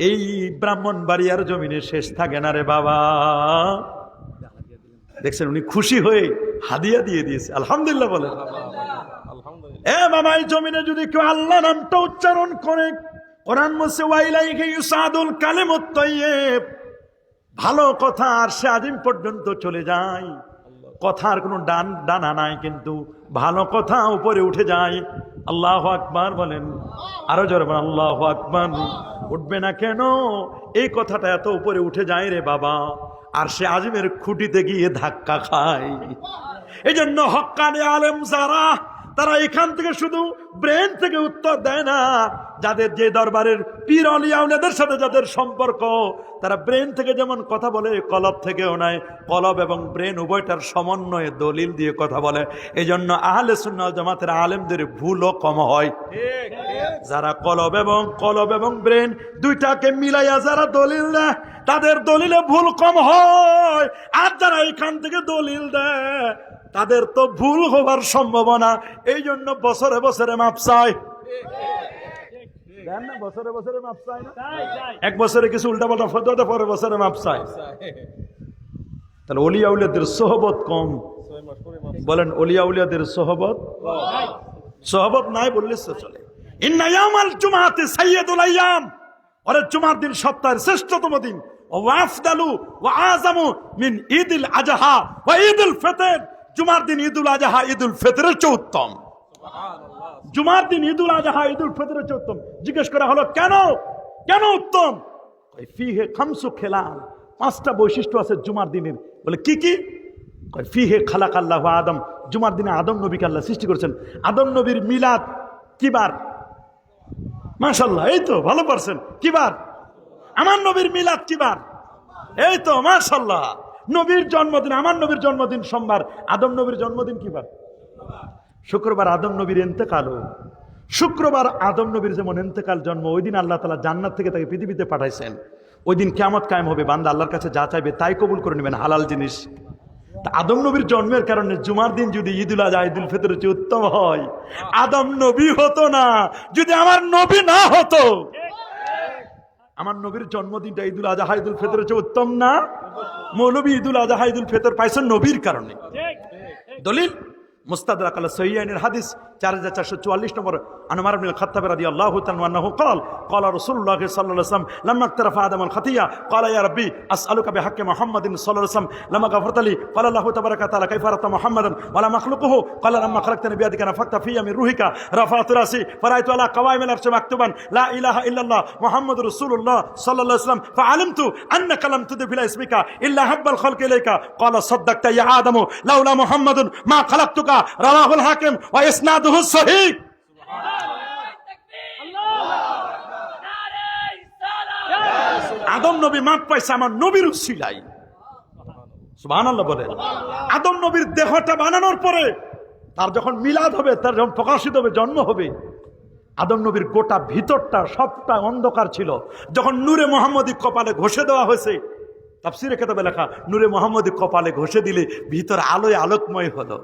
এই ব্রাহ্মণবাড়িয়ার জমিনে শেষ থাকে না রে বাবা। দেখছেন, উনি খুশি হয়ে হাদিয়া দিয়ে দিয়েছে, আলহামদুলিল্লাহ বলেন। এ বাবা, এই জমিনে যদি কেউ আল্লাহ নামটা উচ্চারণ করে, কোরআন বলছে ওয়াইলাইহি ইউসাদুল কালিমুত তাইয়্যিব, ভালো কথা আর সে আজিম পর্যন্ত চলে যায়। কথার কোনো ডানা নাই, কিন্তু ভালো কথা উপরে উঠে যায়। আল্লাহু আকবার বলেন, আরো জোরে বলেন আল্লাহু আকবার। উঠবে না কেন? এই কথাটা এত উপরে উঠে যায় রে বাবা, আর সে আজিমের খুঁটিতে গিয়ে ধাক্কা খায়। এই জন্য হক্কানি আলেম যারা, তারা এখান থেকে শুধু ব্রেন থেকে উত্তর দেয় না। যাদের যে দরবারের পীর আউলিয়া ওনাদের সাথে যাদের সম্পর্ক, তারা ব্রেন থেকে যেমন কথা বলে, কলব থেকেও নয়। কলব এবং ব্রেন উভয়টার সমন্বয়ে দলিল দিয়ে কথা বলে। এই জন্য আহলে সুন্নাত ওয়াল জামাতের আলেমদের ভুলও কম হয়। যারা কলব এবং ব্রেন দুইটাকে মিলাইয়া যারা দলিল দেয়, তাদের দলিলে ভুল কম হয়। আর যারা এখান থেকে দলিল দেয়, তাদের তো ভুল হবার সম্ভাবনা। এই জন্য বছরে বছরে মাপ চায়। বছরে বছরে মাপ চায় না, এক বছরে কিছু উল্টা পাল্টা ফতোয়া, পরের বছরে মাপ চায়। তাহলে ওলিয়া উলিয়াদের সোহবত কম। বলেন ওলিয়া উলিয়াদের সোহবত নাই বললে চলে। ইন্না ইয়াউমাল জুমআতি সাইয়্যিদুল আইয়াম, ওরে জুমার দিন সপ্তাহের শ্রেষ্ঠতম দিন। ওয়া আফদালু ওয়া আযামু মিন ঈদুল আযহা ওয়া ঈদুল ফিতর, জুমার দিন ঈদুল আযহা ঈদুল ফিতরের চেয়ে উত্তম। জুমার দিন ঈদুল আযহা ঈদুল ফিতরের চেয়ে উত্তম। জিজ্ঞেস করা হলো কেন উত্তম? ফিহে খামসু খেলাল, 5টা বৈশিষ্ট্য আছে জুমার দিনের। বলে কি কি? ফিহে খালাকাল্লাহু আদম, জুমার দিনে আদম নবীকে আল্লাহ সৃষ্টি করেছেন। আদম নবীর মিলাদ কি বার? মাশাআল্লাহ, এই তো ভালো পারছেন। কি বার? আমার নবীর মিলাদ কি বার? এই তো মাশাআল্লাহ। নবীর জন্মদিন, আমার নবীর জন্মদিন সোমবার, আদম নবীর জন্মদিন কি বার? শুক্রবার। আদম নবীর ইন্তেকাল শুক্রবার। আদম নবীর যেমন ইন্তেকাল জন্ম, ওই দিন আল্লাহ তাআলা জান্নাত থেকে তাকে পৃথিবীতে পাঠাইছেন। ওই দিন কিয়ামত কায়েম হবে, বান্দা আল্লাহর কাছে যা চাইবে তাই কবুল করে নেবেন, হালাল জিনিস। তা আদম নবীর জন্মের কারণে জুমার দিন যদি ঈদুল আযহা ঈদুল ফিতরের চেয়ে উত্তম হয়, আদম নবী হতো না যদি আমার নবী না হতো। আমার নবীর জন্মদিনটা ঈদুল আজহা ঈদুল ফিতরের চেয়ে উত্তম না? মৌলবী ঈদুল আজহা ঈদুল ফিতর পাইছেন নবীর কারণে। দলিল মুস্তাদরাক আলা সহিহাইনের হাদিস 4444 নম্বর আনমার ইবনে খাত্তাব রাদিয়াল্লাহু তাআলা আনহু قال قال رسول الله صلى الله عليه وسلم لما اقترف آدم الخطيئة قال يا ربي أسألك بحق محمد صلى الله عليه وسلم لما غفرت لي قال الله تبارك وتعالى كيف عرفت محمدا ولا مخلوقه قال لما خلقتني بيدك نفخت في من روحك رفعت رأسي فرأيت على قوائم العرش مكتوبا لا إله إلا الله محمد رسول الله صلى الله عليه وسلم فعلمت أنك لم تضف إلى اسمك إلا حب الخلق إليك قال صدقت يا آدم لولا محمد ما خلقتك رواه الحاكم وإسناده صحيح আদম নবী মাপ পাইছে আমার নবীর উসিলাই। সুবহানাল্লাহ বলেন। আদম নবীর দেহটা বানানোর পরে তার যখন মিলাদ হবে, তার যখন প্রকাশিত হবে, জন্ম হবে, আদম নবীর গোটা ভিতরটা সবটা অন্ধকার ছিল। যখন নূরে মুহাম্মদী কপালে ঘষে দেওয়া হয়েছে, তাফসীরে কিতাবে লেখা, নূরে মুহাম্মদী কপালে ঘষে দিলে ভিতর আলোয় আলোকময় হলো।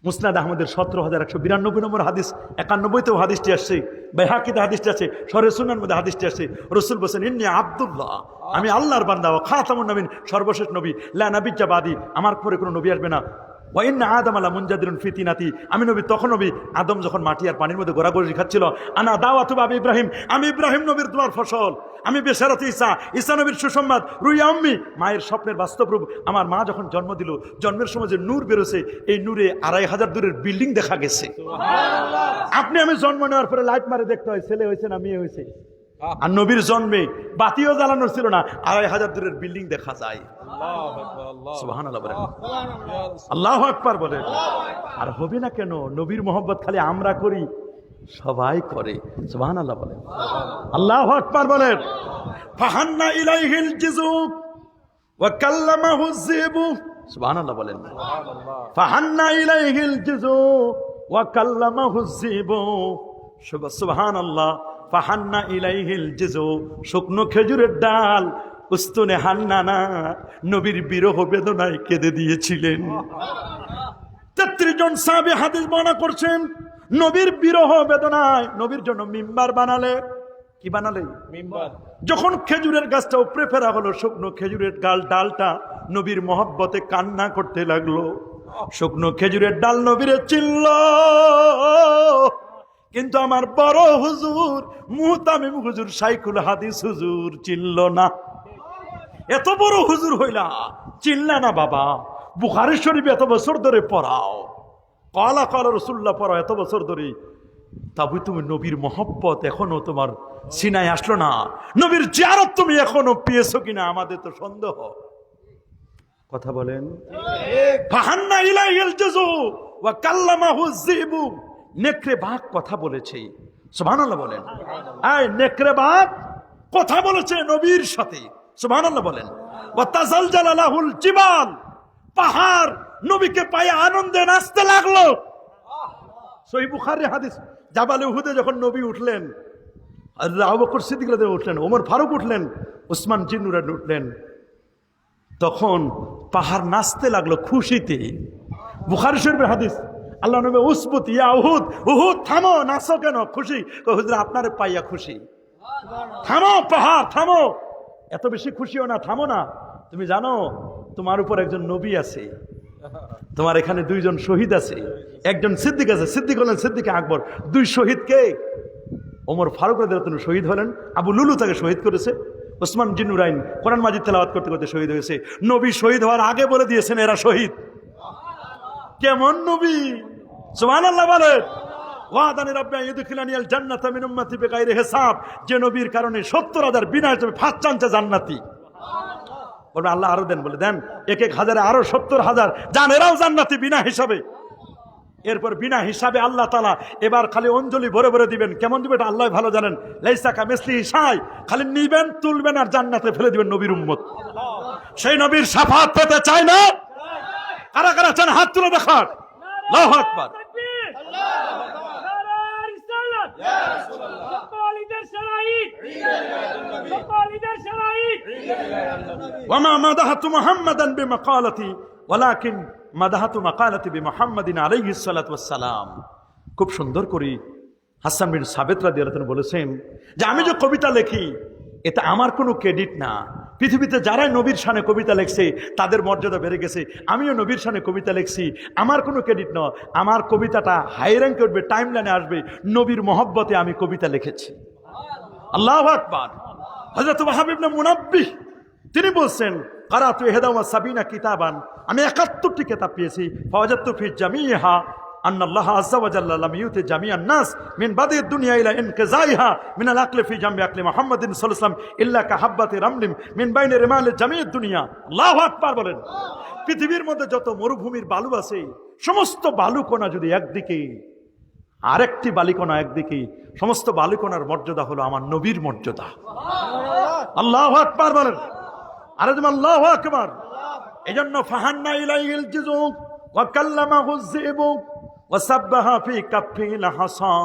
মুসনাদ আহমদের 17192 নম্বর হাদিস, 91তেও হাদিসটি আসছে, বাইহাকিতে হাদিসটি আছে, শরহে সুনানের মধ্যে হাদিসটি আসছে। রাসূল বলেন, ইন্নী আব্দুল্লাহ, আমি আল্লাহর বান্দা, ওয়া খাতামুন নবীন, সর্বশেষ নবী, লা নাবিয়্যা বাদি, আমার পরে কোনো নবী আসবে না। ওয়া ইন্না আদম লা মুনজাদিরুন ফি তিনাতি, আমি নবী তখন নবী, আদম যখন মাটি আর পানির মধ্যে গোড়াগড়ি খাচ্ছিল। আনা দাওয়াতু বাবি ইব্রাহিম, আমি ইব্রাহিম নবীর দোয়ার ফসল, আমি বেশারাত ঈসা, ঈসা নবীর সুসংবাদ, রুইয়া উম্মি, মায়ের স্বপ্নের বাস্তব রূপ। আমার মা যখন জন্ম দিল, জন্মের সময় যে নূর বেরোছে, এই নূরে 2500 দূরের বিল্ডিং দেখা গেছে। আপনি আমি জন্ম নেওয়ার পরে লাইট মারে দেখতে হয় ছেলে হয়েছে না মেয়ে হয়েছে, আর নবীর জন্মে বাতিও জ্বালানো ছিল না, 2500 দূরের বিল্ডিং দেখা যায়। সুবহানাল্লাহ বলেন, আল্লাহু আকবার বলেন। আর হবে না কেন? নবীর মোহাব্বত খালি আমরা করি, সবাই করে। সুবহানাল্লাহ বলেন, আল্লাহু আকবার বলেন। ফাহান্না ইলাইহিল জিজু ওয়া কাল্লামাহু যিবু, সুবহানাল্লাহ বলেন। ফাহান্না ইলাইহিল জিজু ওয়া কাল্লামাহু যিবু, সুবহানাল্লাহ। ফাহান্না ইলাইহিল জিজু, শুকনো খেজুরের ডাল, উস্তুনে হান্নানা, নবীর বিরহ বেদনায় কেঁদে দিয়েছিলেন। 33 জন সাহাবী হাদিস বর্ণনা করছেন, নবীর বিরহ বেদনায় নবীর জন্য মিম্বার বানালে। কি বানালে? মিম্বার। যখন খেজুরের গাছটা উপরে ফেরা হলো, শুকনো খেজুরের ডালটা নবীর মহব্বতে কান্না করতে লাগলো। শুকনো খেজুরের ডাল নবীরে চিনল, কিন্তু আমার বড় হুজুর মুহতামিম হুজুর, শাইখুল হাদিস হুজুর চিনল না। এত বড় হুজুর হইলা, চিনলা না বাবা? বুখারী শরীফ এত বছর ধরে পড়াও, কালা কালা রাসূলুল্লাহ পড়াও এত বছর ধরে, তবে তুমি নবীর মহব্বত এখনো তোমার সিনায় আসলো না, নবীর জিয়ারত তুমি এখনো পেয়েছো কিনা আমাদের তো সন্দেহ। কথা বলেন। ফাহান্না ইলাইহিল জুজু ওয়া কাল্লামাহু যিবু, নেকড়ে বাঘ কথা বলেছে। সুবহানাল্লাহ বলেন। এই নেকড়ে বাঘ কথা বলেছে নবীর সাথে। সুবহানাল্লাহ বলেন। ওয়া তাজালজালা লাহুল জিবাল, পাহাড় নবীকে পায়ে আনন্দে নাচতে লাগলো। সহিহ বুখারী হাদিস, জাবালে উহুদে যখন নবী উঠলেন, আবু বকর সিদ্দিক রাদিয়াল্লাহু উঠলেন, ওমর ফারুক উঠলেন, উসমান জিন্নুরান উঠলেন, তখন পাহাড় নাচতে লাগলো খুশিতে। বুখারী শরীফের হাদিস, আল্লাহ নবী, উসবুত ইয়া উহুদ, উহুদ থামো, নাচো কেন? খুশি? হুজুর আপনার পাইয়া খুশি। থামো পাহাড়, থামো, এত বেশি খুশিও না, থামো না। তুমি জানো তোমার উপর একজন নবী আছে, তোমার এখানে 2 জন শহীদ আছে, একজন সিদ্দিক আছে, সিদ্দিক হলেন সিদ্দিক আকবর। 2 শহীদ কে? ওমর ফারুক রাদিয়াল্লাহু আনহু শহীদ হলেন, আবু লুলু তাকে শহীদ করেছে, ওসমান জিন্নুরাইন কোরআন মাজিদ তেলাওয়াত করতে করতে শহীদ হয়েছে। নবী শহীদ হওয়ার আগে বলে দিয়েছেন এরা শহীদ। কেমন নবী? সুবহানাল্লাহ বলেন। ওয়াদানি রাব্বি ইদখিলানিয়াল জান্নাতা মিন উম্মতি বিগাইরি হিসাব, যে নবীর কারণে 70,000 বিনা হিসাবে ফার্স্ট চান্সে জান্নাতি। বলবে আল্লাহ আরো দেন, বলে দেন, 1-1 হাজারে আরো 70,000 জান, এরাও জান্নাতি বিনা হিসাবে। এরপর বিনা হিসাবে আল্লাহ তাআলা এবার খালি অঞ্জলি ভরে ভরে দিবেন। কেমন দিবেন আল্লাহ ভালো জানেন। লাইসা কামিসলিহি শাই, খালি নিবেন, তুলবেন আর জান্নাতে ফেলে দিবেন নবীর উম্মত। সেই নবীর শাফাত পেতে চায় না? কারা কারা চান হাত তুলে দেখান। আল্লাহু আকবার। ওয়ামা মাদাহাতু মুহাম্মাদান বিমাকালাতি ওয়ালাকিন মাদাহাতু মাকালাতি বিমুহাম্মাদিন আলাইহিস সালাতু ওয়াস সালাম। খুব সুন্দর করে হাসান বিন সাবিত রাদিয়াল্লাহু আনহু বলেছেন যে আমি যে কবিতা লিখি এটা আমার কোনো ক্রেডিট না, পৃথিবীতে যারাই নবীর শানে কবিতা লিখছে তাদের মর্যাদা বেড়ে গেছে, আমিও নবীর শানে কবিতা লিখছি, আমার কোনো ক্রেডিট নয়, আমার কবিতাটা হাই র্যাঙ্কে উঠবে, টাইম লাইনে আসবে, নবীর মহব্বতে আমি কবিতা লিখেছি। আল্লাহু আকবার। হযরত ওয়াহাব ইবনে মুনাব্বিহ তিনি বলছেন কারাতু ইহদা ওয়া সাবিনা কিতাবান, আমি ৭১টি কিতাব পেয়েছি, ফাওয়াজাতু ফি জামিহা আন্না আল্লাহ আযজা ওয়া জাল্লা লাম ইউতি জামিআন নাস মিন বাদিদ দুনিয়া ইলা ইনকিজাইহা মিন আল আকলি ফি জামি আকলি মুহাম্মাদিন সাল্লাল্লাহু আলাইহি ওয়াসাল্লাম ইল্লা কাহাব্বাতি রামলিম মিন বাইনি রিমালি জামিআদ দুনিয়া। আল্লাহু আকবার বলেন। পৃথিবীর মধ্যে যত মরুভূমির বালু আছে সমস্ত বালুকণা যদি একদিকে, আরেকটি বালিকণা একদিকে, সমস্ত বালিকণার মর্যাদা হলো আমার নবীর মর্যাদা। আল্লাহু আকবার বলেন। আরে তুমি আল্লাহু আকবার। এজন্য ফাহান্না ইলাইহিল জিজু ওয়া কাল্লামাহু যিবু ওয়া সাব্বাহা ফি কাফিল হাসা,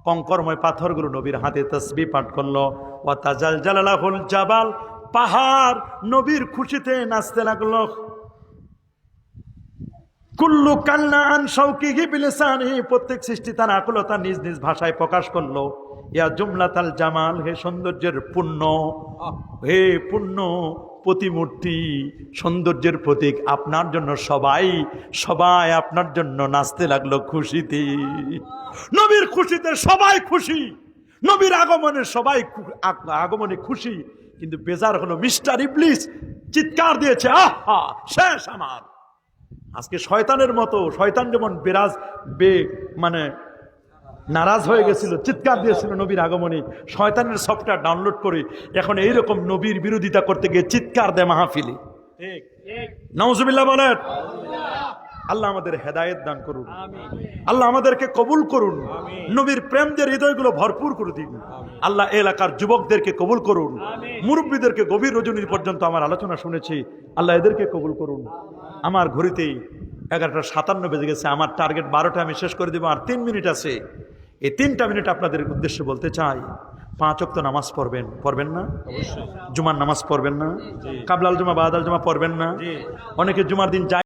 কঙ্করময় পাথরগুলো নবীর হাতে তাসবিহ পাঠ করলো। ওয়া তাজালজালাহুল জাবাল, পাহাড় নবীর খুশিতে নাচতে লাগলো। কুল্লু কান্না আন শাওকিহি বিলিসানিহি, প্রত্যেক সৃষ্টি তার আকুলতা নিজ নিজ ভাষায় প্রকাশ করলো। ইয়া জুমলাতাল জামাল, হে সৌন্দর্যের পূর্ণ, হে পূর্ণ প্রতিমূর্তি, সৌন্দর্যের প্রতীক, আপনার জন্য সবাই সবাই আপনার জন্য নাচতে লাগলো খুশিতে। নবীর খুশিতে সবাই খুশি, নবীর আগমনে সবাই আগমনে খুশি, কিন্তু বেজার হলো মিস্টার ইবলিস চিৎকার দিয়েছে, আহা শেষ আমার। আজকে শয়তানের মতো, শয়তান যেমন মানে নারাজ হয়ে গেছিল, চিৎকার দিয়েছিল নবীর আগমনে, শয়তানের সফটওয়্যার ডাউনলোড করে এখন এইরকম নবীর বিরোধিতা করতে গিয়ে চিৎকার দেয় মাহফিলে। নাউজুবিল্লাহ বলেন। আল্লাহ আমাদের হেদায়েত দান করুন, আল্লাহ আমাদেরকে কবুল করুন, নবীর প্রেম দিয়ে হৃদয়গুলো ভরপুর করে দিন। আল্লাহ এলাকার যুবকদেরকে কবুল করুন, মুরব্বীদেরকে গভীর রজনী পর্যন্ত আমার আলোচনা শুনেছি, আল্লাহ এদেরকে কবুল করুন। আমার ঘড়িতেই 11:57 বেজে গেছে, আমার টার্গেট 12টা আমি শেষ করে দেবো, আর 3 মিনিট আছে। এই 3টা মিনিট আপনাদের উদ্দেশ্যে বলতে চাই, 5 ওয়াক্ত নামাজ পড়বেন না? জুমার নামাজ পড়বেন না? কাবলাল জুমা বাদাল জুমা পড়বেন না? অনেকে জুমার দিন যায়